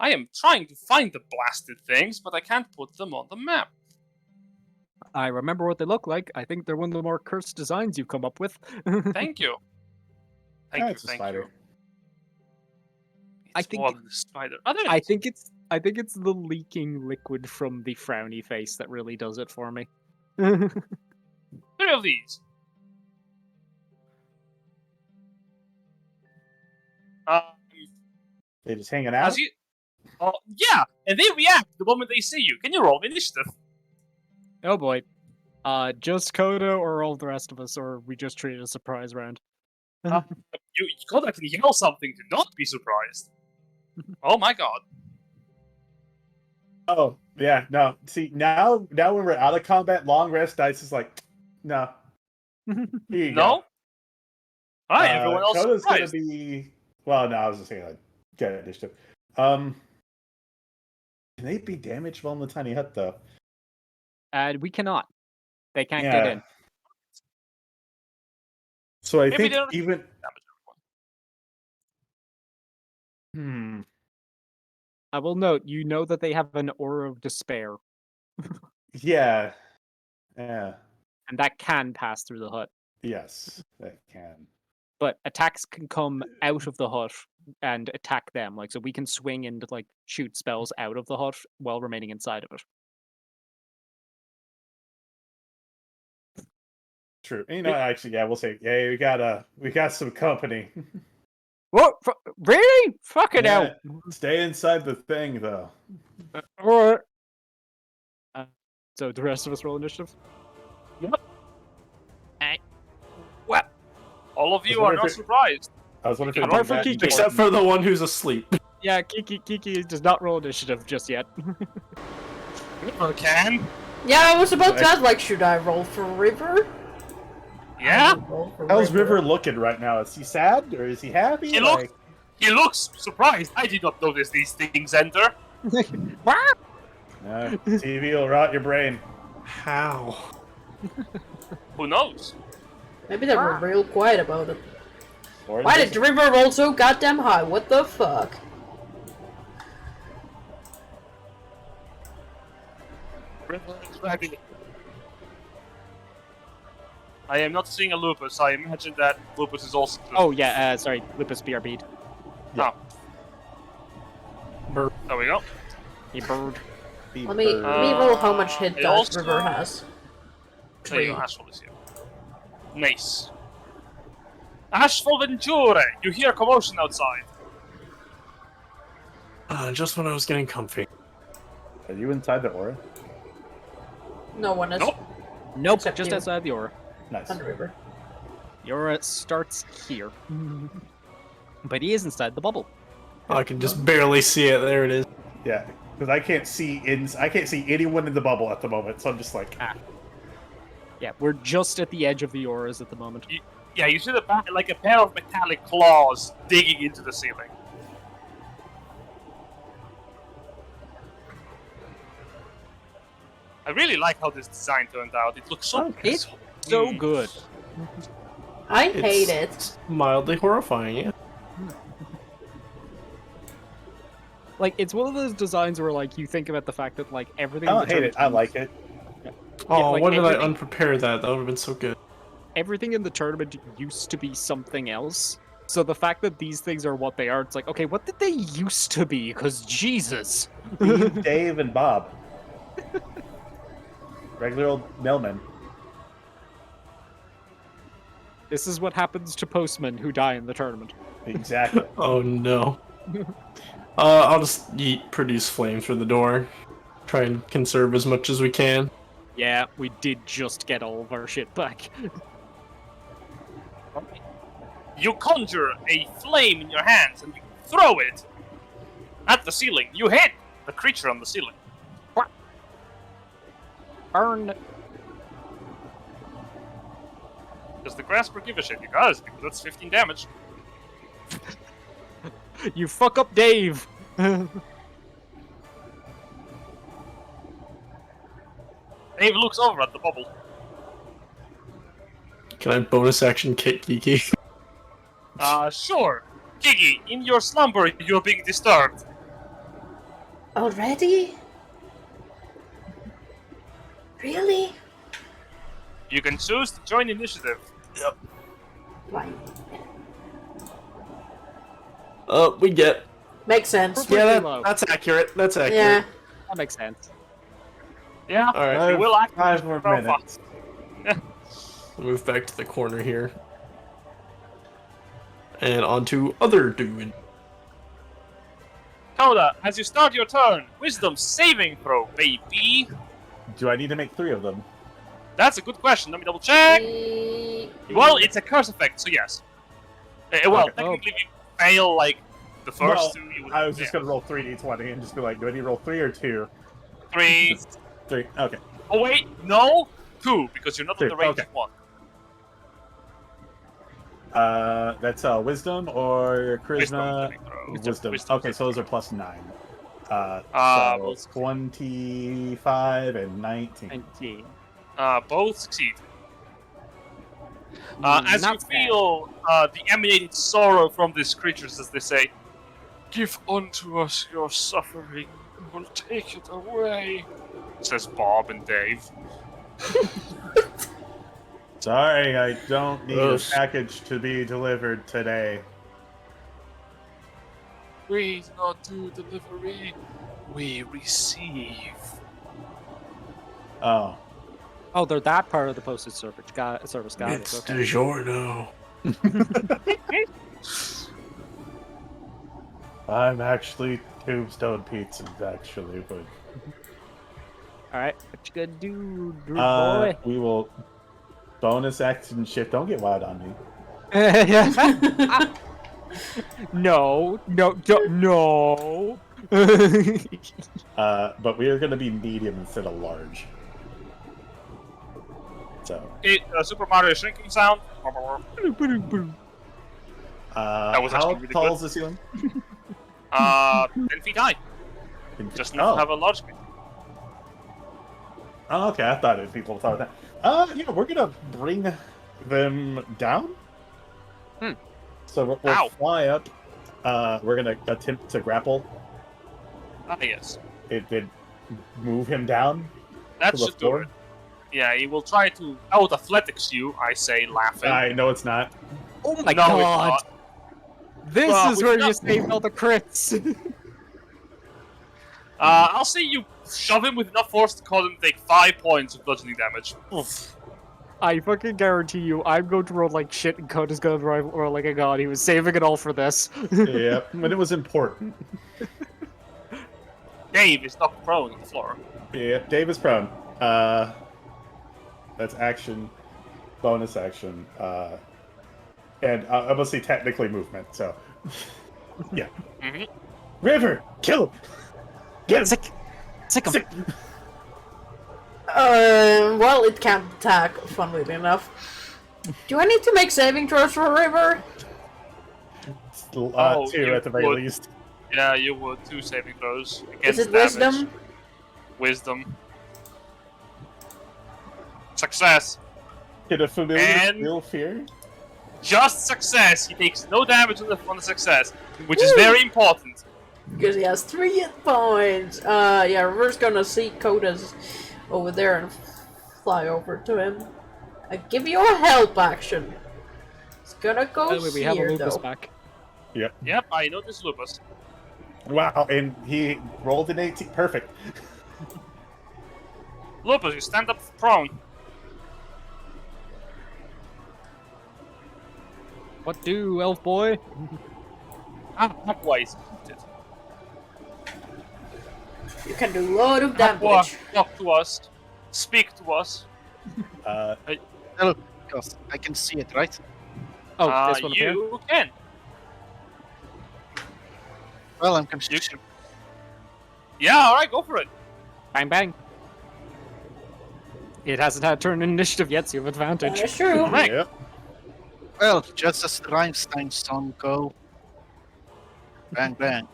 I am trying to find the blasted things, but I can't put them on the map. I remember what they look like. I think they're one of the more cursed designs you've come up with. Thank you. Thank you. It's a Thank spider. you. I It's think more than a spider. I think it's the leaking liquid from the frowny face that really does it for me. 3 of these. They just hanging out. Yeah, and they react the moment they see you. Can you roll initiative? Oh boy. Just Coda or all the rest of us, or we just treat it as a surprise round? You Koda can yell something to not be surprised. Oh my god. Oh, yeah, no. See, now when we're out of combat, long rest dice is like, no. Here you No? go. Alright, everyone else Coda's gonna surprised. be. Well, no, I was just saying, like, get initiative. Can they be damaged while in the tiny hut, though? We cannot. They can't get in. So I Maybe think they don't even. damage everyone. I will note, you know that they have an aura of despair, Yeah. Yeah. and that can pass through the hut. Yes, that can. But attacks can come out of the hut and attack them. Like, so we can swing and like shoot spells out of the hut while remaining inside of it. True. You know, actually, yeah, we'll say, yeah, we got some company. What? Really? Fuck it out. Stay inside the thing, though. Alright. So the rest of us roll initiative. Yep. What? All of you wondering are not if it- surprised. I was wondering if Apart it from was that Kiki. important. Except for the one who's asleep. Yeah, Kiki does not roll initiative just yet. River can. Yeah, I was about to ask, like, should I roll for River? Yeah? Roll for How's River looking right now? Is he sad or is he happy? He looks surprised. I did not notice these things enter. TV will rot your brain. How? Who knows? Maybe they were real quiet about it. Or Why is did River roll so goddamn high? What the fuck? River is ready. I am not seeing a lupus. I imagine that lupus is also. Oh yeah, sorry, Lupus BRB'd. Oh. There we go. A bird. Let me roll how much hit it dice also- River has. There you go, Ashful is here. Nice. Ashful Venture! You hear commotion outside. Just when I was getting comfy. Are you inside the aura? No one is. Nope. Nope, Except just you. outside the aura. Nice. On the river. The aura starts here. But he is inside the bubble. Oh, I can just barely see it. There it is. Yeah, because I can't see anyone in the bubble at the moment, so I'm just like, Yeah, we're just at the edge of the auras at the moment. Yeah, you see like a pair of metallic claws digging into the ceiling. I really like how this design turned out. It looks so It's so good. I hate it. It's mildly horrifying, yeah. Like, it's one of those designs where, like, you think about the fact that, like, everything... I in don't the hate it. I tournament- like it. Oh, like why did I everything- unprepare that? That would have been so good. Everything in the tournament used to be something else. So the fact that these things are what they are, it's like, okay, what did they used to be? Because Jesus. Steve, Dave, and Bob. Regular old mailmen. This is what happens to postmen who die in the tournament. Exactly. Oh no. I'll just produce flames for the door. Try and conserve as much as we can. Yeah, we did just get all of our shit back. You conjure a flame in your hands and you throw it at the ceiling. You hit the creature on the ceiling. Burn. Does the grasper give a shit? You guys, because that's 15 damage. You fuck up Dave. Dave looks over at the bubble. Can I bonus action kick Kiki? Sure. Gigi, in your slumber, you're being disturbed. Already? Really? You can choose to join initiative. Why? We get. Makes sense. Yeah. Yeah, low. that's accurate. That's accurate. Yeah. That makes sense. Yeah, All right. you will act 5 more very minutes. fast. Move back to the corner here. And onto other dude. Coda, as you start your turn, wisdom saving throw, baby. Do I need to make 3 of them? That's a good question. Let me double check. Well, it's a curse effect, so yes. Well, Okay. technically, if you fail like the first Well, 2, you would. I was just gonna roll 3d20 and just be like, do I need to roll 3 or 2? 3. 3. Okay. Oh wait, no, 2 because you're not on 2, the range okay. of 1. That's wisdom or charisma? saving throw. Wisdom. Wisdom Okay, so those are plus 9. So both- 25 and 19. 19. Both succeed. As you Not bad. feel the emanating sorrow from these creatures, as they say, "Give unto us your suffering, we'll take it away," says Bob and Dave. Sorry, I don't need a Gross. package to be delivered today. We do not do delivery, we receive. Oh. Oh, they're that part of the postage service. Got it. It's Okay. DiGiorno. I'm actually Tombstone Pizzas, actually, but All right, what you gonna do, Drew boy? we will bonus action shift. Don't get wild on me. No. But we are going to be medium instead of large. So, Okay, Super Mario shrinking sound. was was how actually really tall good. is the ceiling? 10 feet high. Just enough to have a large screen. Oh, okay. I thought it'd be people thought that. Yeah, we're gonna bring them down. So we'll Ow. fly up. We're gonna attempt to grapple. Ah, yes. It did move him down. That To the should do floor? it. Yeah, he will try to out athletics you, I say, laughing. I know it's not. Oh my No, it's god! not. This Well, is we where you got- save all the crits. I'll say you shove him with enough force to cause him to take 5 points of bludgeoning damage. Oof. I fucking guarantee you, I'm going to roll like shit, and Coda's gonna roll like a god. He was saving it all for this. Yep, but it was important. Dave is knocked prone on the floor. Yeah, Dave is prone. That's action, bonus action, and I must say technically movement. So, yeah. Mhm. River, kill him. Get him. Sick him. Sick. Well, it can't attack, funnily enough. Do I need to make saving throws for River? Oh, Two you at the very would. least. Yeah, you would. 2 saving throws Is against it damage. wisdom? Wisdom. Success. Can a familiar And- feel fear? Just success. He takes no damage on the success, which is very important. Because he has 3 hit points. Yeah, River's gonna see Koda's over there and fly over to him. I give you a help action. It's gonna go By the way, we have a here, lupus though. back. Yep, I noticed Lupus. Wow, and he rolled an 18. Perfect. Lupus, you stand up prone. What do, elf boy? Hopwise. You can do a lot of Hopwa, damage. talk to us. Speak to us. Hello, Ghost. I can see it, right? Oh, this one up here? You can. Well, I'm confused. Yeah, alright, go for it. Bang bang. It hasn't had turn initiative yet, so you have advantage. That's true. Right. Yep. Well, just as the Reinstein song go. Bang bang.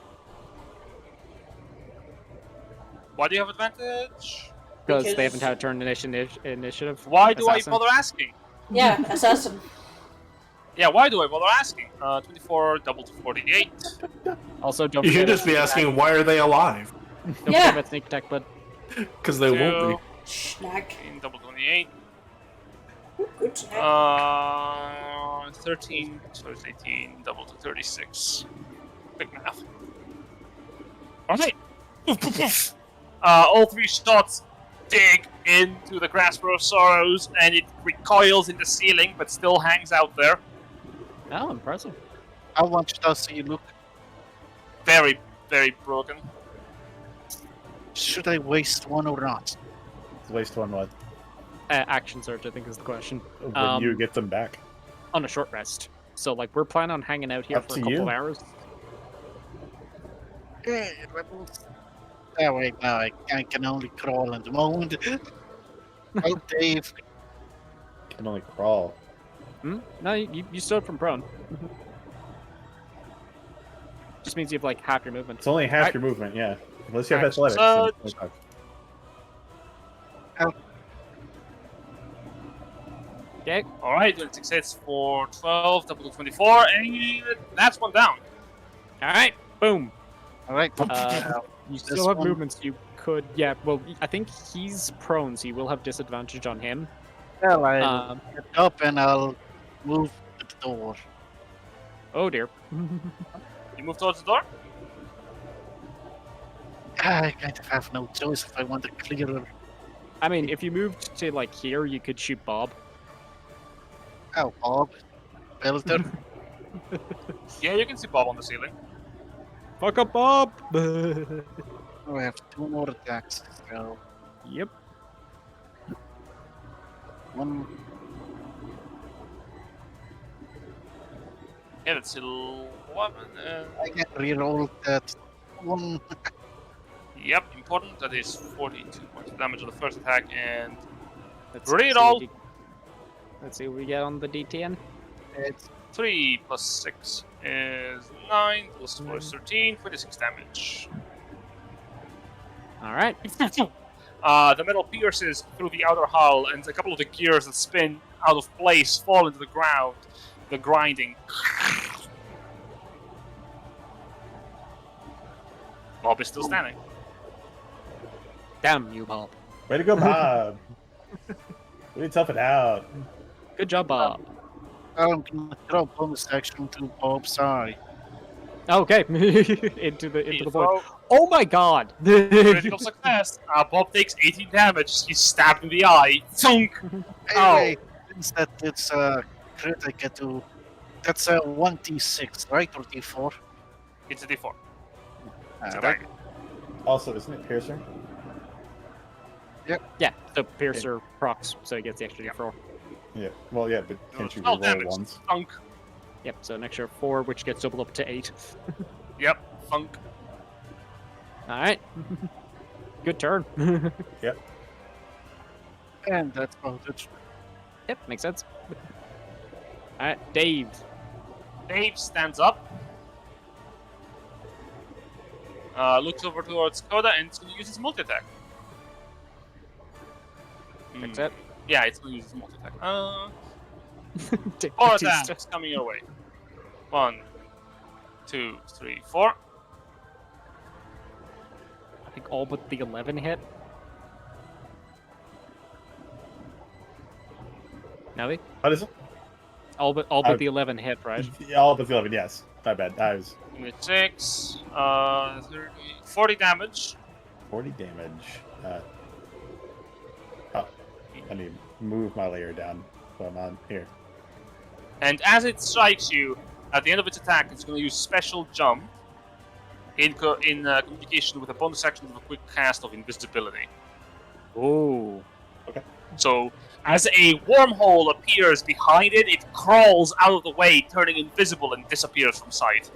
Why do you have advantage? Because Because- they haven't had turn initiative. Why do Assassin. I bother asking? Yeah, assassin. Yeah, why do I bother asking? 24 double to 48. Also, don't You should forget just be asking, why are they alive? Don't Yeah. forget about sneak attack, but Because they won't be. Snack. In double 28. Good snack. 13, so it's 18, double to 36. Quick math. Alright. Poof, poof, poof. All 3 shots dig into the Grasper of Sorrows, and it recoils in the ceiling, but still hangs out there. oh, impressive. How much does he look? Very, very broken. Should I waste one or not? Waste one what? Action surge, I think, is the question. When you get them back. On a short rest. So, like, we're planning on hanging out here Up for a to couple you. of hours. Oh wait, no, I can only crawl at the moment. Oh, Dave. Can only crawl. Hmm? No, you stood from prone. Just means you have, like, half your movement. It's only half I- your movement, yeah. Unless you have Action athletics. surge. then it's like- Okay. Alright, doing success for 12, double to 24, and that's one down. Alright, boom. Alright. You This still have one- movements. You could, yeah. Well, I think he's prone, so you will have disadvantage on him. Well, I'll Um, get up and I'll move to the door. oh dear. You move towards the door? I kind of have no choice if I want a clearer. I mean, if you moved to like here, you could shoot Bob. Oh, Bob. Builder. Yeah, you can see Bob on the ceiling. Fuck up, Bob. Oh, I have 2 more attacks. So, Yep. one. Yeah, that's 11. I can reroll that one. Yep, important. That is 42 points of damage on the first attack, and Let's Reroll. see- Let's see what we get on the D10. It's 3 plus 6 is 9, plus 4 is 13, 26 damage. All right. The metal pierces through the outer hull, and a couple of the gears that spin out of place fall into the ground. The grinding. Bob is still standing. Damn you, Bob. Way to go, Bob! Way to tough it out. Good job, Bob. I'm gonna throw bonus action to Bob's eye. Okay. into the You void. throw Oh my God. critical success. Bob takes 18 damage. He's stabbed in the eye. Thunk! Anyway, since that it's a crit, I get to. That's a 1d6, right? Or d4? It's a d4. It's a Alright. dagger. Also, isn't it Piercer? Yeah, so Piercer procs, so he gets the extra d4. Yeah. Well, yeah, but can't you 12 reroll damage. once? Funk. Yep, so an extra 4, which gets doubled up to 8. Yep. Funk. Alright. Good turn. Yep. And that's about it. Yep, makes sense. Alright, Dave. Dave stands up. Looks over towards Koda and it's going to use his multi-attack. Makes it. Yeah, it's going to use his multi-attack. Dave 4 Bautista. attacks coming your way. 1, 2, 3, 4. I think all but the 11 hit. Navi? What is it? All but the 11 hit, right? All but the 11, yes. My bad. I was 6, 30, 40 damage. 40 damage. I need to move my layer down. So I'm on here. And as it strikes you, at the end of its attack, it's going to use special jump in communication with a bonus action of a quick cast of invisibility. Ooh. So, as a wormhole appears behind it, it crawls out of the way, turning invisible and disappears from sight.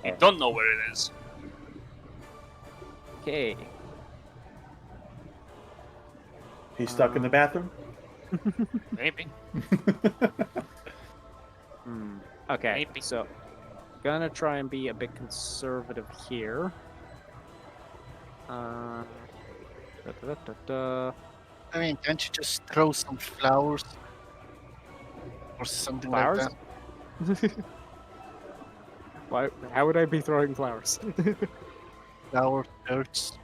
You don't know where it is. Okay. He's stuck in the bathroom? Maybe. Okay, Maybe. so gonna try and be a bit conservative here. Da, da, da, da. I mean, can't you just throw some flowers? Or something Flowers? like that? Why? How would I be throwing flowers? Flower shirts.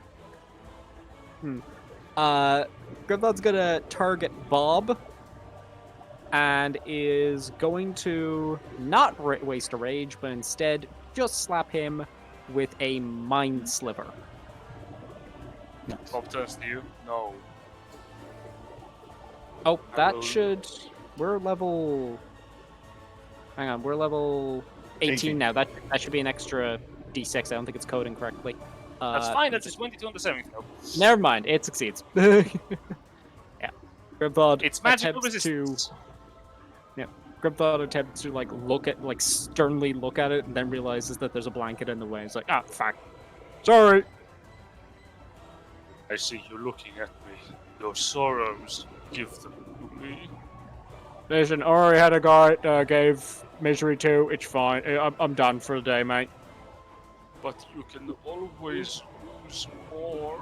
Grimthon's gonna target Bob, and is going to not waste a rage, but instead just slap him with a Mind Sliver. Bob turns to you. No. Oh, that Hello. should... We're level... Hang on, we're level 18 18. now. That should be an extra d6. I don't think it's coding correctly. That's fine, that's just 22 on the saving throw. Never mind, it succeeds. Yeah. Grimthon It's magical attempts resistance. Grimthon attempts to sternly look at it, and then realizes that there's a blanket in the way. He's like, ah, fuck. Sorry. I see you looking at me. Your sorrows, give them to me. Listen, I already had a guy that gave misery to. It's fine. I'm done for the day, mate. But you can always use more.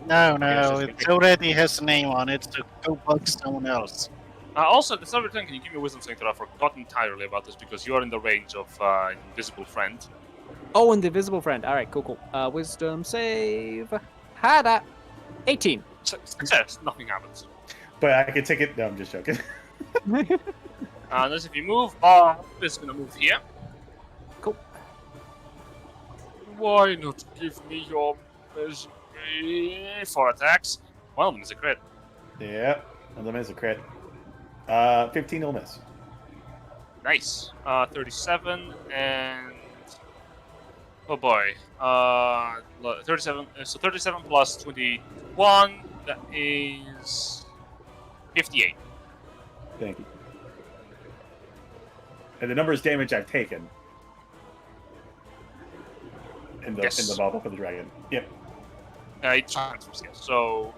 No, Yes, no, it's it already has a name on it, so go bug someone else. Also, at the start of your turn, can you give me a wisdom saving throw? I forgot entirely about this because you are in the range of invisible friend. Oh, and the visible friend. All right, cool. Wisdom save. Had that. 18. Success, nothing happens. But I can take it. No, I'm just joking. Unless if you move, Bob is gonna move here. Cool. Why not give me your misery? 4 attacks. One of them is a crit. Yeah. One of them is a crit. 15 will miss. Nice. 37 and... Oh boy. 37. So 37 plus 21. That is 58. Thank you. And the number is damage I've taken. In the Yes. bubble for the dragon. Yep. It transfers, yes. So...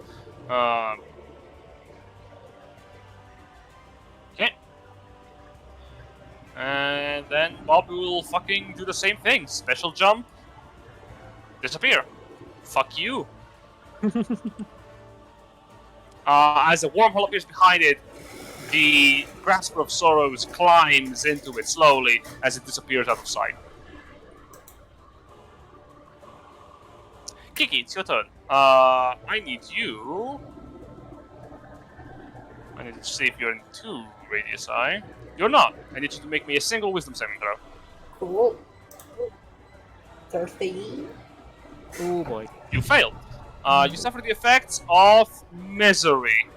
okay. And then Bob will fucking do the same thing. Special jump. Disappear. Fuck you. As a wormhole appears behind it, the Grasper of Sorrows climbs into it slowly as it disappears out of sight. Kiki, it's your turn. I need you. I need to see if you're in 2 radii. You're not. I need you to make me a single wisdom saving throw. Cool. 13. Oh boy. You failed. You suffer the effects of misery.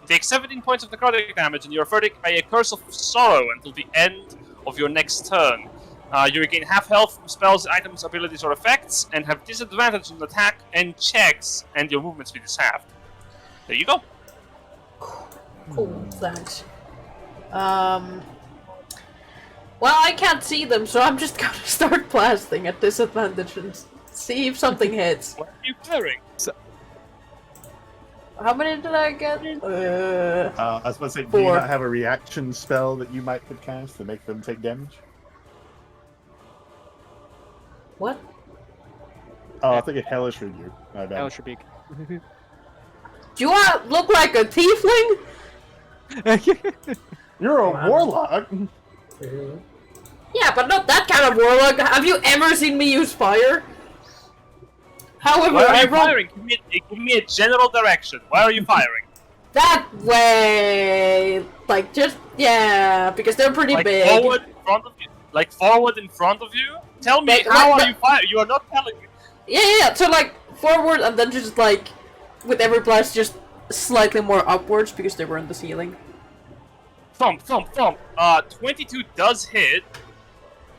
Take 17 points of necrotic damage, and you're affected by a curse of sorrow until the end of your next turn. You regain half health from spells, items, abilities, or effects, and have disadvantage on attack and checks, and your movement speed is halved. There you go. Cool, thanks. Well, I can't see them, so I'm just gonna start blasting at disadvantage and see if something hits. What are you firing? How many did I get? I was about to say, do 4. you not have a reaction spell that you might could cast to make them take damage? What? Oh, I think it hellish rebuke. My bad. Hellish Rebuke. Do I look like a tiefling? You're a warlock. Yeah, but not that kind of warlock. Have you ever seen me use fire? However, Where are I you rolled firing? Give me a general direction. Where are you firing? that way. Like, just, yeah, because they're pretty Like big. forward in front of you? Like forward in front of you? Tell me, Like, how like are you firing? You are not telling me. Yeah, so like, forward and then just like, with every blast, just slightly more upwards because they were in the ceiling. Thump, thump, thump. 22 does hit,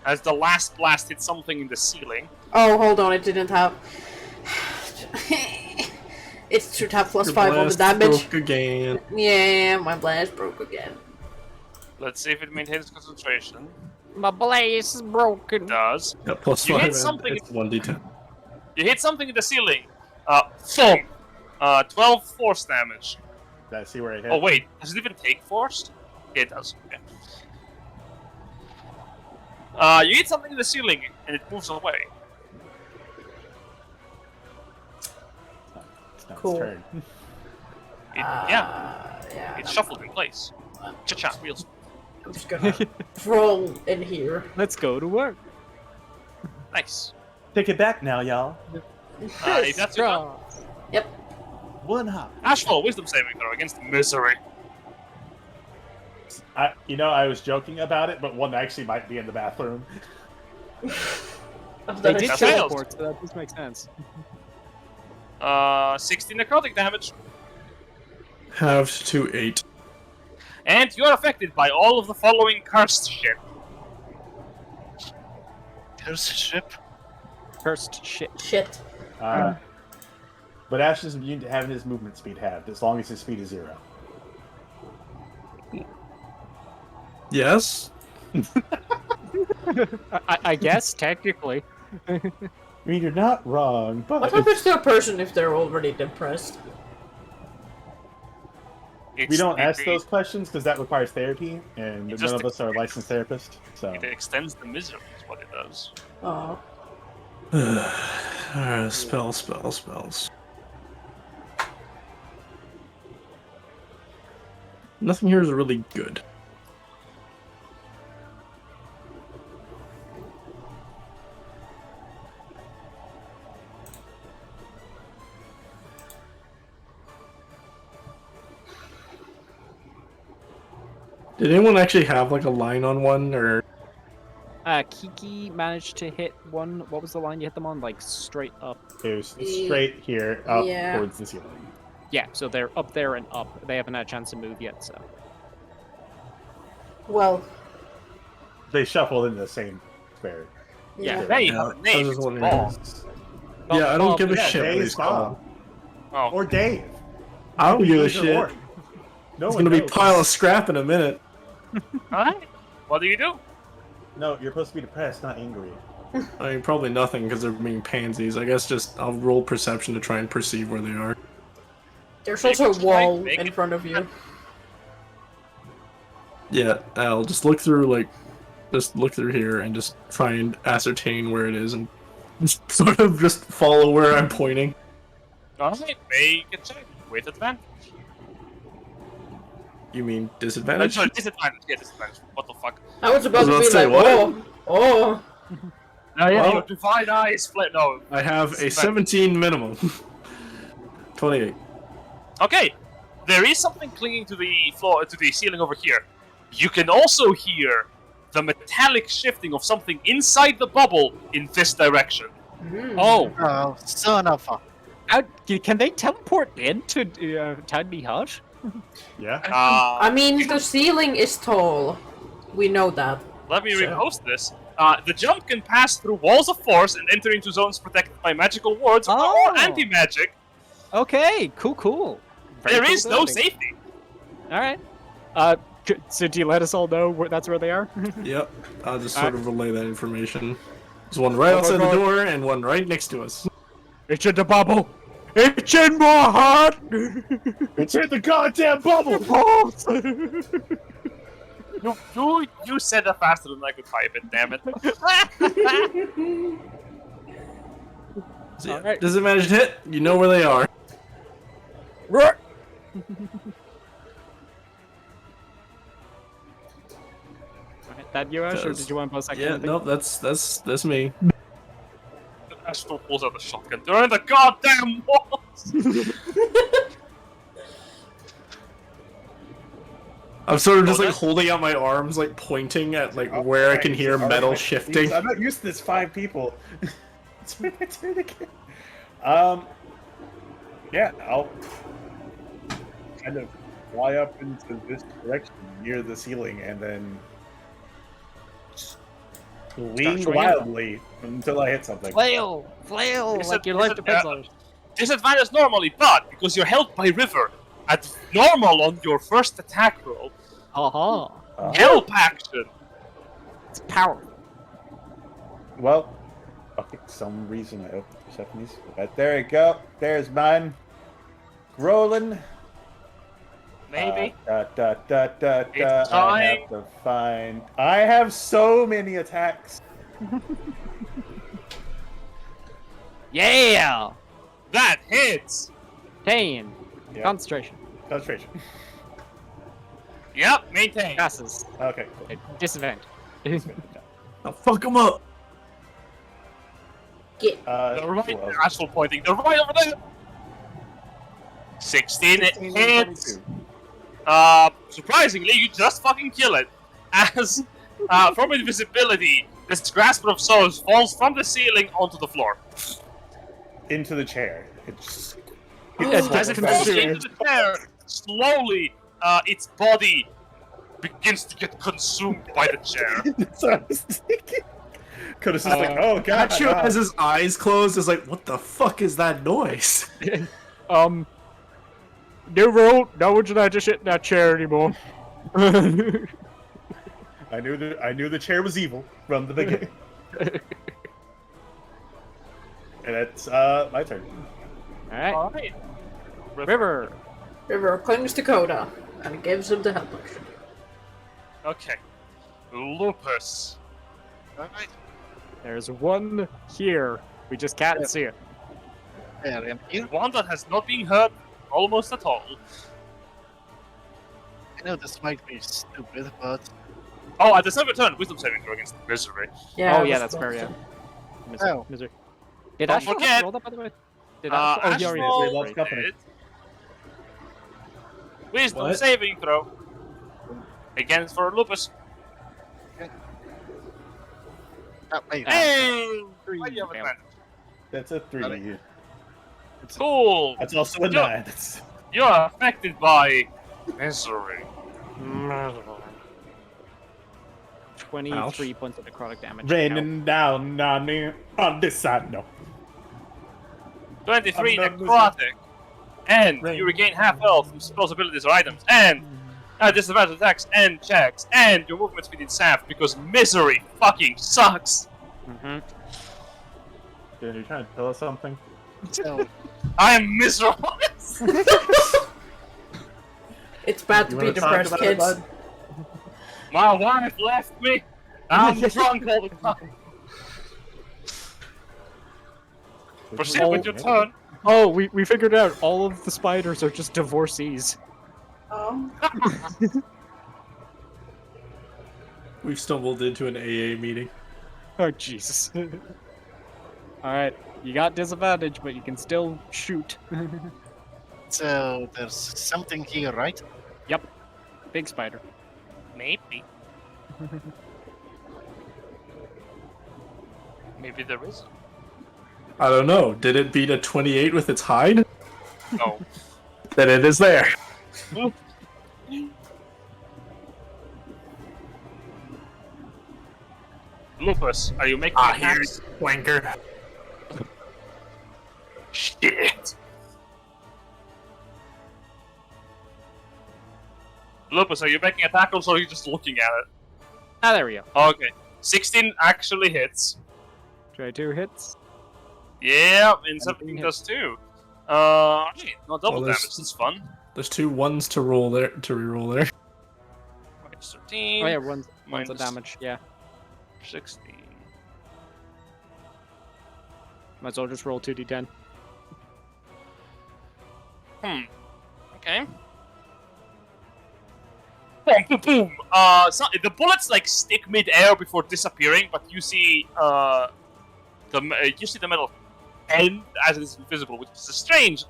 as the last blast hit something in the ceiling. Oh, hold on, it didn't have... It should have plus Your 5 on the blast damage. broke again. Yeah, my blast broke again. Let's see if it maintains concentration. My blaze is broken. It does. Yeah, plus You 5. hit something- It's 1d10. You hit something in the ceiling. Thump. 12 force damage. Did I see where I hit? Oh wait, does it even take force? Yeah, it does. Okay. You hit something in the ceiling and it moves away. It's not Cool. its turn. Yeah, It's shuffled in place. Cha-cha, wheels. I'm just gonna roll in here. Let's go to work. Nice. Take it back now, y'all. If that's your turn. Yep. One hop. Ashfall, wisdom saving throw against misery. I was joking about it, but one actually might be in the bathroom. They did That's teleport, so that does make sense. 60 necrotic damage. Halved to 8. And you are affected by all of the following cursed shit. There's a ship. Cursed shit. Shit. But Ash is immune to having his movement speed halved, as long as his speed is 0. Yes? I guess, technically. I mean, you're not wrong, but What happens to a person if they're already depressed? we don't ask those questions because that requires therapy, and It none just of us are licensed therapists. So It extends the misery, is what it does. Oh. Spells. Nothing here is really good. Did anyone actually have like a line on one, or Kiki managed to hit one. What was the line you hit them on? Like straight up. it was straight here, up Yeah. towards the ceiling. Yeah, so they're up there and up. They haven't had a chance to move yet, so. Well, They shuffled into the same square. yeah. Hey, you Yeah, have a name. I was It's wondering. Ball. Yeah, I don't give a Yeah, shit what Dave's he's called. Oh, Or Dave. I don't give a Either shit. or. No It's one gonna be knows. pile of scrap in a minute. alright. What do you do? No, you're supposed to be depressed, not angry. I mean, probably nothing because they're being pansies. I guess just I'll roll perception to try and perceive where they are. There's also a Make- wall make in it- front of you. Yeah, I'll just look through here and just try and ascertain where it is and just sort of just follow where I'm pointing. Alright, make a check with advantage. You mean disadvantage? Sorry, disadvantage. Yeah, disadvantage. What the fuck? I was about I was to be about like, to say, oh. No, yeah, Well- your divine eye split. No. I have a Disadvantage. 17 minimum. 28. Okay, there is something clinging to the floor, to the ceiling over here. You can also hear the metallic shifting of something inside the bubble in this direction. Oh, Oh, son of a... can they teleport into Tiny Hut? Yeah. I mean, the ceiling is tall. We know that. Let me So- repost this. The jump can pass through walls of force and enter into zones protected by magical wards or Oh. anti-magic. Okay, cool. Very There cool is no ability. safety. All right. So do you let us all know that's where they are? Yep. I'll just sort of relay that information. There's one right outside the door and one right next to us. It's in the bubble. It's in my heart. It's in the goddamn bubble! You said that faster than I could type it, damn it. So, yeah, Alright. disadvantage hit, you know where they are. Alright, that you, Ash, or Does- did you want to post that? Yeah, nope, that's me. Astral pulls out the shotgun. They're in the goddamn walls! I'm sort of just like holding out my arms, like pointing at like where I can hear metal Alright, shifting. please, I'm not used to this 5 people. It's my turn again. Yeah, I'll kind of fly up into this direction near the ceiling and then swing swinging? wildly until I hit something. Flail, Is like it- your is life it, depends on it. Disadvantage normally, but because you're held by river, at normal on your first attack roll, help action. It's powerful. Well, okay, some reason I opened Persephone's. But there you go. There's mine. Rolling. Maybe. I trying. have to find. I have so many attacks. Yeah. That hits. 10. Yeah. Concentration. Concentration. Yep, maintain. Passes. Okay, cool. Disadvantage. I'll fuck them up. Get They're right who else? there, astral pointing. They're right over there. 16 it 16 and hits. 22. Surprisingly, you just fucking kill it. As from invisibility, this grasper of souls falls from the ceiling onto the floor. Into the chair. It's As it falls into the chair, slowly, its body begins to get consumed by the chair. That's what I was thinking. Could have just like, oh god. Nacho no. has his eyes closed, is like, what the fuck is that noise? New rule, no one's allowed to sit in that chair anymore. I knew the chair was evil from the beginning. And it's my turn. Alright. Alright. River. River clings to Coda and gives him the help action. Okay. Lupus. Alright. There's one here. We just can't see it. There, and here. One that has not been hurt almost at all. I know this might be stupid, but Oh, at the same turn, wisdom saving throw against misery. Yeah. Oh, yeah, I that's was fair, about yeah. to- Misery. Oh. Misery. Did Don't Ash have to forget, roll that, by the way? Did Ash? Oh, he already Ashroll did. loves Right. company. did. Wisdom What? saving throw. Against for Lupus. wait. Hey! Three. Why do you have Fail. advantage? That's a 3. Cool! That's also a Yeah. 9. That's... You're affected by misery. 23 points of necrotic damage. Raining down on me on this side. No. 23 I'm not necrotic. And Rain. you regain half health from spells, abilities, or items. And disadvantage attacks and checks. And your movement speed is half because misery fucking sucks. Mm-hmm. Dude, you trying to tell us something? So, I am miserable. It's bad to You be wanna talk depressed, about it, kids. bud? My wife left me. I'm drunk all the time. Proceed with your turn. Oh, we figured out all of the spiders are just divorcees. We've stumbled into an AA meeting. Oh, Jesus. Alright, you got disadvantage, but you can still shoot. so there's something here, right? Yep. Big spider. Maybe. Maybe there is. I don't know. Did it beat a 28 with its hide? No. Then it is there. Lupus, are you making Ah, attacks? here's wanker. Shit. Lupus, are you making attackles or are you just looking at it? Ah, there we go. Okay. 16 actually hits. 22 hits. Yeah, and 17 17 does too. Hey, no double Well, damage. there's- That's fun. There's 2 1s to roll there to reroll there. Minus 13. Oh yeah, one's the minus damage. Yeah. 16. Might as well just roll 2d10. Okay. Boom, boom, boom. So the bullets like stick mid-air before disappearing, but you see the metal end as it is invisible, which is a strange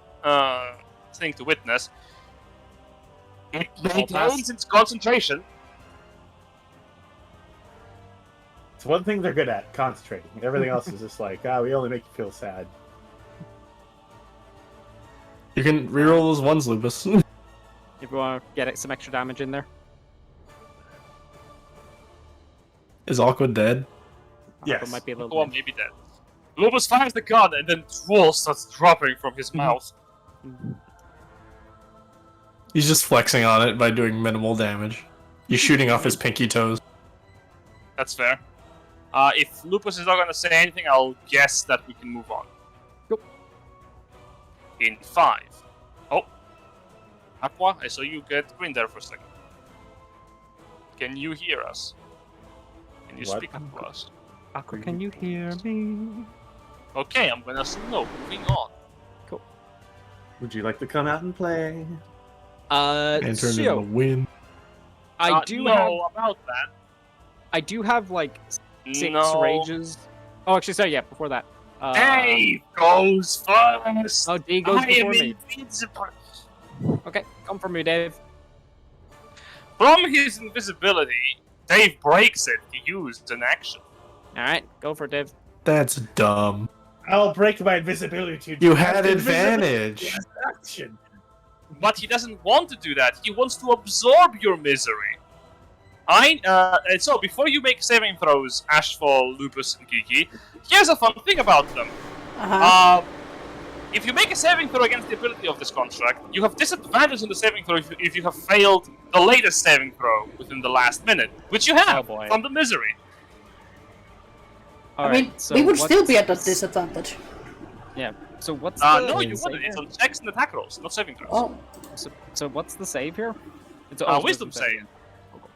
thing to witness. It maintains its concentration. It's one thing they're good at, concentrating. Everything else is just like, we only make you feel sad. You can reroll those ones, Lupus. If you want to get some extra damage in there. Is Aqua dead? Yes. It might be a little. Or maybe dead. Lupus fires the gun, and then drool starts dropping from his mouth. He's just flexing on it by doing minimal damage. He's shooting off his pinky toes. That's fair. If Lupus is not going to say anything, I'll guess that we can move on. Go. In 5. Oh. Aqua, I saw you get green there for a second. Can you hear us? Can you What? speak to us? Aqua, can you hear me? Okay, I'm gonna say no. Moving on. Would you like to come out and play? And turn into a So win. I do know have. about that. I do have like 6 No. rages. Oh, actually, sorry. Yeah, before that. Dave goes first. Oh, D goes I am before me. invincible. Okay, come for me, Dave. From his invisibility, Dave breaks it to use an action. All right, go for it, Dave. That's dumb. I'll break my invisibility. You had advantage. Action. But he doesn't want to do that. He wants to absorb your misery. And so before you make saving throws, Ashfall, Lupus, and Kiki, here's a fun thing about them. If you make a saving throw against the ability of this construct, you have disadvantage on the saving throw if you have failed the latest saving throw within the last minute, which you have boy. from the misery. All I mean, right, so we would still what's- be at a disadvantage. Yeah. So what's No, you save wouldn't. here? It's on checks and attack rolls, not saving throws. Oh, So what's the save here? It's Wisdom save.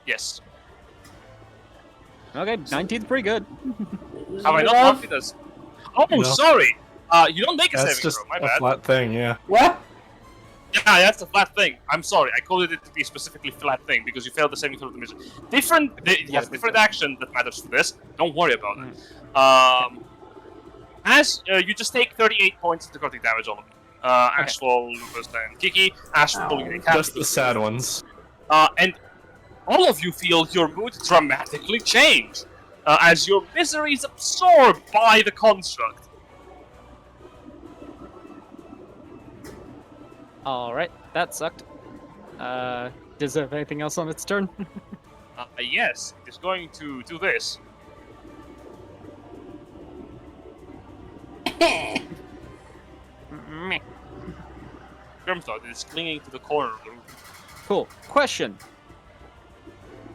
Yes. Okay, 19's pretty good. Have I not Love. marked it as... Oh, No. sorry! You don't make a That's saving just throw, my a bad. flat thing, yeah. What? Yeah, that's a flat thing. I'm sorry, I coded it to be a specifically flat thing because you failed the saving throw of the misery. Different action that matters for this. Don't worry about it. As you just take 38 points of necrotic damage on them. Ashfall, Lupus, and Kiki. Ashfall, you take half. Just the sad ones. And all of you feel your mood dramatically change as your misery is absorbed by the construct. All right, that sucked. Does it have anything else on its turn? Yes, it is going to do this. Grimthought is clinging to the corner of the room. Cool. Question: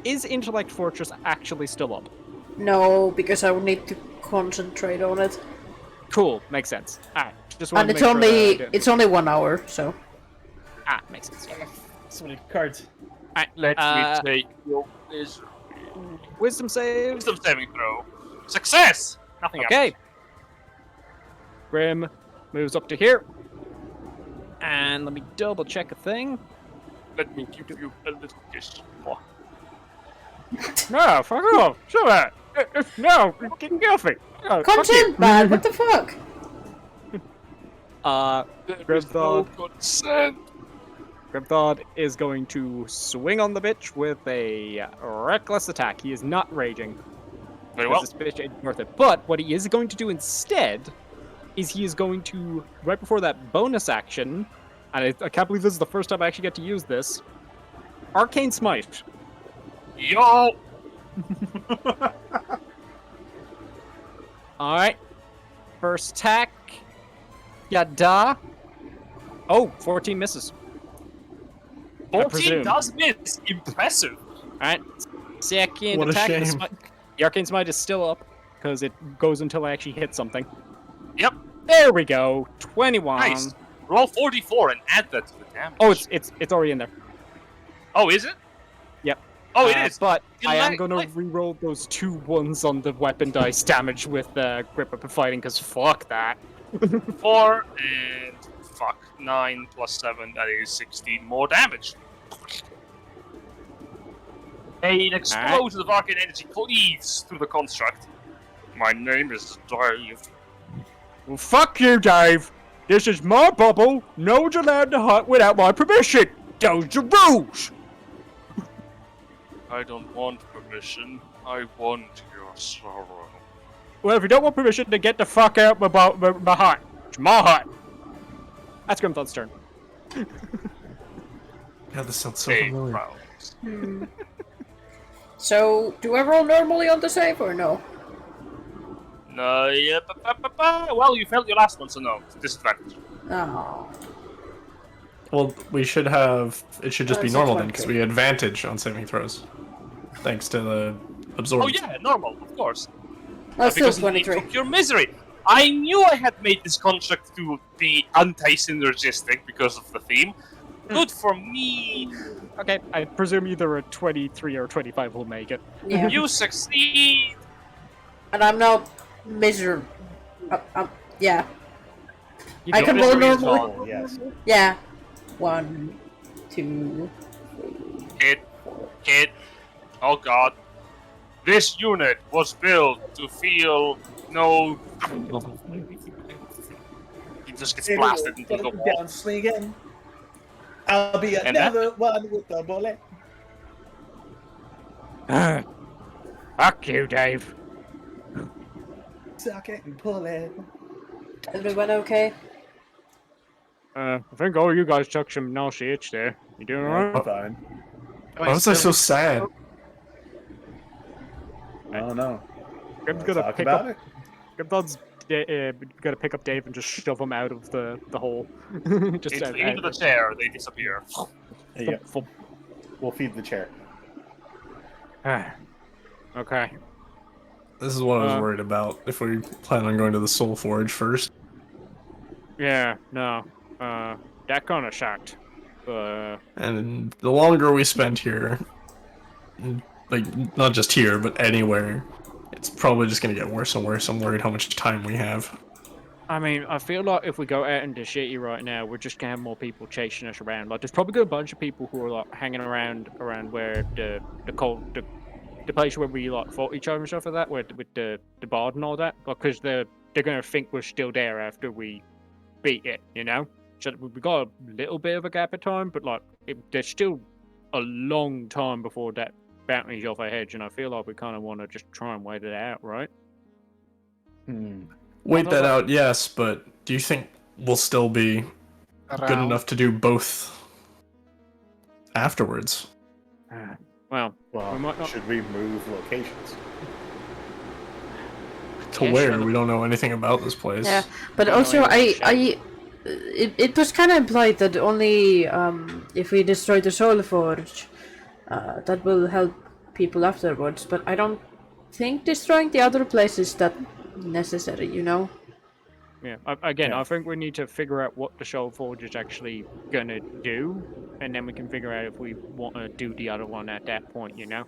is Intellect Fortress actually still up? No, because I would need to concentrate on it. Cool, makes sense. Alright, just And wanted it's to make sure only that I it's only 1 hour, so. makes sense. So many cards. Alright, Let me take your misery. wisdom save. Wisdom saving throw. Success! Nothing Okay. Grim moves up to here. And let me double check a thing. Let me give you a little kiss. No, fuck off! Shut up! No, get off me! No, fuck you. Content, man! What the fuck? Grimthod. consent. Grimthod is going to swing on the bitch with a reckless attack. He is not raging. Very well. This bitch ain't worth it. But what he is going to do instead is he is going to, right before that bonus action, and I can't believe this is the first time I actually get to use this, Arcane Smite. Yo! Alright. First attack. Yada. Oh, 14 misses. 14 presume. does miss. Impressive. Alright. Second What a attack. shame. The Arcane Smite is still up, because it goes until I actually hit something. Yep. There we go. 21. Nice. Roll 44 and add that to the damage. Oh, it's already in there. Oh, is it? Yep. Oh, it is. But You I am like- going to like- re-roll those 2 1s on the weapon dice damage with Grip Up and Fighting, because fuck that. 4 and fuck 9 plus 7. That is 16 more damage. An explosion of arcane energy cleaves through the construct. My name is Dave. Well, fuck you, Dave. This is my bubble. No one's allowed to hunt without my permission. Those are rules. I don't want permission. I want your sorrow. Well, if you don't want permission, then get the fuck out my hut. It's my hut. That's Grimthon's turn. God, this sounds so Big familiar. problems. So, do I roll normally on the save or no? No, yeah, well, you failed your last one, so no. Disadvantage. Oh. Well, we should have. It should just Oh, be it's normal a then, because 20. we had advantage on saving throws. Thanks to the absorb. Oh yeah, normal, of course. That's still Because he 23. took your misery. I knew I had made this construct to be anti-synergistic because of the theme. Good for me. Okay, I presume either a 23 or a 25 will make it. Yeah. You succeed. And I'm now miserable. Yeah. You I got can it. roll Misery is normally. gone. Yes. Yeah. 1, 2. Hit. Oh god. This unit was built to feel no... He just gets blasted into the wall. Down swinging. I'll be And that- another one with the bullet. Fuck you, Dave. Suck it and pull it. Everyone okay? I think all you guys took some nasty itch there. You doing alright? I'm fine. Why was I so sad? I don't know. Grim's Wanna gonna talk pick about up. it? Grimthon's gonna pick up Dave and just shove him out of the hole. Just Into the chair, they disappear. Yeah, we'll feed the chair. Okay. This is what I was worried about. If we plan on going to the Soul Forge first. Yeah. No. That kind of shocked. And the longer we spend here, like, not just here, but anywhere, it's probably just gonna get worse and worse. I'm worried how much time we have. I mean, I feel like if we go out into shitty right now, we're just gonna have more people chasing us around. Like, there's probably a bunch of people who are like hanging around where the place where we like fought each other and stuff like that, where with the bard and all that, because they're gonna think we're still there after we beat it, you know. So we got a little bit of a gap of time, but like there's still a long time before that bounty's off our heads, and I feel like we kind of want to just try and wait it out, right? Wait that out, yes, but do you think we'll still be good enough to do both afterwards? Well, Well, we might not. should we move locations? To Yeah, where? sure. We don't know anything about this place. Yeah, but No, also I it was kind of implied that only if we destroy the Soul Forge, that will help people afterwards. But I don't think destroying the other place is that necessary. You know. Yeah, again, Yeah. I think we need to figure out what the Soul Forge is actually gonna do, and then we can figure out if we want to do the other one at that point, you know?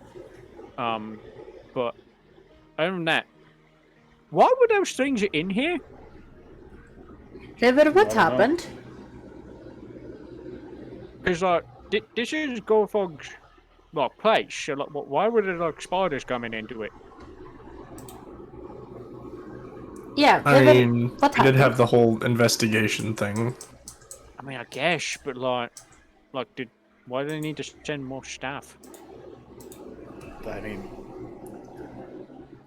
But other than that, why were those things in here? River, what I don't know. happened? Because, like, this is Gorfog's, like, place, so, like, why were there, like, spiders coming into it? Yeah, I River, mean, what we did happened? have the whole investigation thing. I mean, I guess, but, like, why do they need to send more staff? I mean,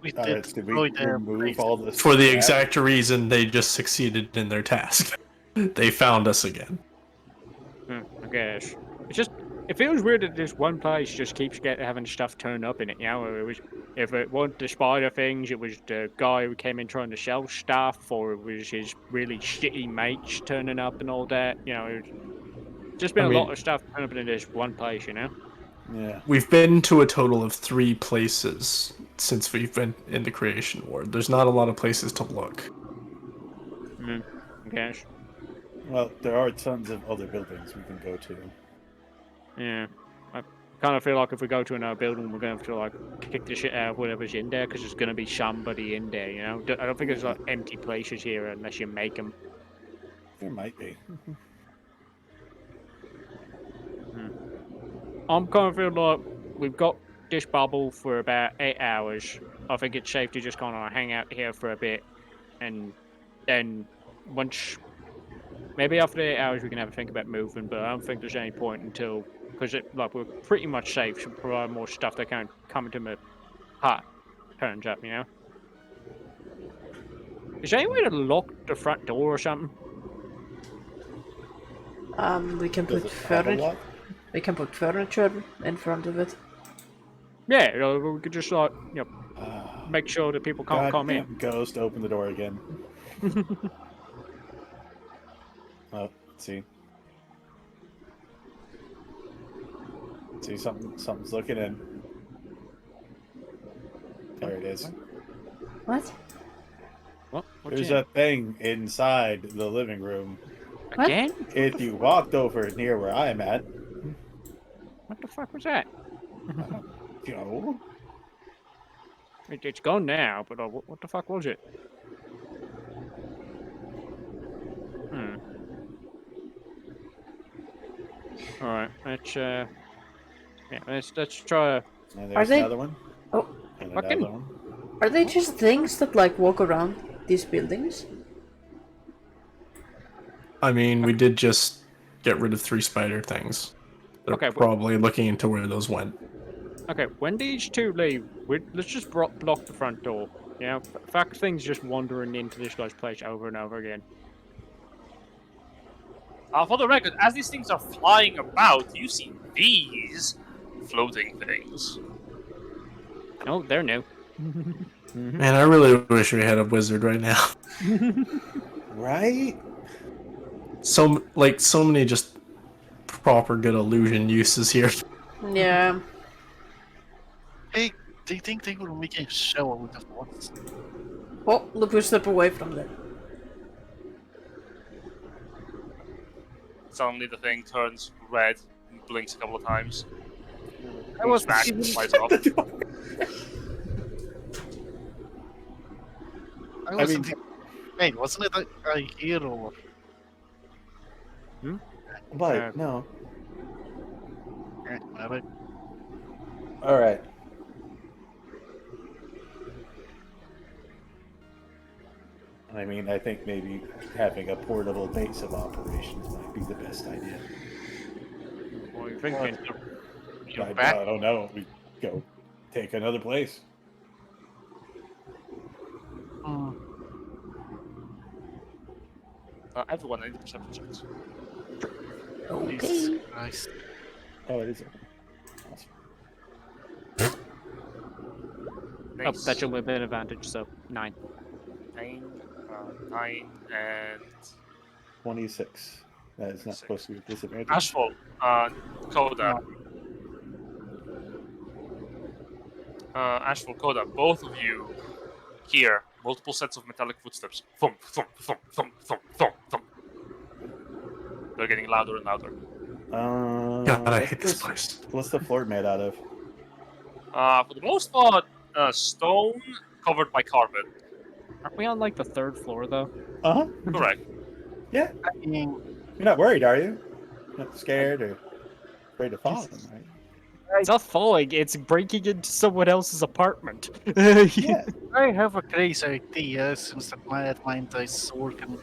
We did we destroy their remove place. all the For the scrap? exact reason they just succeeded in their task. They found us again. I guess. It's just, it feels weird that this one place just keeps having stuff turn up in it. You know, if it wasn't the spider things, it was the guy who came in trying to sell stuff, or it was his really shitty mates turning up and all that. You know, it's just been I a lot mean- of stuff turning up in this one place. You know. Yeah. We've been to a total of 3 places since we've been in the creation ward. There's not a lot of places to look. I guess. Well, there are tons of other buildings we can go to. Yeah. I kind of feel like if we go to another building, we're going to have to like kick the shit out of whatever's in there because there's going to be somebody in there. You know, I don't think there's like empty places here unless you make them. There might be. I'm kind of feel like we've got this bubble for about 8 hours. I think it's safe to just kind of hang out here for a bit, and then once maybe after the 8 hours we can have a think about moving. But I don't think there's any point until because like we're pretty much safe. Should provide more stuff that can come into my hut turns up. You know. Is there any way to lock the front door or something? We can Does put it have a furniture. lock? We can put furniture in front of it. Yeah, you know, we could just like Ah, make sure that people can't come in. goddamn ghost, open the door again. Oh, see. See, something's looking in. There it is. What? What? There's a thing inside the living room. What? Again? If you walked over near where I'm at, What the fuck was that? you know, It's gone now, but what the fuck was it? All right, let's try. and Are there's they- another one. Oh, And Fucking- another one. are they just things that like walk around these buildings? I mean, we did just get rid of 3 spider things. They're Okay, but- probably looking into where those went. Okay, when these two leave, let's just block the front door. You know, fuck things just wandering into this guy's place over and over again. For the record, as these things are flying about, you see these floating things. Oh, they're new. Man, I really wish we had a wizard right now. Right? So many just proper good illusion uses here. Yeah. Hey, do you think they will make a show out of what? Oh, look, we step away from them. Suddenly the thing turns red and blinks a couple of times. I was Back, lights off. I wasn't. Wait, wasn't it a hero? But no. Whatever. All right. I mean, I think maybe having a portable base of operations might be the best idea. What are you thinking? You're I back. don't know. We go take another place. Hmm. Everyone, I need perception checks. Okay. Jesus Christ. Oh, it is. Awesome. Oh, Nice. that's your with an advantage, so 9. 9 and 26. That is not supposed to be a disadvantage. Ashfall, Coda. Ashfall, Coda, both of you hear multiple sets of metallic footsteps. Thump, thump, thump, thump, thump, thump, thump. They're getting louder and louder. God, I hate this place. What's the floor made out of? For the most part, stone covered by carpet. Aren't we on like the 3rd floor though? Uh huh. Correct. Yeah. I mean, You're not worried, are you? Not scared or afraid of falling, right? It's not falling, it's breaking into someone else's apartment. Yeah. I have a crazy idea since that mad mind I sword can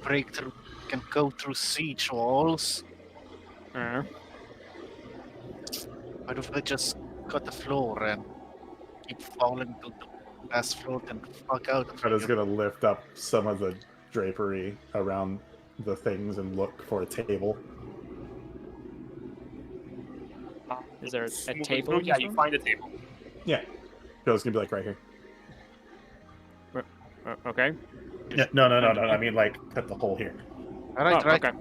break through, can go through siege walls. Uh, What if I just cut the floor and keep falling to the last floor and fuck out? I was gonna lift up some of the drapery around the things and look for a table. Is there a Moving table? through, in yeah, this you room? find a table. Yeah. Bill's gonna be like right here. Okay. Yeah. No. I mean, like, cut the hole here. Alright, Oh, right. okay.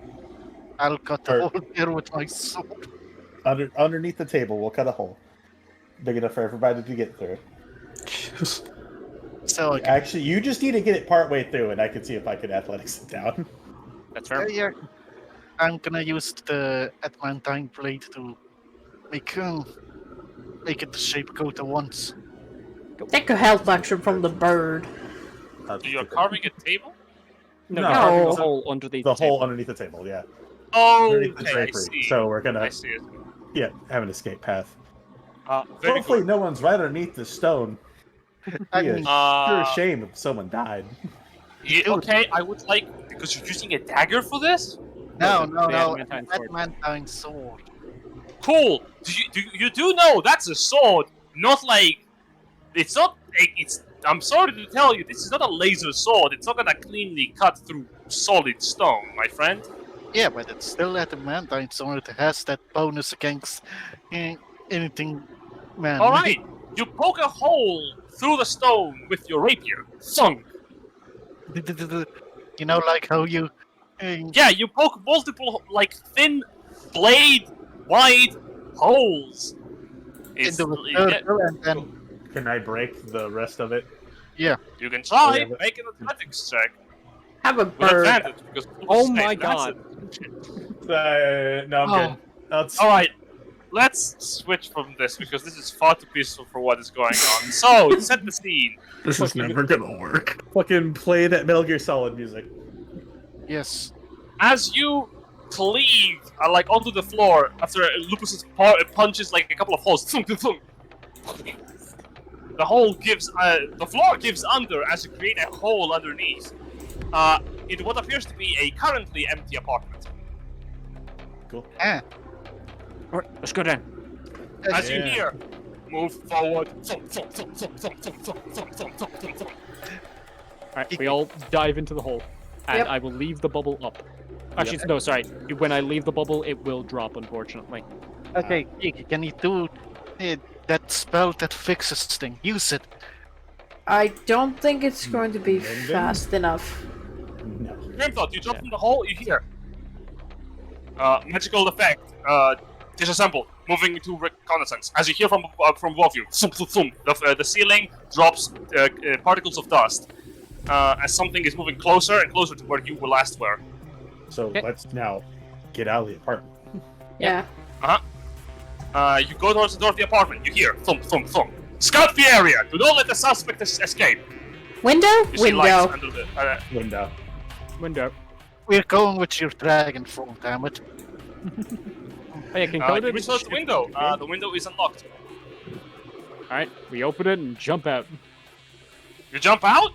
I'll cut the Or- hole here with my sword. Underneath the table, we'll cut a hole big enough for everybody to get through. So I can, Actually, you just need to get it part way through, and I can see if I can athletics it down. That's fair. yeah, I'm gonna use the adamantine blade to make it the shape go to once. Take a health action from the bird. That's So you're stupid. carving a table? No, No. you're carving a No. hole underneath The the table. hole underneath the table, yeah. Oh, Underneath the okay, I drapery. see. So we're gonna, I see it. yeah, have an escape path. Very Hopefully, good. no one's right underneath the stone. I Be a mean, sure shame if someone died. Okay, I would like because you're using a dagger for this. no, the no, adamantine sword. adamantine sword. Cool. You do know that's a sword, not like it's not. It's. I'm sorry to tell you, this is not a laser sword. It's not gonna cleanly cut through solid stone, my friend. Yeah, but it's still adamantine sword. It has that bonus against anything, man. All right, you poke a hole through the stone with your rapier. Thunk. You know, like how you. Yeah, you poke multiple like thin blade wide holes. It's, into the yeah, circle and then Can I break the rest of it? you can try. Oh, yeah, but- Make an athletics check Have a with bird. advantage because. Oh my that's god. No, I'm Oh. good. That's All right, let's switch from this because this is far too peaceful for what is going on. So, set the scene. This is never gonna work. fucking play that Metal Gear Solid music. yes, As you cleave like onto the floor after Lupus's punches like a couple of holes. Thunk, thunk, thunk. The hole gives, the floor gives under as you create a hole underneath. In what appears to be a currently empty apartment. Cool. ah, Alright, let's go down. As you Yeah. hear, move forward. Thunk, thunk, thunk, thunk, thunk, thunk, thunk, thunk, thunk, thunk, thunk, thunk. Alright, we all dive into the hole. And Yep. I will leave the bubble up. Actually, no, sorry. When I leave the bubble, it will drop, unfortunately. okay, can you do that spell that fixes thing? Use it. I don't think it's going to be Linden? fast enough. No. Grimthought, you jump from the hole, you hear. Magical effect. Disassemble. Moving into reconnaissance. As you hear from above you, thump, thump, thump, the ceiling drops particles of dust. As something is moving closer and closer to where you were last were. So Okay. let's now get out of the apartment. Yeah. You go towards the door of the apartment. You hear thump, thump, thump. Scout the area. Do not let the suspect escape. Window? You see lights Window. under the. Window. Window. We're going with your dragon form, damn it. Oh, yeah, can You code reach towards the window. The window is unlocked. Alright, we open it and jump out. You jump out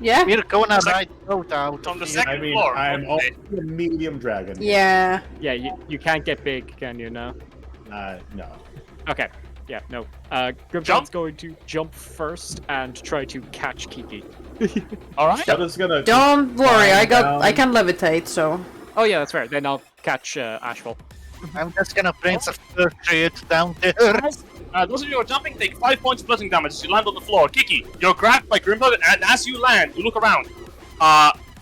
Yeah? We're gonna It's like- ride out out from the of second I mean, floor. I'm Okay. also a medium dragon. Yeah. Yeah, you can't get big, can you now? No. Okay. Yeah, no. Grimthorn's Jump? going to jump first and try to catch Kiki. All right. Shadow's gonna. Don't worry, I down. can levitate, so. Oh yeah, that's fair. Then I'll catch Ashfall. I'm just gonna bring some trade down there. Those of you who are jumping take 5 points of bludgeoning damage as you land on the floor. Kiki, you're grabbed by Grimthought, and as you land, you look around.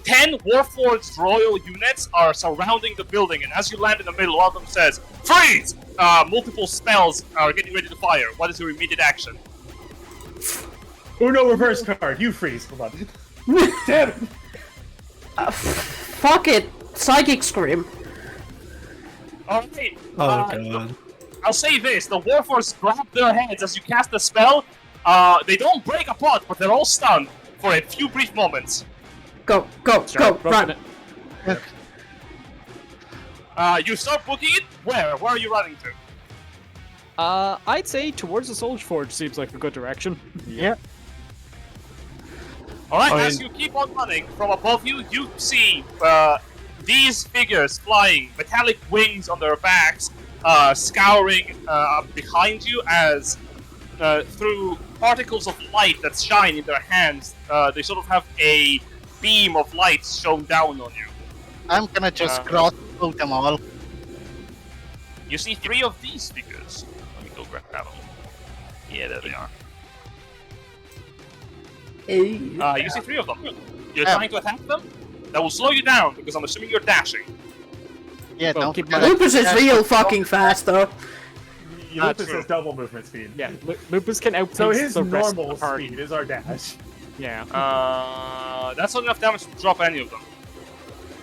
10 Warforged royal units are surrounding the building, and as you land in the middle, one of them says, "Freeze!" Multiple spells are getting ready to fire. What is your immediate action? Uno reverse card. You freeze. Hold on. Damn it. Fuck it. Psychic Scream. Alright. Oh god. I'll say this: the Warforged grab their heads as you cast the spell. They don't break apart, but they're all stunned for a few brief moments. Go, go, Start go, booking run. it. You start booking it. Where? Where are you running to? I'd say towards the Soldier Forge seems like a good direction. Yeah. Alright, I as mean- you keep on running, from above you, you see these figures flying, metallic wings on their backs, scouring behind you as through particles of light that shine in their hands, they sort of have a beam of light shone down on you. I'm gonna just cross out them all. You see 3 of these figures. grab them. Yeah, there they are. You see 3 of them. You're trying to attack them? That will slow you down, because I'm assuming you're dashing. Yeah, Well, don't keep forget. Lupus is real fucking fast, though. Lupus true. has double movement speed. Yeah, Lupus can outpace So his the rest of normal the party. speed is our dash. Yeah. That's not enough damage to drop any of them.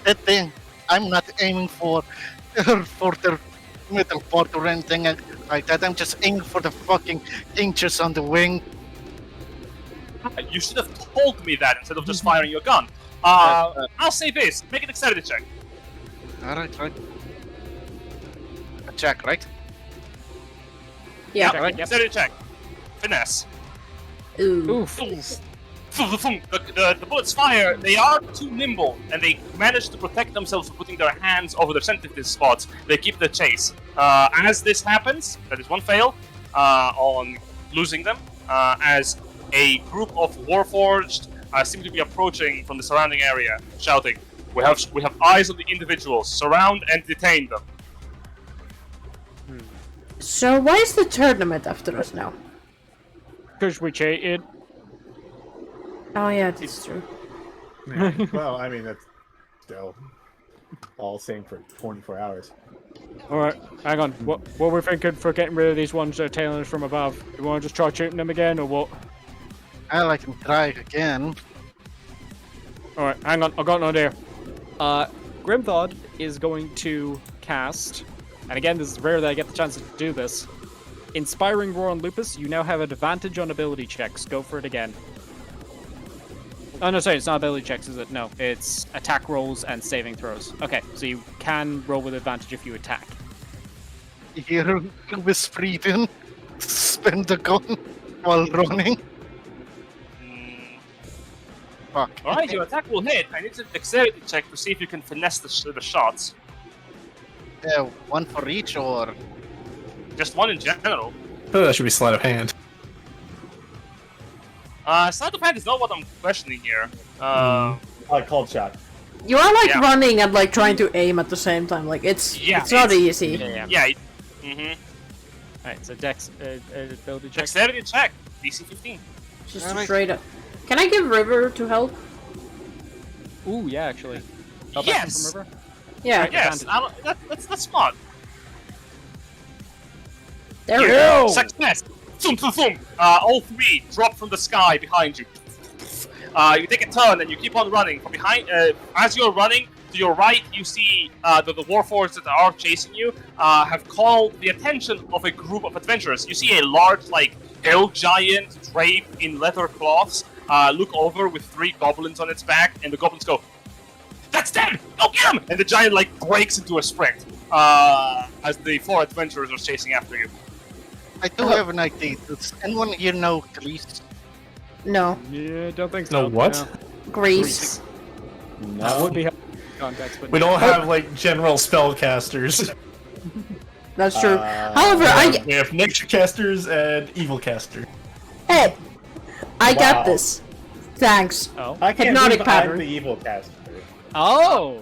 That thing, I'm not aiming for the middle part or anything like that. I'm just aiming for the fucking inches on the wing. You should have told me that instead of just firing your gun. I'll say this. Make an dexterity check. Alright, right. A check, right? Yeah. Yep. Dexterity check. Finesse. Ooh. Oof. The bullets fire. They are too nimble, and they manage to protect themselves from putting their hands over their sensitive spots. They keep the chase. As this happens, that is one fail on losing them. As a group of Warforged seem to be approaching from the surrounding area, shouting, "We have eyes on the individuals. Surround and detain them." So why is the tournament after us now? Because we cheated. Oh yeah, that's true. Yeah. Well, I mean, that's still all same for 24 hours. Alright, hang on. What are we thinking for getting rid of these ones that are tailing us from above? Do we want to just try shooting them again, or what? Well, I can try again. Alright, hang on. I've got an idea. Grimthod is going to cast, and again, this is rare that I get the chance to do this. Inspiring Roar on Lupus, you now have an advantage on ability checks. Go for it again. Oh, no, sorry, it's not ability checks, is it? No, it's attack rolls and saving throws. Okay, so you can roll with advantage if you attack. Here, Lewis breathing. Spin the gun while running. Fuck. Alright, your attack will hit. I need a dexterity check to see if you can finesse the shots. Yeah, one for each or... Just one in general. Oh, that should be sleight of hand. Sleight of hand is not what I'm questioning here. Cold shot. You are like Yeah. running and like trying to aim at the same time. Like it's not easy. Yeah. Mm-hmm. Alright, so Dex, ability check. Dexterity check. DC 15. Just Alright. straight up. Can I give River to help? Ooh, yeah, actually. Help Yes! action from River? Yeah. Yes, that's smart. There we Yeah. go. Success. Zoom, zoom, zoom. All 3 drop from the sky behind you. You take a turn and you keep on running. From behind, as you're running, to your right, you see the Warforged that are chasing you have called the attention of a group of adventurers. You see a large, like, hill giant draped in leather cloths look over with 3 goblins on its back, and the goblins go, "That's dead! Go get him!" And the giant, like, breaks into a sprint as the 4 adventurers are chasing after you. I do have an idea. Does anyone here know Grease? No. Yeah, don't think so. No, what? No. Grease. That would be helpful context, but We don't have, like, general spellcasters. That's true. However, We have nature casters and evil caster. hey, I got Wow. this. Thanks. Oh. I can't Hypnotic believe pattern. I'm the evil caster. Oh!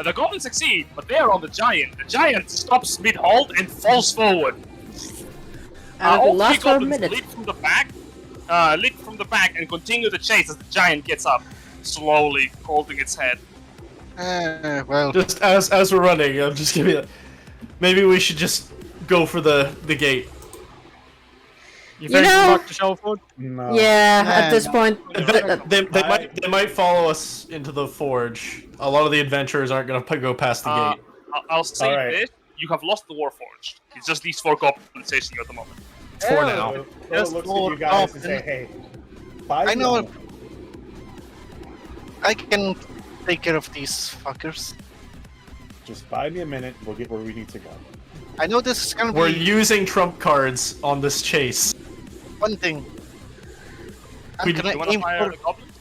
The goblins succeed, but they are on the giant. The giant stops mid-hold and falls forward. And All it 3 lasts for a goblins minute. leap from the back, and continue the chase as the giant gets up, slowly holding its head. Well, Just as we're running, I'm just gonna be like, maybe we should just go for the gate. You think know- you fucked the show food? No. Yeah, at this no. point. They might follow us into the forge. A lot of the adventurers aren't gonna go past the gate. I'll say Alright. this: you have lost the Warforged. It's just these 4 goblins chasing you at the moment. For now. So, Just looks for at you guys and often. say, "Hey, buy I know. one." I can take care of these fuckers. Just buy me a minute. We'll get where we need to go." I know this is gonna We're be using trump cards on this chase. one thing. We- I'm You gonna want to aim fire for the goblins?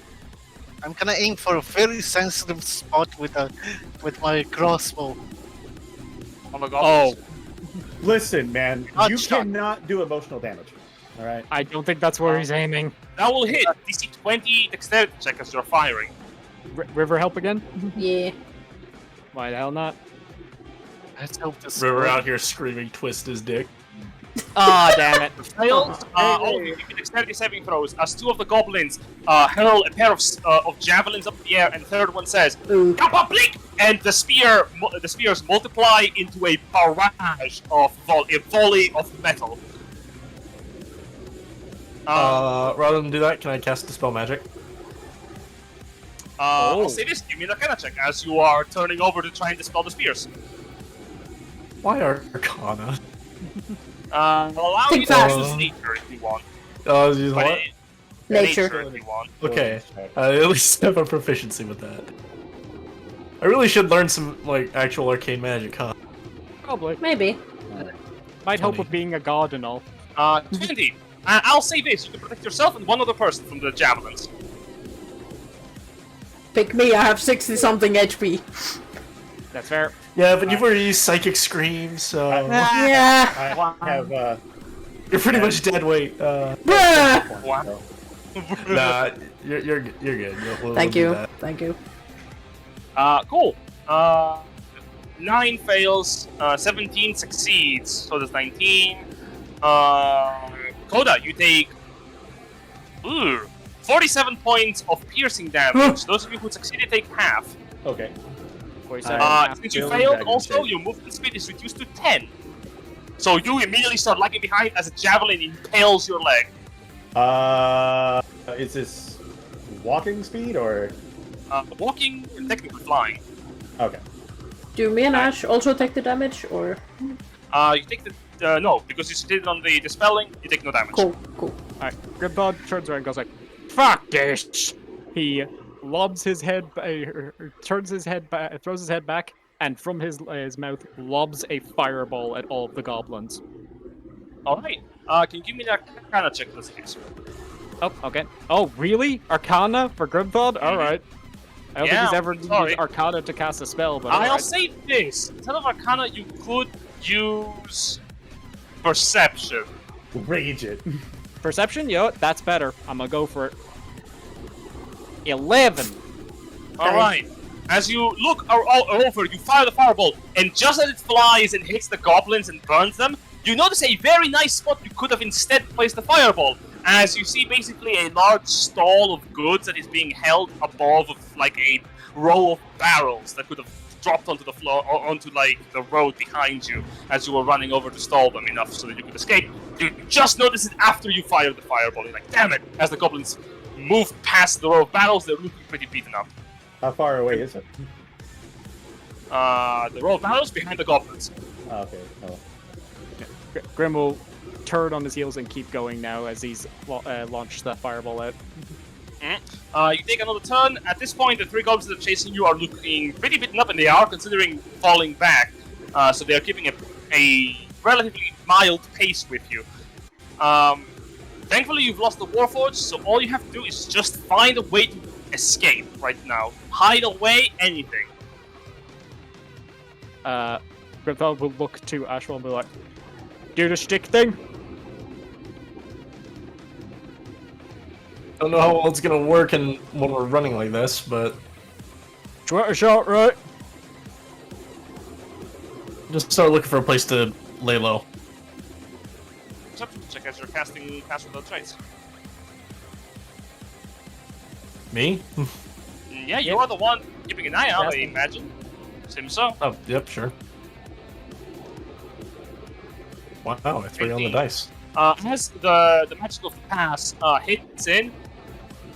I'm gonna aim for a very sensitive spot with my crossbow. On the goblins? Listen, man, Not you shot. cannot do emotional damage. All right. I don't think that's where he's aiming. That will hit. DC 20 dexterity check as you're firing. River help again? Yeah. Why the hell not? Let's hope this. We're out here screaming, twist his dick. Ah, damn it. Fails. All of you make dexterity saving throws as two of the goblins hurl a pair of javelins up in the air, and the third one says, Ooh. "Kapaplik!" And the spears multiply into a barrage of a volley of metal. Rather than do that, can I cast Dispel Magic? I'll say this: give me an Arcana check as you are turning over to try and dispel the spears. Why Arcana? I'll allow Think you to fast. use nature if you want. Use But what? Nature. if you want. Okay, I at least have a proficiency with that. I really should learn some, like, actual arcane magic, huh? Probably. Maybe. Might help Funny. with being a god and all. 20. I'll say this: you can protect yourself and one other person from the javelins. Pick me, I have 60 something HP. That's fair. Yeah, but you've already used Psychic Scream, so... Yeah. I have You're pretty much dead weight. Bruh. Wow. Nah, you're good. We'll Thank do you. that. Thank you. Cool. 9 fails, 17 succeeds, so there's 19. Koda, you take 47 points of piercing damage. Those of you who succeeded take half. Okay. 47. Since you Building failed, dragon also shape. your movement speed is reduced to 10. So you immediately start lagging behind as a javelin impales your leg. Is this walking speed or? Walking and technically flying. Okay. Do me and Ash also take the damage, or? You take the no, because you succeeded on the dispelling, you take no damage. Cool, cool. Alright, Grimbod turns around and goes like, "Fuck this!" He lobs his head, turns his head back, throws his head back, and from his mouth lobs a fireball at all of the goblins. Alright. Can you give me that Arcana check, please? Oh, okay. Oh, really? Arcana for Grimbod? Alright. I don't think he's ever used Arcana to cast a spell, but I'll alright. say this. Instead of Arcana, you could use Perception. Rage it. Perception? Yo, that's better. I'm gonna go for it. 11. Alright. As you look all over, you fire the fireball, and just as it flies and hits the goblins and burns them, you notice a very nice spot you could have instead placed the fireball. As you see basically a large stall of goods that is being held above like a row of barrels that could have dropped onto the floor or onto like the road behind you as you were running over to stall them enough so that you could escape. You just notice it after you fired the fireball. You're like, damn it! As the goblins move past the row of barrels, they're looking pretty beaten up. How far away is it? The row of barrels behind the goblins. Oh, okay. Oh. Grim will turn on his heels and keep going now as he's launched that fireball out. You take another turn. At this point, the 3 goblins that are chasing you are looking pretty beaten up, and they are considering falling back. So they are keeping a relatively mild pace with you. Thankfully, you've lost the Warforged, so all you have to do is just find a way to escape right now. Hide away, anything. Grimfell will look to Ashwell and be like, "Do the stick thing." I don't know how well it's gonna work when we're running like this, but Try a shot, right? just start looking for a place to lay low. Perception check as you're casting Cast Without Trace. Me? Yeah, you are the one keeping an eye out, I imagine. Seems so. Oh, yep, sure. Wow, I 3 on the 18. dice. As the magic of the pass hits in,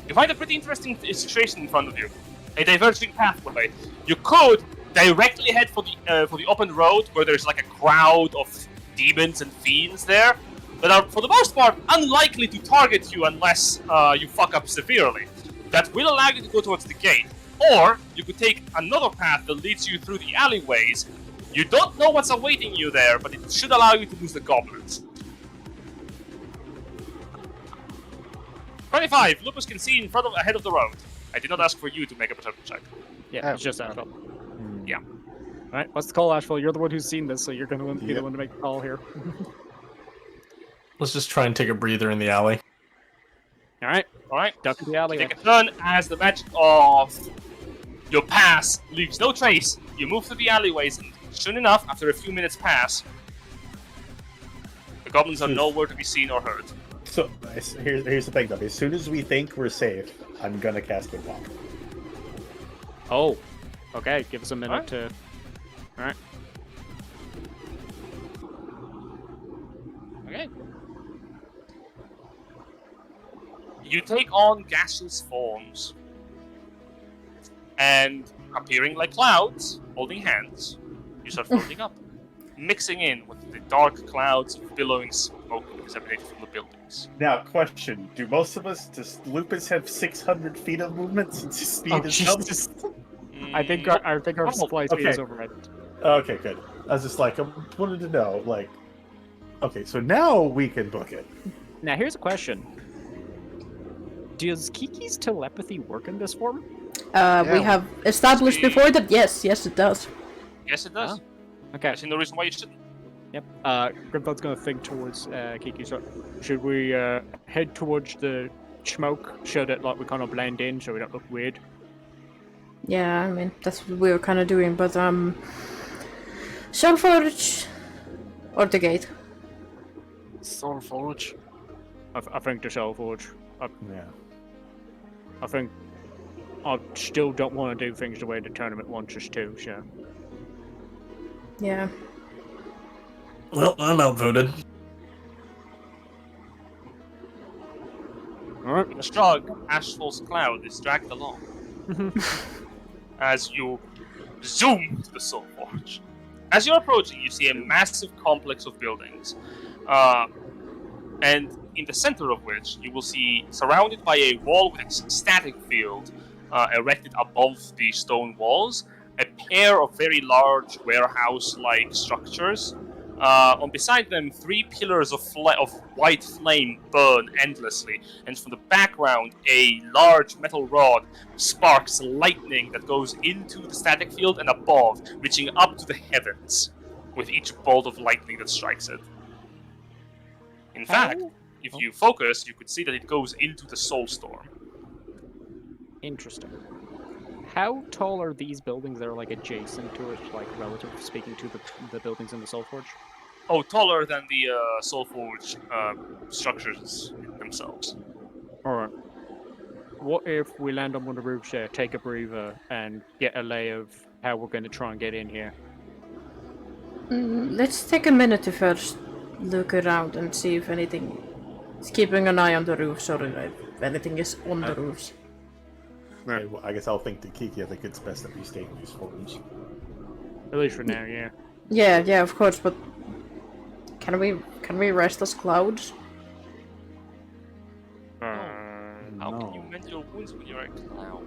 you find a pretty interesting situation in front of you. A diverging pathway. You could directly head for the open road where there's like a crowd of demons and fiends there, that are for the most part unlikely to target you unless you fuck up severely. That will allow you to go towards the gate. Or you could take another path that leads you through the alleyways. You don't know what's awaiting you there, but it should allow you to lose the goblins. 25. Lupus can see ahead of the road. I did not ask for you to make a perception check. Yeah, it's just Ashwell. Yeah. Alright, what's the call, Ashwell? You're the one who's seen this, so you're gonna be the one to make the call here. Let's just try and take a breather in the alley. Alright, Alright. duck in the alley. Take a turn as the magic of your pass leaves no trace. You move through the alleyways and Soon enough, after a few minutes pass, the goblins are nowhere to be seen or heard. So here's the thing, though. As soon as we think we're safe, I'm gonna cast Windwalk. Oh, okay. Give us a minute Alright. to. All right. Okay. You take on gaseous forms, and appearing like clouds, holding hands, you start floating up, mixing in with the dark clouds of billowing smoke disseminated from the buildings. Now, question: do most of us, does Lupus have 600 feet of movement since his speed Oh, is Jesus. I think our Oh, supply speed okay. is overrated. Okay, good. I was just like, I wanted to know, like, okay, so now we can book it. Now, here's a question. Does Kiki's telepathy work in this form? We have established before that yes, it does. Yes, it does. Okay. I see no reason why you shouldn't. Yep. Grimfeld's gonna think towards Kiki. So, should we head towards the smoke so that like we kind of blend in, so we don't look weird? Yeah, I mean that's what we were kind of doing, but Soulforge or the gate. Soulforge. I think the Soulforge. Yeah. I think I still don't want to do things the way the tournament wants us to. So. Yeah. Well, I'm outvoted. In a strong, Ashfall's cloud is dragged along as you zoom to the Soul Forge. As you're approaching, you see a massive complex of buildings, and in the center of which you will see, surrounded by a wall with a static field erected above the stone walls, a pair of very large warehouse-like structures. On beside them, 3 pillars of white flame burn endlessly, and from the background, a large metal rod sparks lightning that goes into the static field and above, reaching up to the heavens with each bolt of lightning that strikes it. In fact, if you focus, you could see that it goes into the Soul Storm. Interesting. How tall are these buildings that are like adjacent to it, like relative speaking to the buildings in the Soulforge? Oh, taller than the Soulforge structures themselves. Alright. What if we land on one of the roofs there, take a breather, and get a lay of how we're going to try and get in here? Let's take a minute to first look around and see if anything is keeping an eye on the roofs or if anything is on the roofs. Okay, well, I guess I'll think to Kiki. I think it's best that we stay in these forms. At least for now, yeah. Yeah, of course, but can we rest as clouds? How can you mend your wounds when you're a clown?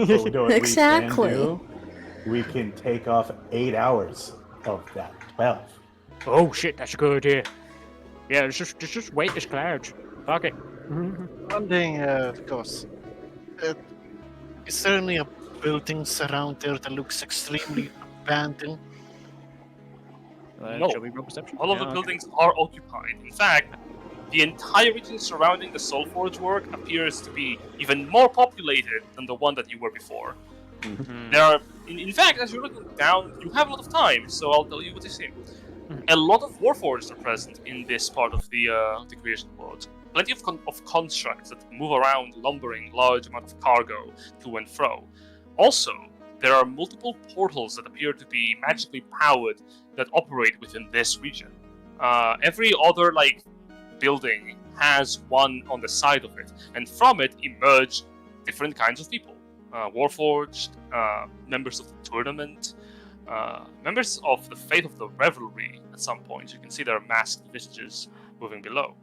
So, what Exactly. we can take off 8 hours of that 12. Oh shit, that's a good idea. Yeah, let's just wait as clouds. Fuck it. One thing, Gus. Is there any buildings around there that looks extremely abandoned? No. Shall we roll perception? All of the buildings are occupied. In fact, the entire region surrounding the Soulforge work appears to be even more populated than the one that you were before. There are, in fact, as you're looking down, you have a lot of time, so I'll tell you what you see. A lot of Warforged are present in this part of the creation world. Plenty of constructs that move around, lumbering large amount of cargo to and fro. Also, there are multiple portals that appear to be magically powered that operate within this region. Every other building has one on the side of it, and from it emerge different kinds of people. Warforged, members of the tournament, members of the Faith of the Revelry at some point. You can see their masked visages moving below.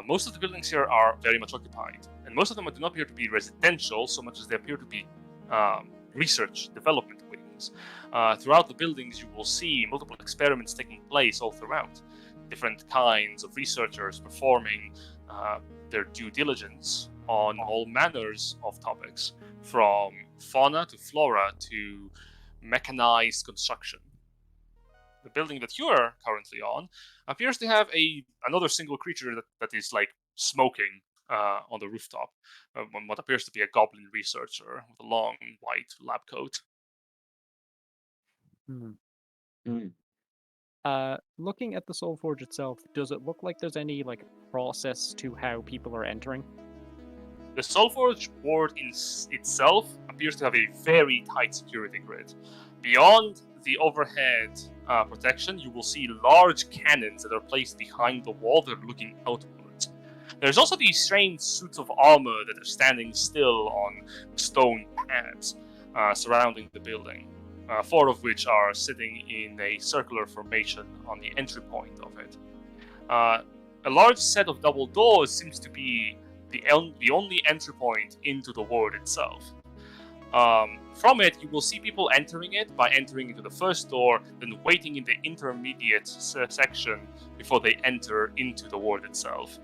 Most of the buildings here are very much occupied, and most of them do not appear to be residential so much as they appear to be research development wings. Throughout the buildings, you will see multiple experiments taking place all throughout. Different kinds of researchers performing their due diligence on all manners of topics, from fauna to flora to mechanized construction. The building that you are currently on appears to have another single creature that is smoking on the rooftop. What appears to be a goblin researcher with a long white lab coat. Looking at the Soul Forge itself, does it look like there's any like process to how people are entering? The Soulforge ward itself appears to have a very tight security grid. Beyond the overhead protection, you will see large cannons that are placed behind the wall that are looking outwards. There's also these strange suits of armor that are standing still on stone pads surrounding the building, 4 of which are sitting in a circular formation on the entry point of it. A large set of double doors seems to be the only entry point into the ward itself. From it, you will see people entering it by entering into the first door, then waiting in the intermediate section before they enter into the ward itself.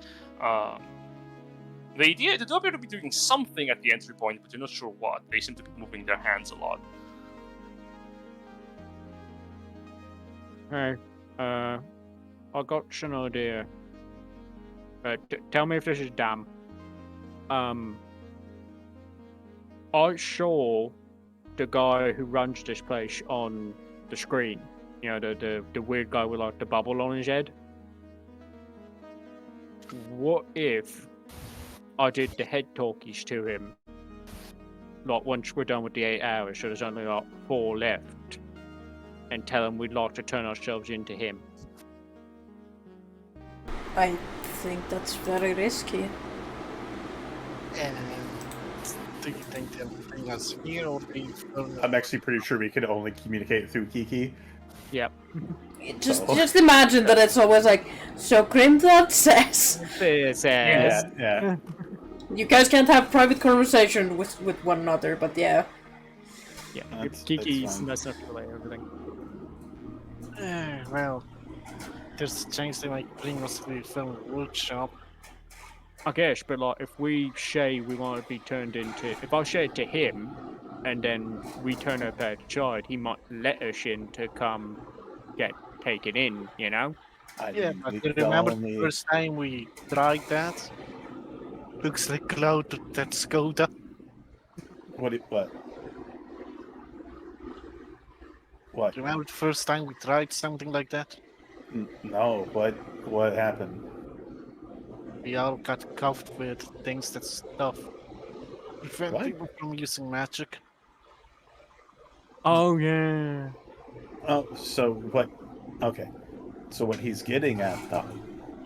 They do appear to be doing something at the entry point, but you're not sure what. They seem to be moving their hands a lot. Hey, I got an idea. Tell me if this is dumb. I saw the guy who runs this place on the screen. You know, the weird guy with like the bubble on his head. What if I did the head talkies to him? Like once we're done with the 8 hours, so there's only like 4 left, and tell him we'd like to turn ourselves into him. I think that's very risky. And do you think they'll bring us here or be I'm actually pretty sure we could only communicate through Kiki. Yep. Just imagine that it's always like, so Grimdad says. This Yeah. You guys can't have private conversation with one another, but yeah. Yeah, That's Kiki's fine. messed up to delay everything. well, there's a chance they might bring us to the film workshop. I guess, but like, if we say we want to be turned into, if I say it to him, and then we turn up outside, he might let us in to come get taken in, you know? Yeah, but you remember the first time we tried that? Looks like Cloud that Skoda. What? What? Remember the first time we tried something like that? No. What happened? We all got cuffed with things that stuff. Prevent What? people from using magic. Oh, yeah. Oh, so what? Okay. So what he's getting at, though,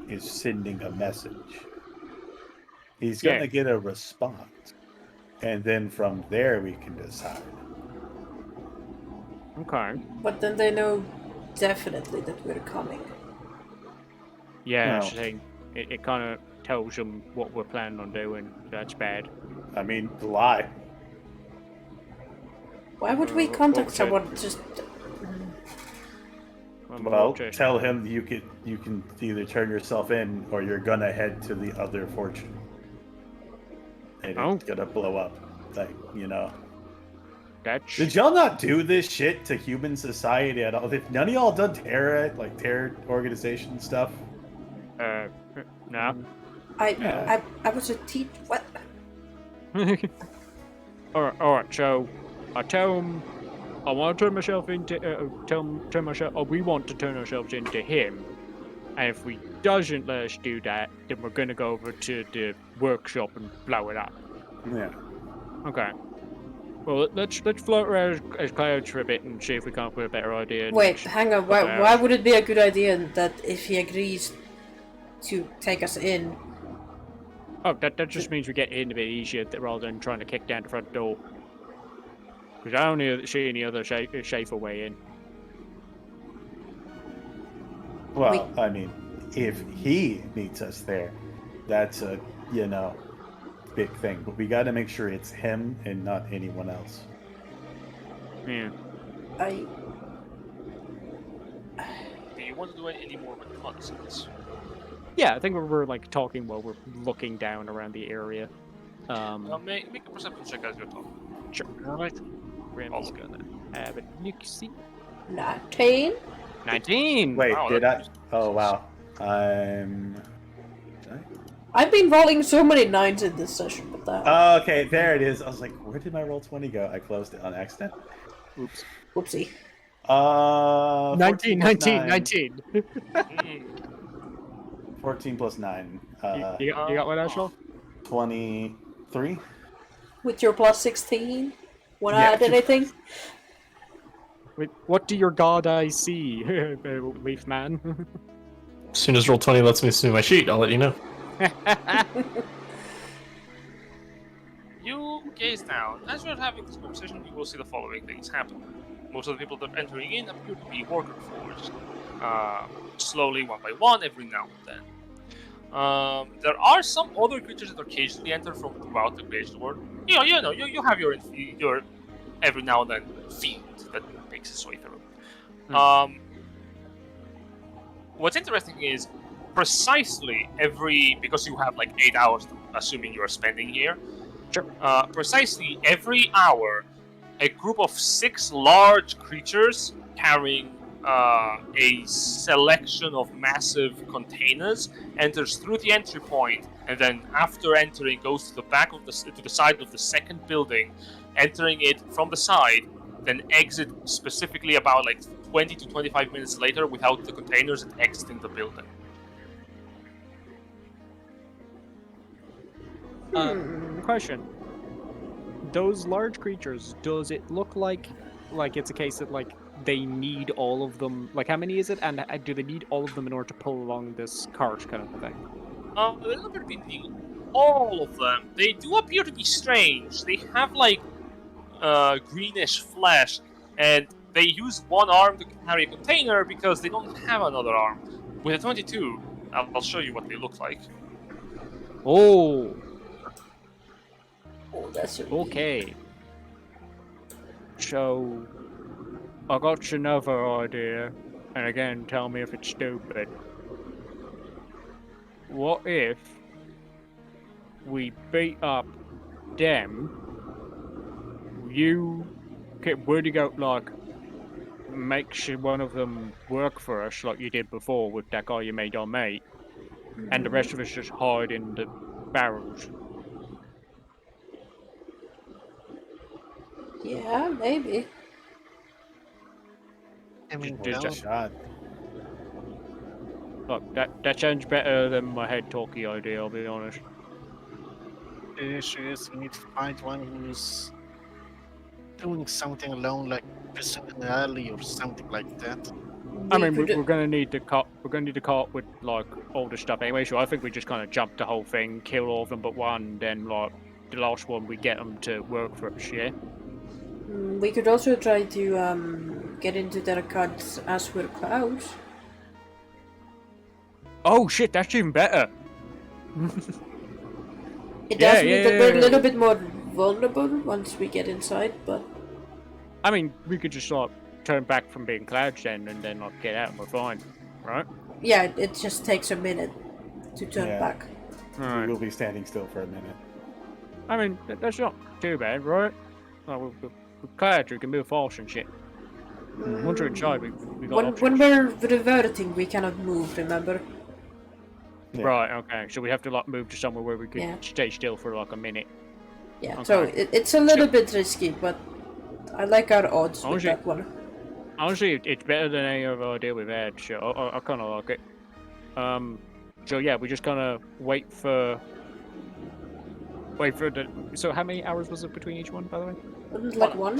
is sending a message. He's gonna Yeah. get a response, and then from there we can decide. Okay. But then they know definitely that we're coming. Yeah, Well- that's the thing. It kind of tells them what we're planning on doing. That's bad. I mean, lie. Why would we What contact was it? someone just... Well, tell him you can either turn yourself in or you're gonna head to the other fortune, and Oh. it's gonna blow up. Like, you know. That's... Did y'all not do this shit to human society at all? Did none of y'all done terror organization stuff? no. Yeah. I was a teacher. What? Alright, so I tell him I want to turn myself into, we want to turn ourselves into him. And if he doesn't let us do that, then we're gonna go over to the workshop and blow it up. Yeah. Okay. Well, let's float around as clouds for a bit and see if we come up with a better idea. Wait, next hang on. couple Why hours. would it be a good idea that if he agrees to take us in? Oh, that just means we get in a bit easier rather than trying to kick down the front door. Because I don't see any other safer way in. Well, I mean, if he meets us there, that's a big thing. But we got to make sure it's him and not anyone else. Yeah. Do you want to do any more reconnaissance? Yeah, I think we're like talking while we're looking down around the area. Make a perception check as you're talking. Sure. Alright. Grim's gonna have it. You can see 19? 19. Wait, Wow, did I? that's- Oh wow. I'm. I've been rolling so many 9s in this session, but that... Oh, okay, there it is. I was like, where did my roll 20 go? I closed it on accident. Oops. Whoopsie. 19, 14 plus 19, 9. 19. Mm. 14 plus 9. You got one, Ashlow? 23? With your plus 16? Wanna Yeah. add anything? Wait, what do your god eyes see, Leaf Man? As soon as Roll20 lets me see my sheet, I'll let you know. You gaze down. As you're having this conversation, you will see the following things happen. Most of the people that are entering in appear to be worker forged. Slowly, one by one, every now and then. There are some other creatures that occasionally enter from throughout the creation world. You have your every now and then fiend that makes its way through. What's interesting is precisely because you have like 8 hours, assuming you are spending here. Sure. Precisely every hour, a group of 6 large creatures carrying a selection of massive containers enters through the entry point, and then after entering goes to the back of to the side of the second building, entering it from the side, then exit specifically about like 20 to 25 minutes later without the containers and exiting the building. Question. Those large creatures, does it look like it's a case that like they need all of them? Like, how many is it, and do they need all of them in order to pull along this cart kind of a thing? They don't appear to be needing all of them. They do appear to be strange. They have like greenish flesh, and they use one arm to carry a container because they don't have another arm. With a 22, I'll show you what they look like. Oh, Oh, that's a okay. So, I got another idea, and again, tell me if it's stupid. What if we beat up them? You get wording out like make sure one of them work for us like you did before with that guy you made our mate, and the rest of us just hide in the barrels. Yeah, maybe. I mean, Just- no, just- Shot. Look, that sounds better than my head talky idea, I'll be honest. the issue is we need to find one who's doing something alone, like pursuing an alley or something like that. I mean, could- we're gonna need the cart. We're gonna need the cart with like all the stuff anyway. So I think we just kind of jump the whole thing, kill all of them but one, then like the last one we get them to work for us. Yeah. we could also try to get into their cards as we're clouds. Oh shit, that's even better. It Yeah, does mean yeah, that we're a yeah, little yeah. bit more vulnerable once we get inside, but I mean, we could just like turn back from being clouds then, and then like get out and we're fine, right? yeah, it just takes a minute to turn Yeah. back. We Alright. will be standing still for a minute. I mean, that's not too bad, right? Like, we're clouds, we can move fast and shit. Once we're inside, we got When options. we're reverting, we cannot move, remember? Yeah. Right, okay. So we have to like move to somewhere where we could Yeah. stay still for like a minute. Yeah, so Okay. it's a little bit risky, but I like our odds with Honestly- that one. Honestly, it's better than any other idea we've had, so I kind of like it. So yeah, we just kind of wait for the. So how many hours was it between each one, by the way? Wasn't it like one?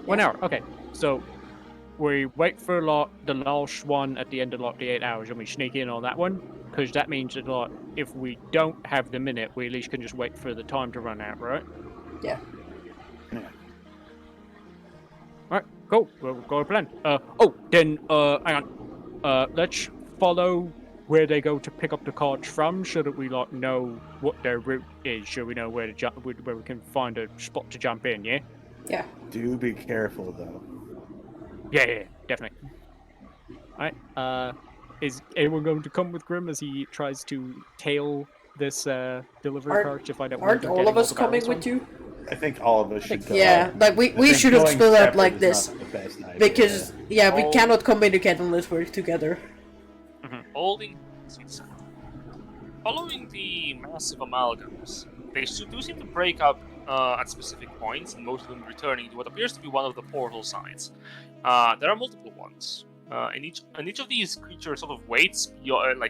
1 hour. Okay, so we wait for like the last one at the end of like the 8 hours, and we sneak in on that one, because that means that like if we don't have the minute, we at least can just wait for the time to run out, right? Yeah. Alright, cool. We've got a plan. Hang on. Let's follow where they go to pick up the cards from, so that we like know what their route is, so we know where to jump, where we can find a spot to jump in. Yeah. Yeah. Do be careful though. Yeah, definitely. Alright. Is anyone going to come with Grim as he tries to tail this delivery Aren't- cart to find out where Aren't they're all getting of us the coming barrels with from? you? I think all of us should go. Yeah, like we I think should have going split up separate like is this. not the best idea. Because, yeah, we Oh. cannot communicate unless we're together. Holding. Following the massive amalgams, they do seem to break up at specific points, and most of them returning to what appears to be one of the portal sites. There are multiple ones. And each of these creatures sort of waits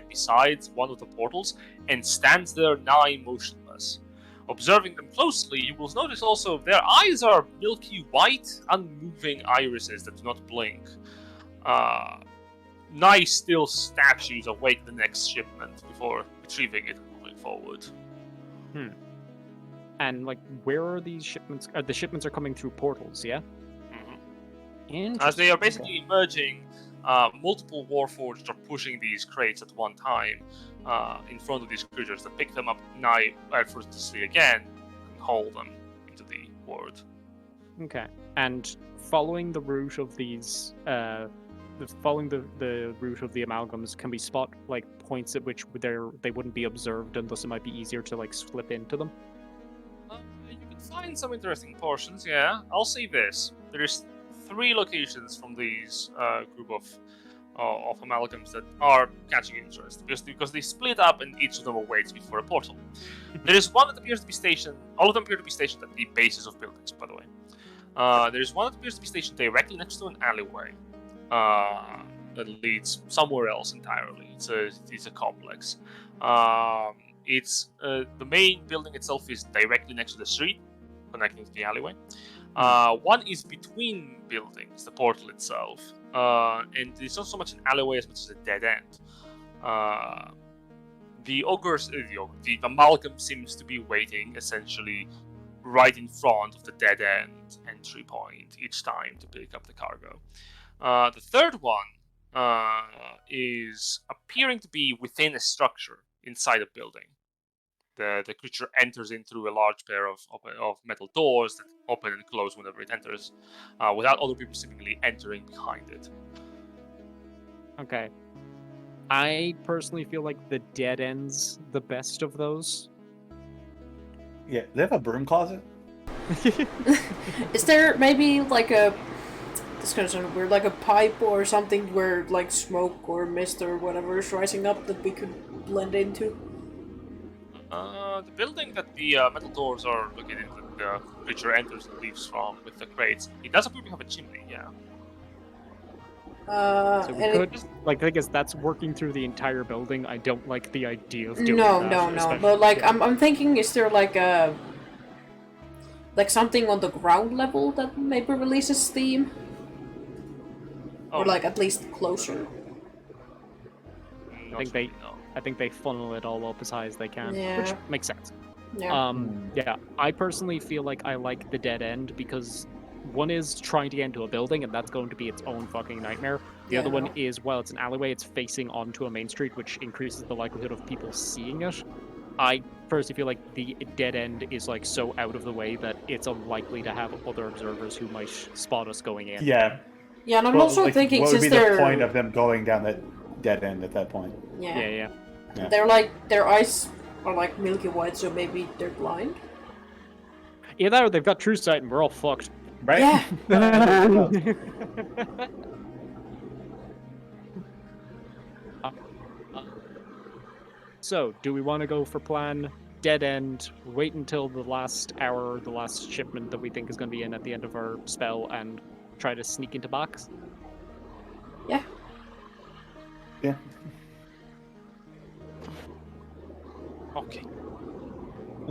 besides one of the portals and stands there nigh motionless. Observing them closely, you will notice also their eyes are milky white, unmoving irises that do not blink. Nice still statues await the next shipment before retrieving it and moving forward. And like, where are these shipments? The shipments are coming through portals, yeah. As they are basically emerging, multiple Warforged are pushing these crates at one time in front of these creatures to pick them up nigh effortlessly again and haul them into the ward. Okay. And following the route of these, following the route of the amalgams, can we spot like points at which they wouldn't be observed, and thus it might be easier to like slip into them? You can find some interesting portions. Yeah, I'll say this: there's 3 locations from these group of amalgams that are catching interest because they split up and each of them awaits before a portal. There is one that appears to be stationed. All of them appear to be stationed at the bases of buildings, by the way. There's one that appears to be stationed directly next to an alleyway that leads somewhere else entirely. It's a complex. It's the main building itself is directly next to the street, connecting to the alleyway. One is between buildings, the portal itself, and it's not so much an alleyway as much as a dead end. The amalgam seems to be waiting essentially right in front of the dead end entry point each time to pick up the cargo. The third one is appearing to be within a structure inside a building. The creature enters in through a large pair of metal doors that open and close whenever it enters, without other people seemingly entering behind it. Okay. I personally feel like the dead end's the best of those. Yeah, they have a broom closet. Is there maybe like a... This kind of sounds weird, like a pipe or something where like smoke or mist or whatever is rising up that we could blend into? The building that the metal doors are located in, that the creature enters and leaves from with the crates, it does appear to have a chimney, yeah. So we could, like, I guess that's working through the entire building. I don't like the idea of doing No, that. no. But like, I'm thinking, is there like a... like something on the ground level that maybe releases steam? Oh. Or like at least closer? I think they funnel it all up as high as they can, Yeah. which makes sense. Yeah. Yeah, I personally feel like I like the dead end because one is trying to get into a building, and that's going to be its own fucking nightmare. The Yeah, other I one know. is, while it's an alleyway, it's facing onto a main street, which increases the likelihood of people seeing it. I personally feel like the dead end is like so out of the way that it's unlikely to have other observers who might spot us going in. Yeah. Yeah, and I'm Well, also like, thinking what would since be they're... the point of them going down that dead end at that point? Yeah. Yeah. They're like, their eyes are like milky white, so maybe they're blind? Either that or they've got true sight and we're all fucked. Right? Yeah. So, do we want to go for plan dead end, wait until the last hour, the last shipment that we think is going to be in at the end of our spell, and try to sneak into box? Yeah. Yeah. Okay.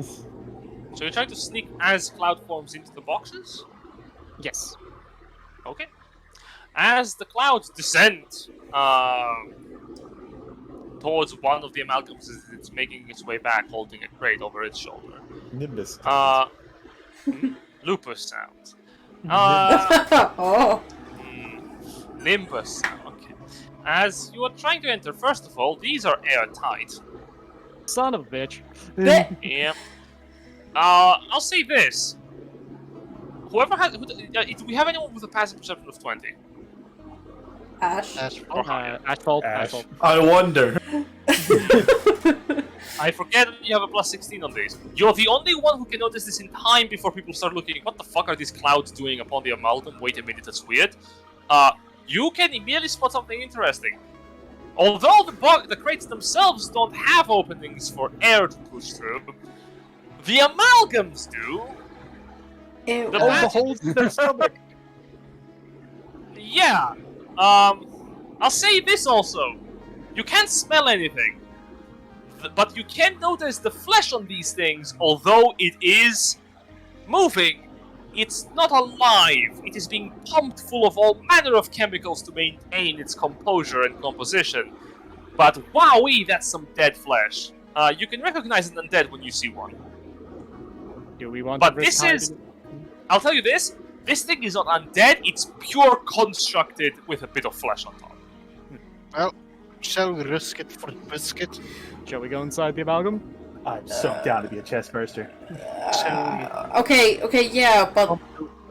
So you're trying to sneak as Cloud forms into the boxes? Yes. Okay. As the clouds descend towards one of the amalgams as it's making its way back, holding a crate over its shoulder. Nimbus. Lupus sounds. Oh. Nimbus sound. Okay. As you are trying to enter, first of all, these are airtight. Son of a bitch. Yeah. I'll say this. Whoever has... do we have anyone with a passive perception of 20? Ash. Or higher? Asphalt. Ash. I wonder. I forget that you have a plus 16 on these. You're the only one who can notice this in time before people start looking, what the fuck are these clouds doing upon the amalgam? Wait a minute, that's weird. You can immediately spot something interesting. Although the crates themselves don't have openings for air to push through, the amalgams do. Ew. The Oh, the magic- holes in their stomach. Yeah. I'll say this also. You can't smell anything, but you can notice the flesh on these things, although it is moving. It's not alive. It is being pumped full of all manner of chemicals to maintain its composure and composition. But wowee, that's some dead flesh. You can recognize an undead when you see one. Do we want But to risk this is- hiding? I'll tell you this. This thing is not undead. It's pure constructed with a bit of flesh on top. Well, shall we risk it for the biscuit? Shall we go inside the amalgam? I'm so down to be a chest burster. Okay, yeah, but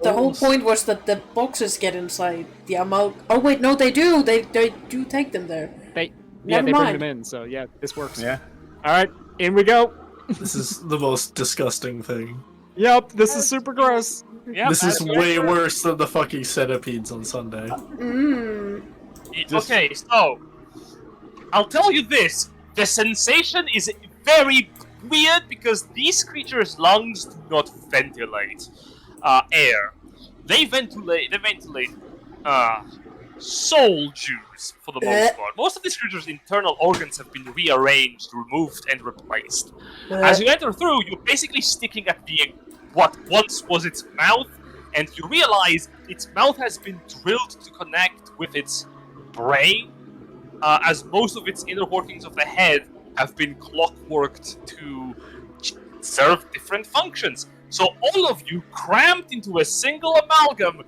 the whole point was that the boxes get inside the amalgam. Oh wait, no, they do. They do take them there. They Never they bring mind. them in, so yeah, this works. Yeah. All right, in we go. This is the most disgusting thing. Yep, this is super gross. Yeah, This is that's way right. worse than the fucking centipedes on Sunday. Mmm. Okay, so I'll tell you this: the sensation is very weird because these creatures' lungs do not ventilate air. They ventilate soul juice for the most part. Most of these creatures' internal organs have been rearranged, removed, and replaced. As you enter through, you're basically sticking at what once was its mouth, and you realize its mouth has been drilled to connect with its brain, as most of its inner workings of the head have been clockworked to serve different functions. So all of you, crammed into a single amalgam,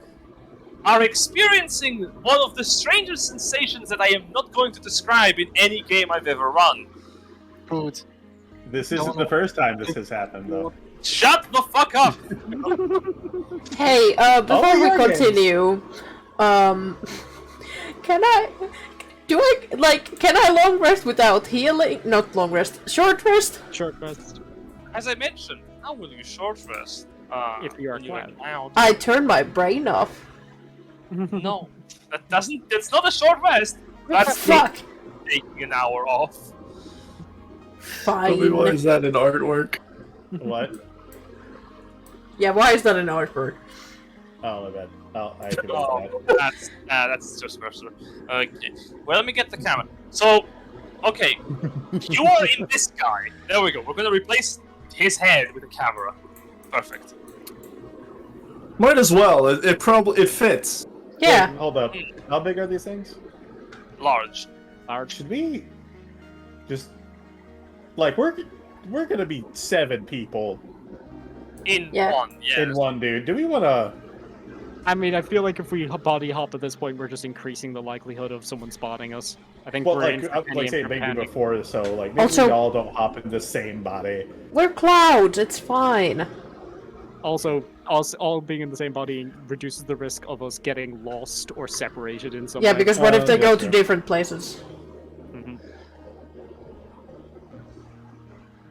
are experiencing one of the strangest sensations that I am not going to describe in any game I've ever run. Food. This isn't the first time this has happened, though. Shut the fuck up! Hey, before Oh, we yeah, continue, can I long rest without healing? Not long rest, short rest? Short rest. As I mentioned, how will you short rest? If you are when you quiet. out? I turn my brain off. No, that doesn't. That's not a short rest. That's Fuck. taking an hour off. Tell me, why Fine. is that in artwork? What? Yeah, why is that an artwork? Oh, my bad. Oh, I forgot Oh, that. that's just personal. Okay. Well, let me get the camera. So, okay, you are in this guy. There we go. We're gonna replace his head with a camera. Perfect. Might as well. It probably fits. Yeah. Wait, hold up. How big are these things? Large. Should we just like we're gonna be 7 people In Yeah. one. Yes. in one dude. Do we want to? I mean, I feel like if we body hop at this point, we're just increasing the likelihood of someone spotting us. I think Well, we're in like for any saying maybe panic. before, so like maybe Also- we all don't hop in the same body. We're clouds, it's fine. Also, us all being in the same body reduces the risk of us getting lost or separated in some Yeah, way. because what if they yeah, go to sure. different places? Mhm.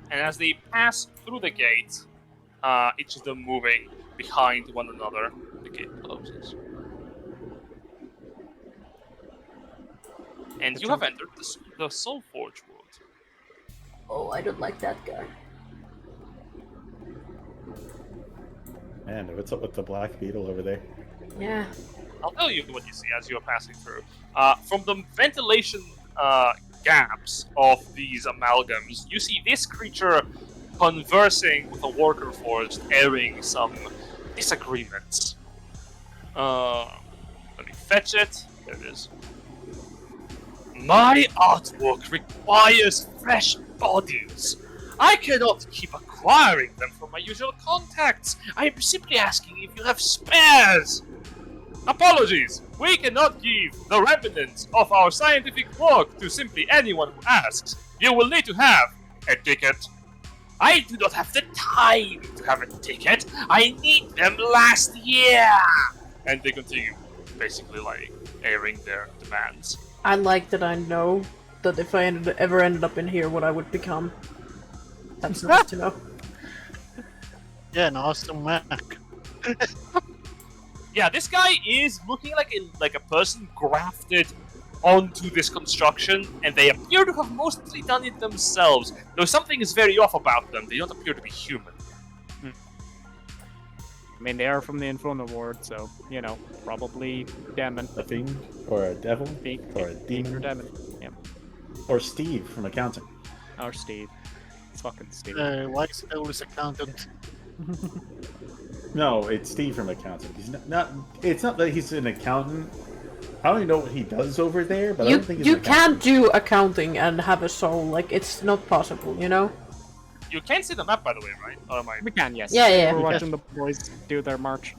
And as they pass through the gate, each of them moving behind one another, the gate closes. And you have entered the Soul Forge world. Oh, I don't like that guy. Man, what's up with the black beetle over there? Yeah. I'll tell you what you see as you are passing through. From the ventilation gaps of these amalgams, you see this creature conversing with a worker forged, airing some disagreements. Let me fetch it. There it is. My artwork requires fresh bodies. I cannot keep acquiring them from my usual contacts. I am simply asking if you have spares. Apologies, we cannot give the remnants of our scientific work to simply anyone who asks. You will need to have a ticket. I do not have the time to have a ticket. I need them last year. And they continue, basically like airing their demands. I like that I know that if I ever ended up in here, what I would become. That's nice to know. Yeah, an awesome Mac. Yeah, this guy is looking like a person grafted onto this construction, and they appear to have mostly done it themselves. Though something is very off about them, they don't appear to be human. I mean, they are from the Inferno Ward, so, you know, probably demon. A fiend, or a devil, or a Fiend or demon, demon. Yeah. or Steve from accounting. Or Steve. It's fucking Steve. Why is it always accountant? No, it's Steve from accounting. He's not. It's not that he's an accountant. I don't even know what he does over there, but I You don't think he's you an can't do accounting and have a soul. Like it's not possible, you know. You can see the map, by the way, right? Or am I? We can, yes. Yeah, yeah. We're watching the boys do their march.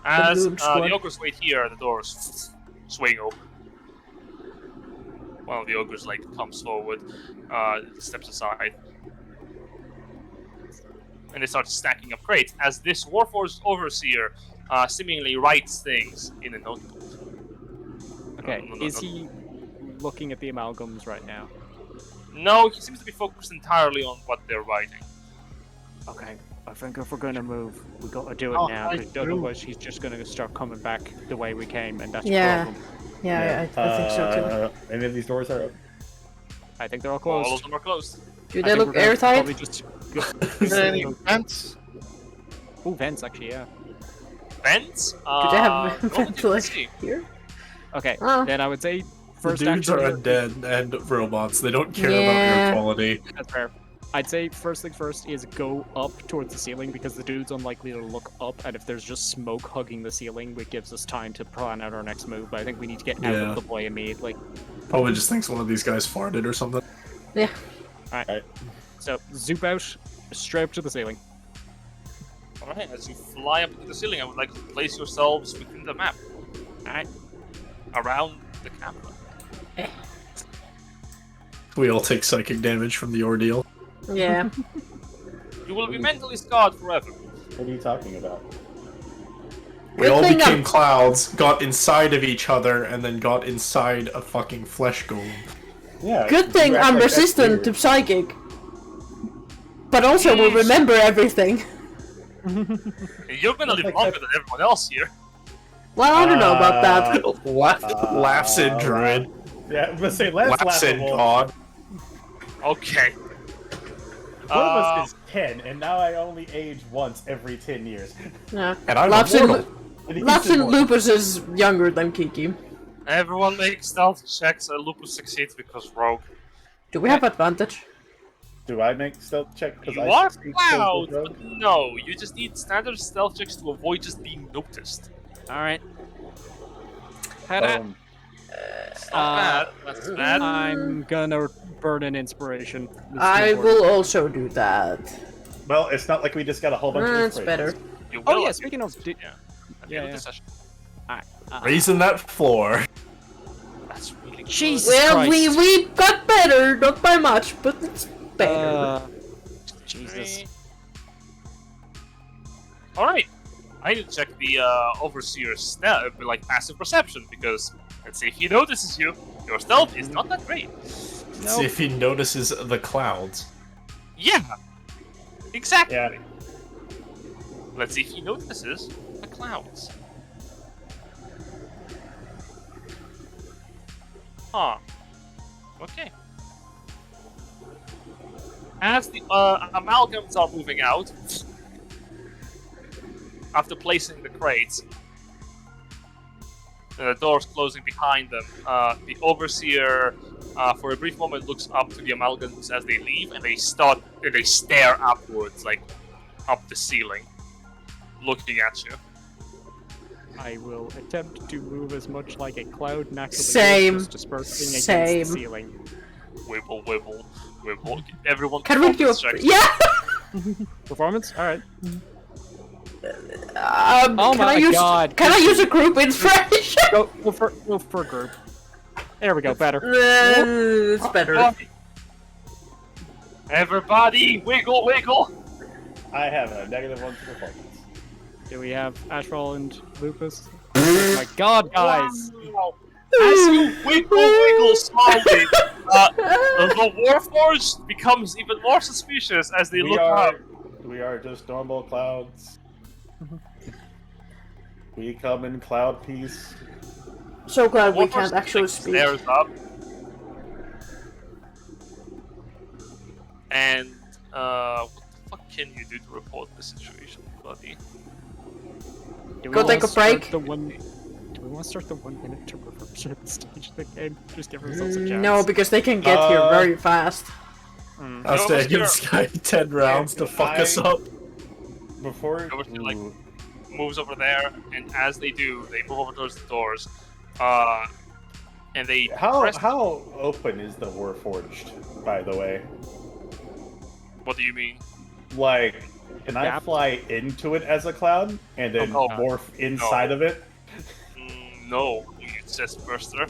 As Balloon squad. the ogres wait here, the doors swing open. One of the ogres like comes forward, steps aside, and they start stacking up crates. As this Warforged overseer seemingly writes things in a notebook. Okay, No, is he looking at the amalgams right now? No, he seems to be focused entirely on what they're writing. Okay, I think if we're gonna move, we gotta do it Oh, now, I because do. otherwise he's just gonna start coming back the way we came, and that's Yeah. the problem. Yeah, I think so too. Any of these doors are open? I think they're all All of closed. them are closed. Do I they think look we're gonna airtight? probably just Is there any vents? Oh, vents, actually, yeah. Vents? Do they have no, you can see. ventilation here? Okay, Oh. then I would say The first dudes are action. undead and robots. They don't care about Yeah. air quality. That's fair. I'd say first thing first is go up towards the ceiling because the dude's unlikely to look up, and if there's just smoke hugging the ceiling, it gives us time to plan out our next move. But I think we need to get out Yeah. of the way immediately. Probably just thinks one of these guys farted or something. Yeah. So zoop out, straight up to the ceiling. Alright, as you fly up to the ceiling, I would like you to place yourselves within the map. Alright. Around the camera. We all take psychic damage from the ordeal. Yeah. You will be mentally scarred forever. What are you talking about? We Good all thing became I'm- clouds, got inside of each other, and then got inside a fucking flesh golem. Yeah. Good thing you act I'm like that's resistant to weird. psychic. But also will Yeesh. remember everything. You're gonna live like longer that- than everyone else here. Well, I don't know about that. Laughs in druid. Yeah, I was gonna say less Laughs in laughable. god. Okay. One of us is 10, and now I only age once every 10 years. Yeah. And I'm Laps and, immortal. And he's Laps and immortal. Lupus is younger than Kiki. Everyone makes stealth checks and Lupus succeeds because rogue. Do we have advantage? Do I make stealth check? 'Cause You I are speak cloud, stealth but no, you just need standard stealth checks to avoid just being noticed. Alright. rogue. It's not bad, that's bad. I'm gonna burn an inspiration. This is I important. will also do that. Well, it's not like we just got a whole bunch of That's inspirations. better. You Oh will yeah, at the speaking end of... yeah, at the end of the session. Raising that floor. That's really good. Jesus Well, Christ. we got better, not by much, but it's better. Jesus. Alright. I need to check the overseer's like passive perception because let's see if he notices you. Your stealth is not that great. See if he notices the clouds. Yeah. Exactly. Yeah. Let's see if he notices the clouds. Huh. Okay. As the amalgams are moving out, after placing the crates, the doors closing behind them, the overseer, for a brief moment, looks up to the amalgams as they leave, and they stare upwards, like up the ceiling, looking at you. I will attempt to move as much like a cloud naturally Same. does, just dispersing against Same. the ceiling. Wibble, wibble, wibble. Everyone Can we do a... performance checks. Yeah! Performance? Alright. Can Oh I my use, God. Can I use a group inspiration? Go for a group. There we go, better. It's better. Everybody, wiggle, wiggle. I have a -1 to performance. Do we have Ashfall and Lupus? Oh my God, guys! Wow. As you wiggle, wiggle slowly, the Warforged becomes even more suspicious as they look up. We are just normal clouds. We come in cloud peace. So glad we Warforged can't actually like, speak. stares up. And what the fuck can you do to report the situation? buddy. Do we Go take wanna a break? start Do we want to start the 1 minute to reverse at the stage of the game? Just give ourselves a chance. No, because they can get here very fast. I'll No, stay. let's Give do this guy 10 rounds to fuck us up. Before Obviously, like, ooh, moves over there, and as they do, they move over towards the doors. And they press- how open is the Warforged, by the way? What do you mean? Like, can I Yeah. fly into it as a cloud and then Oh, morph inside of it? No, you chest burster.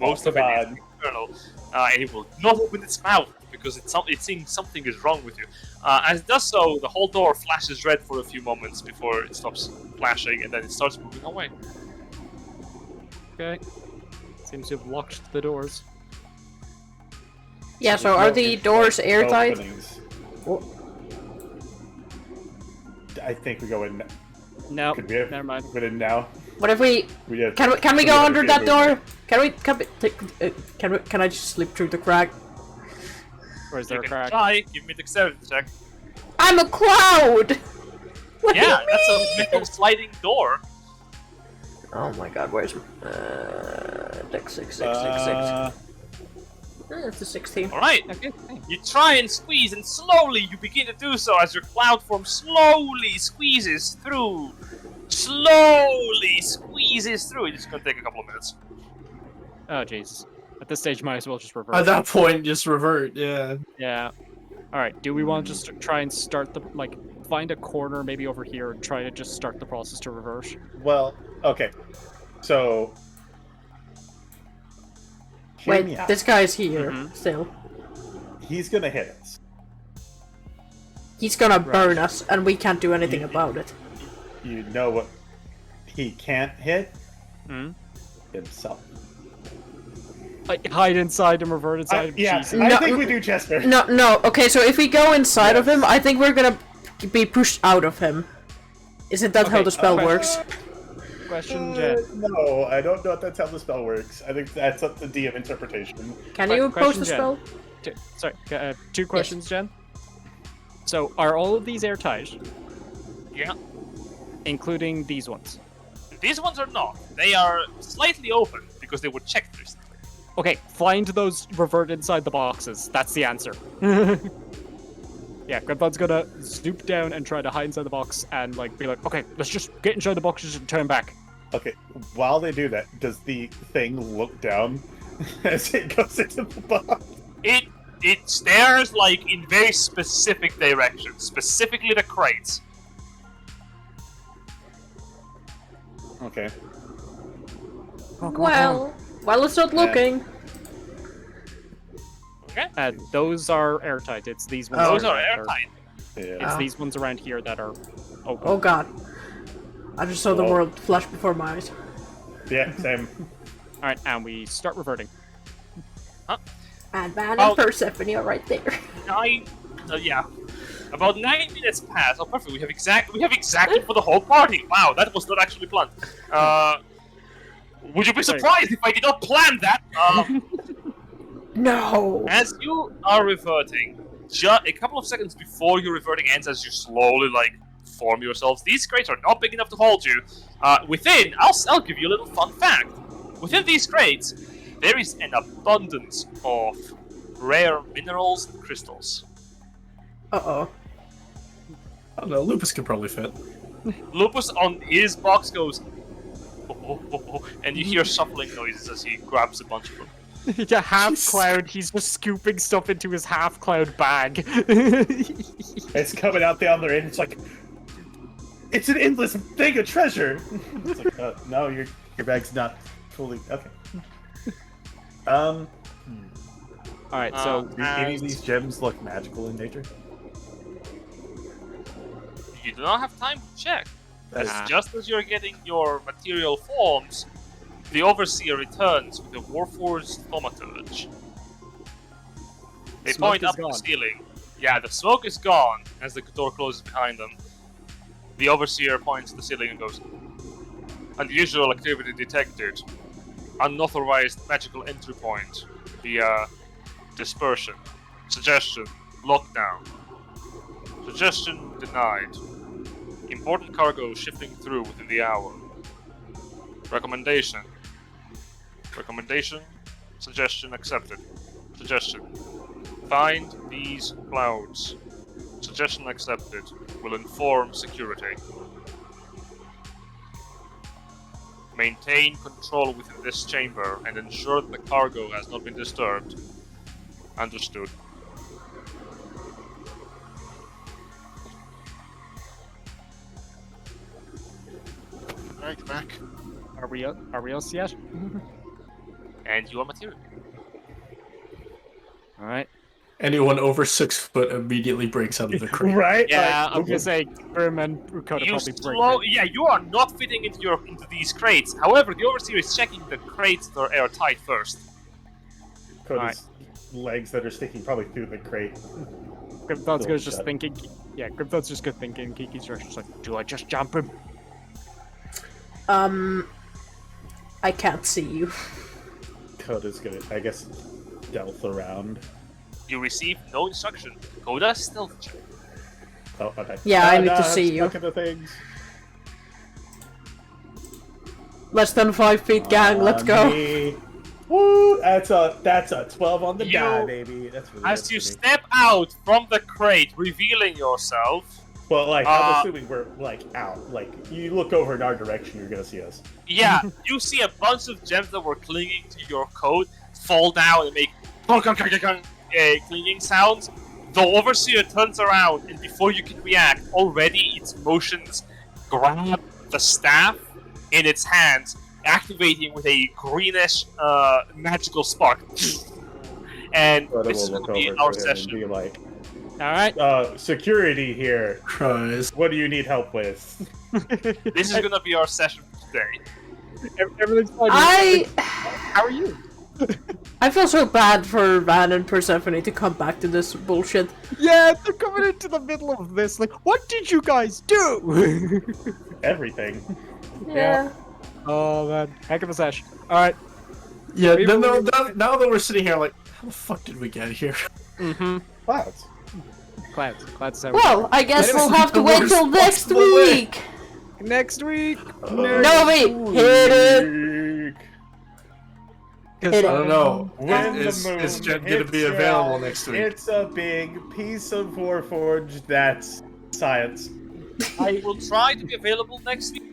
Most of it is God. internal. And it will not open its mouth because it's seeing something is wrong with you. As it does so, the whole door flashes red for a few moments before it stops flashing, and then it starts moving away. Okay. Seems to have locked the doors. Yeah, so are the doors airtight? Openings. I think we go in. No, Could we never mind. go in now? What if we... We have, Can we go have under a that good door? movement. Can I just slip through the crack? Or is You there a can crack? try. Give me the dexterity check. I'm a cloud! What do Yeah, you that's mean? a metal sliding door. Oh my god, where's... Dex 6. It's a 16. Alright, Okay. you try and squeeze, and slowly you begin to do so as your cloud form slowly squeezes through. Slowly squeezes through. It's gonna take a couple of minutes. Oh, Jesus. At this stage, might as well just revert. At that point, just revert, yeah. Yeah. Alright, do we want to just try and start the, like, find a corner maybe over here and try to just start the process to revert? Well, okay. So. hear me Wait, out. this guy's here, Mhm. still. He's gonna hit us. He's gonna burn us, and we can't do anything You- about it. You know what he can't hit? Hmm? Himself. Like, hide inside and revert inside him? Yeah, Jesus. I No, think we do, Chester. No, okay, so if we go inside of Yes. him, I think we're gonna be pushed out of him. Isn't that how Okay, the spell okay. works? Question, Jen. No, I don't know if that's how the spell works. I think that's up to DM interpretation. Can Que- you post question, the Jen. spell? Sorry, two questions, Jen. So, are all of these airtight, Yeah. including these ones? These ones are not. They are slightly open because they were checked recently. Okay, find those revert inside the boxes. That's the answer. Yeah, Grandpa's gonna zoop down and try to hide inside the box and, like, be like, okay, let's just get inside the boxes and turn back. Okay, while they do that, does the thing look down as it goes into the box? It stares like in very specific directions, specifically the crates. Okay. Well, it's not looking. Okay. Those are airtight. It's these ones. Those that are that airtight. Yeah. It's these ones around here that are open. Oh god. I just saw the Well. world flash before my eyes. Yeah, same. Alright, and we start reverting. And Van Oh. and Persephone are right there. Yeah. About 9 minutes pass. Oh, perfect. We have exactly for the whole party. Wow, that was not actually planned. Would you be surprised if I did not plan that? No! As you are reverting, a couple of seconds before your reverting ends, as you slowly like form yourselves, these crates are not big enough to hold you. Within, I'll give you a little fun fact. Within these crates, there is an abundance of rare minerals and crystals. Uh-oh. I don't know, Lupus could probably fit. Lupus on his box goes, oh, and you hear shuffling noises as he grabs a bunch of them. Yeah, half cloud, he's just scooping stuff into his half cloud bag. It's coming out the other end. It's like, it's an endless thing of treasure. It's like, no, your bag's not fully okay. Alright, so Do any of these gems look magical in nature? You do not have time to check. As Ah. just as you're getting your material forms, the Overseer returns with a Warforged thaumaturge. They Smoke point is up to the gone. ceiling. Yeah, the smoke is gone as the door closes behind them. The Overseer points to the ceiling and goes, unusual activity detected. Unauthorized magical entry point via dispersion. Suggestion, lockdown. Suggestion denied. Important cargo shifting through within the hour. Recommendation. Recommendation. Suggestion accepted. Suggestion. Find these clouds. Suggestion accepted. Will inform security. Maintain control within this chamber and ensure that the cargo has not been disturbed. Understood. Right back. Are we else yet? And your material. All right. Anyone over 6 foot immediately breaks out of the crate. Right? Yeah, Like, I'm gonna say Grim and Rukoda You probably break. slow, it. yeah, you are not fitting into these crates. However, the overseer is checking the crates that are airtight first. Coda's legs that are sticking probably through the crate. Grimthod's Still just shut. thinking. Yeah, Grimthod's just good thinking. Kiki's just like, do I just jump him? I can't see you. Coda's gonna, I guess, stealth around. You receive no instruction. Coda stealth check. Oh, okay. Yeah, I need to see you. Stuck in the things. Less than 5 feet, gang. Let's go. Me. Woo! That's a 12 on the You- die, baby. That's really As good you for me. step out from the crate, revealing yourself, Well, like, I'm Uh, assuming we're, like, out. Like, you look over in our direction, you're gonna see us. yeah, you see a bunch of gems that were clinging to your coat fall down and make clinging sounds. The overseer turns around, and before you can react, already its motions grab the staff in its hands, activating with a greenish magical spark. And Coda this will is going look to be over our to him and session. be like, All right. security here. Cries. What do you need help with? This is going to be our session for today. Everything's fine. How are you? I feel so bad for Van and Persephone to come back to this bullshit. Yeah, they're coming into the middle of this. Like, what did you guys do? Everything. Yeah. Oh man, heck of a sesh. All right. Yeah, Maybe now that we're sitting here, like, how the fuck did we get here? Mm-hmm. Clouds. Clouds. Is Well, I guess Anyways, we'll have to the wait worst till next possible way. week. next week. No, wait. Hit it. Because Hit I don't know. When Is the moon Jen gonna be hits available your next week? It's a big piece of Warforged. That's science. I will try to be available next week.